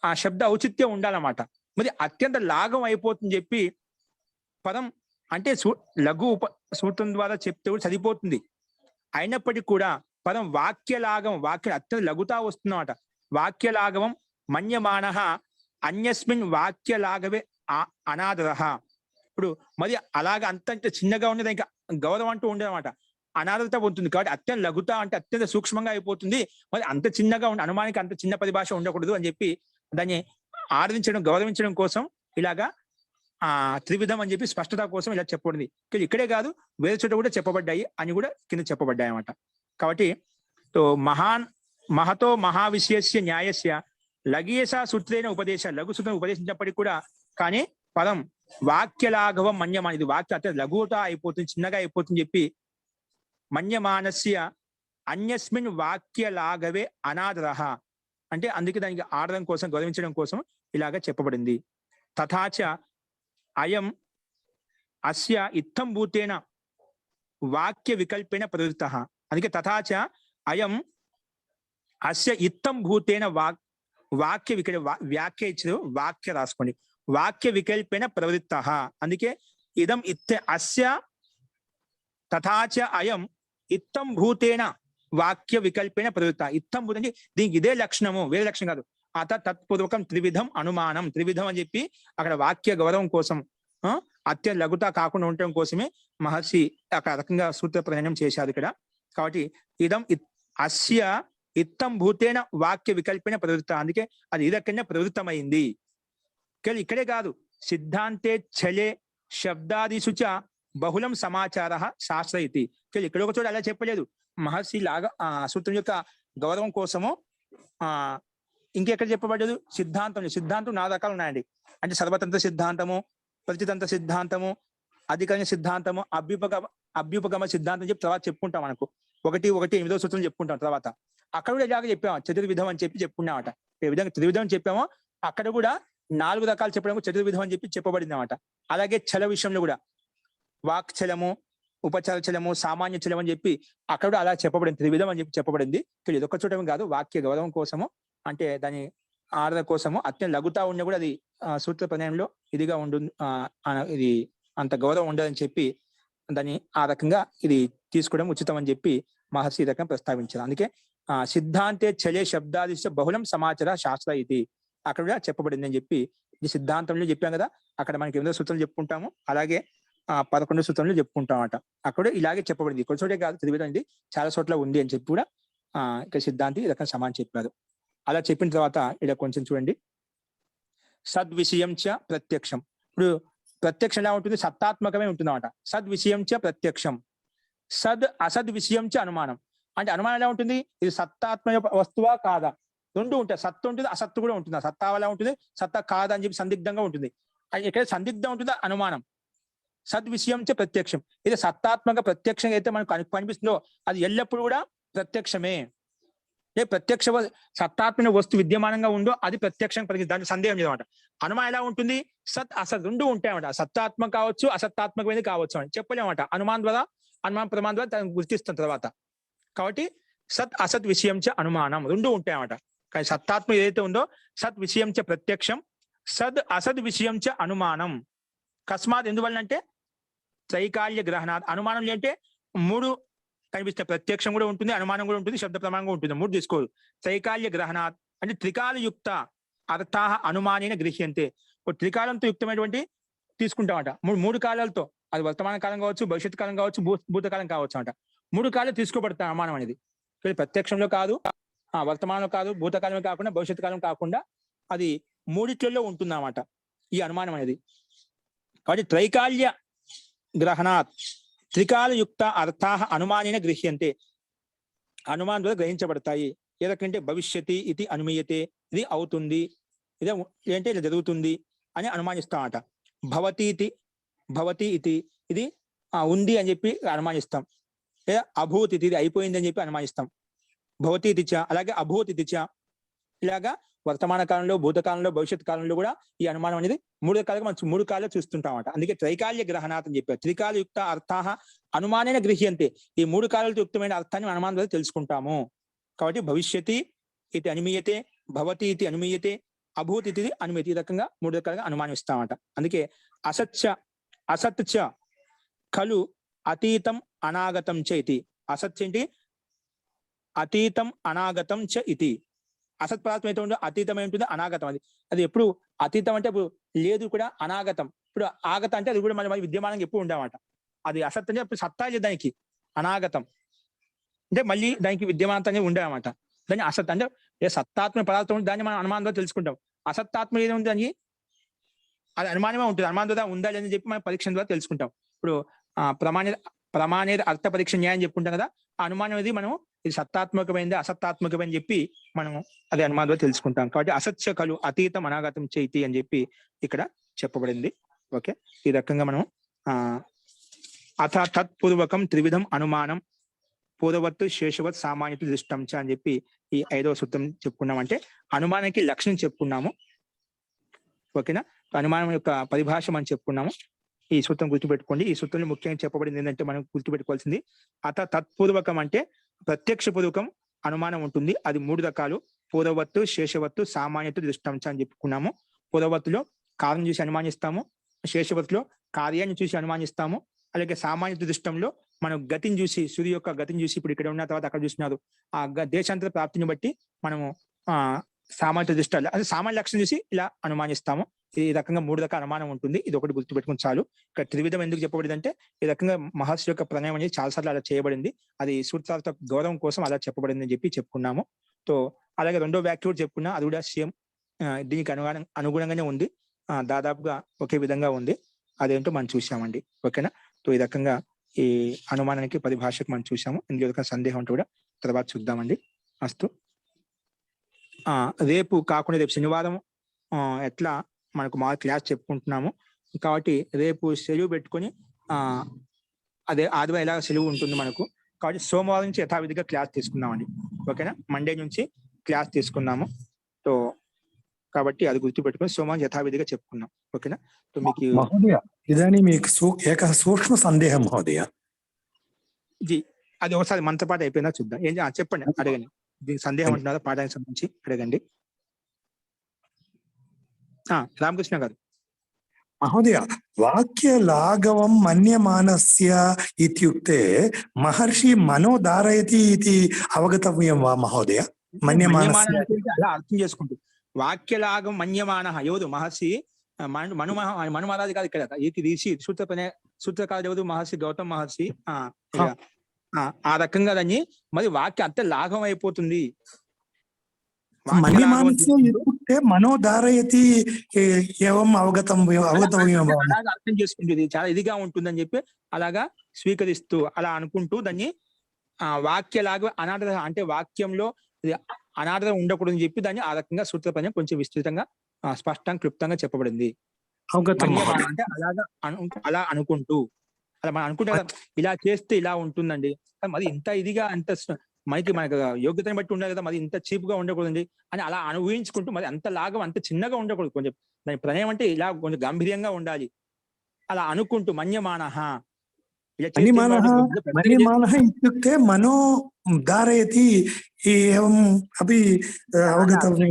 ఆ శబ్ద ఔచిత్యం ఉండాలన్నమాట. మరి అత్యంత లాఘం అయిపోతుంది చెప్పి పదం అంటే లఘు సూత్రం ద్వారా చెప్తే కూడా సరిపోతుంది. అయినప్పటికీ కూడా పదం వాక్యలాఘవం, వాక్యం అత్యంత లఘుతా వస్తుందన్నమాట. వాక్యలాఘవం మన్యమాన అన్యస్మిన్ వాక్యలాఘవే అనాదరః. ఇప్పుడు మరి అలాగ అంత చిన్నగా ఉండేది ఇంకా గౌరవం అంటూ ఉండదన్నమాట, అనాదరత ఉంటుంది. కాబట్టి అత్యంత లఘుత అంటే అత్యంత సూక్ష్మంగా అయిపోతుంది. మరి అంత చిన్నగా ఉండి అనుమానికి అంత చిన్న పరిభాష ఉండకూడదు అని చెప్పి దాన్ని ఆదరించడం, గౌరవించడం కోసం ఇలాగా త్రివిధం అని చెప్పి స్పష్టత కోసం ఇలా చెప్పబడింది. ఇక్కడే కాదు వేరే చోట కూడా చెప్పబడ్డాయి అని కూడా కింద చెప్పబడ్డాయి అన్నమాట. కాబట్టి మహతో మహావిషయస్య న్యాయస్య లఘియేశ సూత్రేణ ఉపదేశ, లఘు సూత్రం ఉపదేశించినప్పటికీ కూడా కానీ పదం వాక్యలాఘవం మన్యమాన, ఇది వాక్య అత్యంత లఘుత అయిపోతుంది, చిన్నగా అయిపోతుంది చెప్పి మన్యమానస్య అన్యస్మిన్ వాక్యలాఘవే అనాదరః అంటే అందుకే దానికి ఆడడం కోసం, గౌరవించడం కోసం ఇలాగ చెప్పబడింది. తథాచ అయం అస్య ఇత్థం భూతేన వాక్య వికల్పేన ప్రవృత్తః. అందుకే తథాచ అయం అస్య ఇత్థం భూతేన వాక్య వ్యాఖ్య ఇచ్చారు, వాక్య రాసుకోండి, వాక్య వికల్పేన ప్రవృత్తః. అందుకే ఇదం అస్య తథాచ అయం ఇత్థం భూతేన వాక్య వికల్పేన ప్రవృత్త. ఇత్థం భూత అంటే దీనికి ఇదే లక్షణము, వేరే లక్షణం కాదు. అత తత్పూర్వకం త్రివిధం అనుమానం, త్రివిధం అని చెప్పి అక్కడ వాక్య గౌరవం కోసం అత్యంత లఘుత కాకుండా ఉండటం కోసమే మహర్షి అక్కడ రకంగా సూత్ర ప్రయాణం చేశారు ఇక్కడ. కాబట్టి ఇదం అస్య ఇత్తం భూతేన వాక్య వికల్పేన ప్రవృత్త, అందుకే అది ఈ రకంగా ప్రవృత్తమైంది. ఇక్కడే కాదు సిద్ధాంతే ఛలే శబ్దాదిషు చ బహుళం సమాచార శాస్త్ర ఇది. ఇక్కడ ఒక చోట అలా చెప్పలేదు మహర్షి లాగా సూత్రం యొక్క గౌరవం కోసము. ఇంకెక్కడ చెప్పబడ్డదు? సిద్ధాంతం 4 రకాలు ఉన్నాయండి. అంటే సర్వతంత్ర సిద్ధాంతము, ప్రతితంత్ర సిద్ధాంతము, అధికరణ సిద్ధాంతము, అభ్యుపగమ సిద్ధాంతం చెప్పి తర్వాత చెప్పుకుంటాం. మనకు 1:8 సూత్రం చెప్పుకుంటాం తర్వాత. అక్కడ కూడా ఇలాగ చెప్పాము చతుర్విధం అని చెప్పి చెప్పుకున్నామట. ఏ విధంగా త్రివిధం అని చెప్పామో అక్కడ కూడా 4 రకాలు చెప్పడం చతుర్విధం అని చెప్పి చెప్పబడింది అనమాట. అలాగే చల విషయంలో కూడా వాక్ చలము, ఉపచార చలము, సామాన్య చలం అని చెప్పి అక్కడ కూడా అలా చెప్పబడింది. త్రివిధం అని చెప్పి చెప్పబడింది. ఇది ఒక చూడటం కాదు, వాక్య గౌరవం కోసము, అంటే దాని ఆదరణ కోసము అత్యంత లఘుతా ఉన్న కూడా అది సూత్ర ప్రణయంలో ఇదిగా ఉంటుంది. ఇది అంత గౌరవం ఉండదని చెప్పి దాన్ని ఆ రకంగా ఇది తీసుకోవడం ఉచితం అని చెప్పి మహర్షి రకం ప్రస్తావించారు. అందుకే సిద్ధాంతే చలే శబ్దాది బహుళం సమాచార శాస్త్ర ఇది అక్కడ కూడా చెప్పబడింది అని చెప్పి ఇది సిద్ధాంతంలో చెప్పాం కదా. అక్కడ మనకి 8వ సూత్రాలు చెప్పుకుంటాము, అలాగే 11వ సూత్రంలో చెప్పుకుంటాం అట. అక్కడ ఇలాగే చెప్పబడింది. కొన్ని చోటే కాదు, త్రివిధం ఇది చాలా చోట్ల ఉంది అని చెప్పి కూడా ఇక్కడ సిద్ధాంతి ఈ రకం సమానం చెప్పారు. అలా చెప్పిన తర్వాత ఇక్కడ కొంచెం చూడండి, సద్విషయం చ ప్రత్యక్షం. ఇప్పుడు ప్రత్యక్షం ఎలా ఉంటుంది? సత్తాత్మకమే ఉంటుందన్నమాట. సద్విషయం చ ప్రత్యక్షం, అసద్ విషయం చ అనుమానం. అంటే అనుమానం ఎలా ఉంటుంది? ఇది సత్తాత్మక వస్తువా కాదా, రెండు ఉంటాయి. సత్తు ఉంటుంది, అసత్తు కూడా ఉంటుంది. సత్తా ఎలా ఉంటుంది, సత్తా కాదా అని చెప్పి సందిగ్ధంగా ఉంటుంది. ఎక్కడ సందిగ్ధం ఉంటుందో అనుమానం. సద్విషయం చ ప్రత్యక్షం, ఇది సత్తాత్మక ప్రత్యక్షంగా అయితే మనకు కనిపిస్తుందో అది ఎల్లప్పుడూ కూడా ప్రత్యక్షమే. ఏ ప్రత్యక్ష సత్తాత్మక వస్తు విద్యమానంగా ఉందో అది ప్రత్యక్షం పరిగణించి దాంట్లో సందేహం లేదన్నమాట. అనుమానం ఎలా ఉంటుంది? సత్ అసత్ రెండు ఉంటాయన్నమాట. సత్తాత్మక కావచ్చు, అసత్తాత్మకమైనది కావచ్చు అని చెప్పలేమన్నమాట. అనుమానం ద్వారా, అనుమాన ప్రమాణం ద్వారా దాన్ని గుర్తిస్తాం తర్వాత. కాబట్టి సత్ అసత్ విషయం చ అనుమానం రెండు ఉంటాయన్నమాట. కానీ సత్తాత్మక ఏదైతే ఉందో సత్ విషయం చ ప్రత్యక్షం, సద్ అసద్ విషయం చ అనుమానం. కస్మాత్ ఎందువల్ల అంటే త్రైకాల్య గ్రహణాత్. అనుమానం అంటే 3 కనిపిస్తే ప్రత్యక్షం కూడా ఉంటుంది, అనుమానం కూడా ఉంటుంది, శబ్ద ప్రమాణం కూడా ఉంటుంది. 3 తీసుకోరు. త్రైకాల్య గ్రహణాత్ అంటే త్రికాలయుక్త అర్థాహ అనుమానేన గృహ్యంతే. త్రికాలంతో యుక్తమైనటువంటి తీసుకుంటామట. 3 కాలాలతో, అది వర్తమాన కాలం కావచ్చు, భవిష్యత్ కాలం కావచ్చు, భూతకాలం కావచ్చు అంట. 3 కాలాలు తీసుకోబడతాయి అనుమానం అనేది. ప్రత్యక్షంలో కాదు, వర్తమానంలో కాదు, భూతకాలం కాకుండా, భవిష్యత్ కాలం కాకుండా అది 3 ఉంటుందన్నమాట ఈ అనుమానం అనేది. కాబట్టి త్రైకాల్య గ్రహణాత్ త్రికాలయుక్త అర్థాహ అనుమానేన గృహ్యంతే. అనుమానం ద్వారా గ్రహించబడతాయి. ఏదకంటే భవిష్యతి ఇది అనుమీయతే, ఇది అవుతుంది, ఇదే ఏంటంటే ఇలా జరుగుతుంది అని అనుమానిస్తామట. భవతి ఇది ఇది ఉంది అని చెప్పి అనుమానిస్తాం. లేదా అభూతి ఇది అయిపోయింది అని చెప్పి అనుమానిస్తాం. భవతి ఇది చ, అలాగే అభూతి ఇది చ. ఇలాగా వర్తమాన కాలంలో, భూతకాలంలో, భవిష్యత్ కాలంలో కూడా ఈ అనుమానం అనేది 3 రకాలుగా మనం 3 కాలంలో చూస్తుంటామట. అందుకే త్రైకాల్య గ్రహణాత్ అని చెప్పారు. త్రికాలయుక్త అర్థాహ అనుమానేన గృహ్యంతే. ఈ 3 కాలాలతో యుక్తమైన అర్థాన్ని అనుమానం ద్వారా తెలుసుకుంటాము. కాబట్టి భవిష్యతి ఇది అనుమీయతే, భవతి ఇది అనుమీయతే, అభూతి ఇది అనుమతి. ఈ రకంగా 3 రకాలుగా అనుమానిస్తామట. అందుకే అసత్ చ ఖలు అతీతం అనాగతం చ ఇది. అసత్ ఏంటి? అతీతం అనాగతం చ ఇది. అసత్ పదార్థం అయితే ఉందో అతీతం ఏంటుంది, అనాగతం. అది ఎప్పుడు అతీతం అంటే ఇప్పుడు లేదు కూడా, అనాగతం ఇప్పుడు ఆగతం అంటే అది కూడా మళ్ళీ విద్యమానంగా ఎప్పుడు ఉండమాట. అది అసత్ అంటే ఇప్పుడు సత్తా లేదు దానికి, అనాగతం అంటే మళ్ళీ దానికి విద్యమానంగా ఉండేవన్నమాట. దాన్ని అసత్ అంటే ఏ సత్తాత్మక పదార్థం దాన్ని మనం అనుమానం ద్వారా తెలుసుకుంటాం. అసత్తాత్మక ఏది ఉంది దానికి అది అనుమానమే ఉంటుంది. అనుమానం ద్వారా ఉందా లేదని చెప్పి మనం పరీక్ష ద్వారా తెలుసుకుంటాం. ఇప్పుడు ప్రమాణేర అర్థ పరీక్ష న్యాయం చెప్పుకుంటాం కదా, ఆ అనుమానం అనేది మనం ఇది సత్తాత్మకమైంది, అసత్తాత్మకమైంది చెప్పి మనం అది అనుమానం ద్వారా తెలుసుకుంటాం. కాబట్టి అసత్య కలు అతీతం అనాగతం చైతి అని చెప్పి ఇక్కడ చెప్పబడింది. ఓకే, ఈ రకంగా మనం అథ తత్పూర్వకం త్రివిధం అనుమానం పూర్వవత్తు శేషవత్ సామాన్యత దృష్టం చ అని చెప్పి ఈ 5వ సూత్రం చెప్పుకున్నాం. అంటే అనుమానానికి లక్షణం చెప్పుకున్నాము. ఓకేనా, అనుమానం యొక్క పరిభాష మనం చెప్పుకున్నాము. ఈ సూత్రం గుర్తుపెట్టుకోండి. ఈ సూత్రంలో ముఖ్యంగా చెప్పబడింది ఏంటంటే మనం గుర్తుపెట్టుకోవాల్సింది అథ తత్పూర్వకం అంటే ప్రత్యక్ష పూర్వకం అనుమానం ఉంటుంది. అది 3 రకాలు: పూర్వవత్తు, శేషవత్తు, సామాన్యత దృష్టంచ అని చెప్పుకున్నాము. పూర్వవత్తులో కారణం చూసి అనుమానిస్తాము, శేషవత్తులో కార్యాన్ని చూసి అనుమానిస్తాము, అలాగే సామాన్యత దృష్టంలో మనం గతిని చూసి, సూర్య యొక్క గతిని చూసి ఇప్పుడు ఇక్కడ ఉన్న తర్వాత అక్కడ చూస్తున్నారు ఆ దేశాంతర ప్రాప్తిని బట్టి మనము సామాన్య దృష్టాలు అది సామాన్య లక్షణం చూసి ఇలా అనుమానిస్తాము. ఈ రకంగా 3 రకాల అనుమానం ఉంటుంది. ఇది ఒకటి గుర్తుపెట్టుకుని చాలు. ఇక్కడ త్రివిధం ఎందుకు చెప్పబడింది అంటే ఈ రకంగా మహర్షి యొక్క ప్రణయం అనేది చాలాసార్లు అలా చేయబడింది. అది సూత్రార్థ గౌరవం కోసం అలా చెప్పబడింది అని చెప్పి చెప్పుకున్నాము. సో అలాగే 2వ వ్యాఖ్య కూడా చెప్పుకున్నా, అది కూడా సేమ్ దీనికి అనుగుణంగానే ఉంది, దాదాపుగా ఒకే విధంగా ఉంది. అదేంటో మనం చూసామండి. ఓకేనా, సో ఈ రకంగా ఈ అనుమానానికి పరిభాషకు మనం చూసాము. ఇందులో సందేహం ఉంటే కూడా తర్వాత చూద్దామండి. అస్తు. రేపు కాకుండా రేపు శనివారం ఎట్లా మనకు మా క్లాస్ చెప్పుకుంటున్నాము కాబట్టి రేపు సెలవు పెట్టుకొని అదే ఆదివారం ఎలా సెలవు ఉంటుంది మనకు, కాబట్టి సోమవారం నుంచి యథావిధిగా క్లాస్ తీసుకుందామండి. ఓకేనా, మండే నుంచి క్లాస్ తీసుకున్నాము. సో కాబట్టి అది గుర్తుపెట్టుకొని సోమవారం యథావిధిగా చెప్పుకున్నాం. ఓకేనా, సో మీకు महोदय इदानीम् एकः सूक्ष्मसन्देहः महोदय. ఇది అది ఒకసారి మంత్రపాఠ అయిపోయిందా చూద్దాం. చెప్పండి, అడగండి. దీనికి సందేహం ఉంటున్నారా పాఠానికి సంబంధించి అడగండి. రామకృష్ణ గారు. महोदय वाक्यलाघवं मन्यमानस्य इत्युक्ते महर्षि मनो धारयति इति अवगतव्यं वा महोदय? मन्यमानस्य అలా అర్థం చేసుకుంటూ వాక్యలాగం మన్యమాన ఎవరు మహర్షి మను మహారాజు కాదు ఇక్కడ, ఇది ఋషి సూత్రకారుడు ఎవరు మహర్షి గౌతమ్ మహర్షి. ఆ రకంగా దాన్ని మరి వాక్య అంత లాఘం అయిపోతుంది. मन्यमानस्य इत्युक्ते मनो धारयति एवम् अवगतव्यं वा? అలాగా అర్థం చేసుకుంటుంది, చాలా ఇదిగా ఉంటుందని చెప్పి అలాగా స్వీకరిస్తూ అలా అనుకుంటూ దాన్ని వాక్యలాగా అనాథ అంటే వాక్యంలో అనాథ ఉండకూడదని చెప్పి దాన్ని ఆ రకంగా సూత్రపర్యం కొంచెం విస్తృతంగా స్పష్టంగా క్లుప్తంగా చెప్పబడింది. అంటే అలాగా అలా అనుకుంటూ అలా మనం అనుకుంటే ఇలా చేస్తే ఇలా ఉంటుందండి, మరి ఇంత ఇదిగా అంత మనకు యోగ్యతను బట్టి ఉండాలి కదా, మరి ఇంత చీప్ గా ఉండకూడదండి అని అలా ఊహించుకుంటూ మరి అంత లాగా అంత చిన్నగా ఉండకూడదు, కొంచెం దాని ప్రణయం అంటే ఇలా కొంచెం గంభీర్యంగా ఉండాలి అలా అనుకుంటూ మన్యమానః मन्यमानः इत्युक्ते मनो धारयति एवम् अपि अवगतव्यं.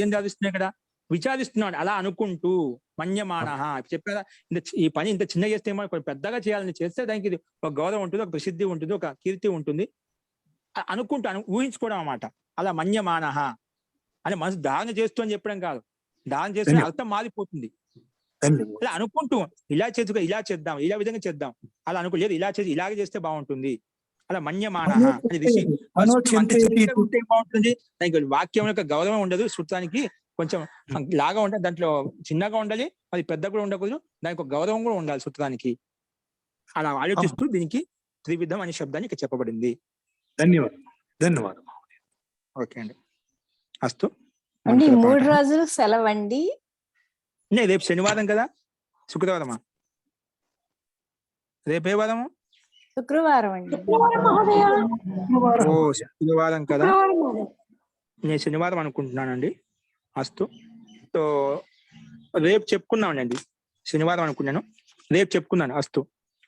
ఏం సాధిస్తున్నాయి ఇక్కడ, విచారిస్తున్నాడు అలా అనుకుంటూ మన్యమానః చెప్పారా. ఈ పని ఇంత చిన్నగా చేస్తే ఏమో కొంచెం పెద్దగా చేయాలని చేస్తే దానికి ఒక గౌరవం ఉంటుంది, ఒక ప్రసిద్ధి ఉంటుంది, ఒక కీర్తి ఉంటుంది అనుకుంటూ ఊహించుకోవడం అన్నమాట. అలా మన్యమానః అని మనసు ధారణ చేస్తూ అని చెప్పడం కాదు, ధారణ చేస్తే అర్థం మారిపోతుంది. ఇలా అనుకుంటూ ఇలా చేసుకో, ఇలా చేద్దాం, ఇలా విధంగా చేద్దాం అలా అనుకో, లేదు ఇలా చేసి ఇలాగే చేస్తే బాగుంటుంది అలా మన్యమానః అని ఋషి. బాగుంటుంది దానికి వాక్యం యొక్క గౌరవం ఉండదు, సూత్రానికి కొంచెం లాగా ఉండాలి, దాంట్లో చిన్నగా ఉండాలి, అది పెద్ద కూడా ఉండకూడదు, దానికి ఒక గౌరవం కూడా ఉండాలి సూత్రానికి. అలా ఆలోచిస్తూ దీనికి త్రివిధం అనే శబ్దాన్ని ఇక్కడ చెప్పబడింది. ధన్యవాదాలు. ఓకే అండి, అస్తు. అంటే 3 రోజులు సెలవండి. రేపు శనివారం కదా, శుక్రవారమా, రేపే వారము? శుక్రవారం అండి. ఓ శుక్రవారం కదా, నేను శనివారం అనుకుంటున్నానండి. అస్తు. సో రేపు చెప్పుకున్నామండి, శనివారం అనుకున్నాను, రేపు చెప్పుకున్నాను. అస్తు,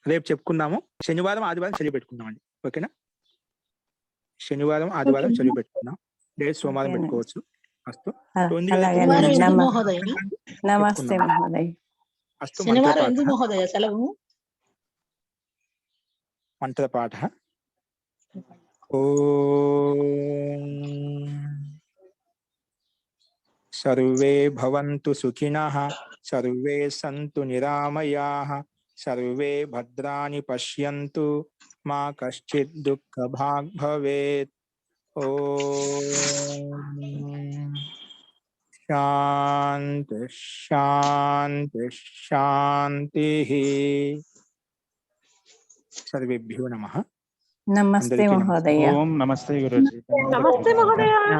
రేపు చెప్పుకుందాము. శనివారం ఆదివారం చదివి పెట్టుకుందామండి. ఓకేనా, శనివారం ఆదివారం చదివి పెట్టుకుందాం, రేపు సోమవారం పెట్టుకోవచ్చు. అస్తు. నమస్తే మహోదయ. అస్తు. మంత్రపాఠ. ఓం సర్వే భవంతు సుఖినః, సర్వే సంతు నిరామయాః, సర్వే భద్రాణి పశ్యంతు, మా కశ్చిత్ దుఃఖభాగ్ భవేత్. ఓం శాంతి శాంతి శాంతిః. సర్వేభ్యో నమః. నమస్తే మహోదయ. ఓం నమస్తే గురుజీ. నమస్తే మహోదయ.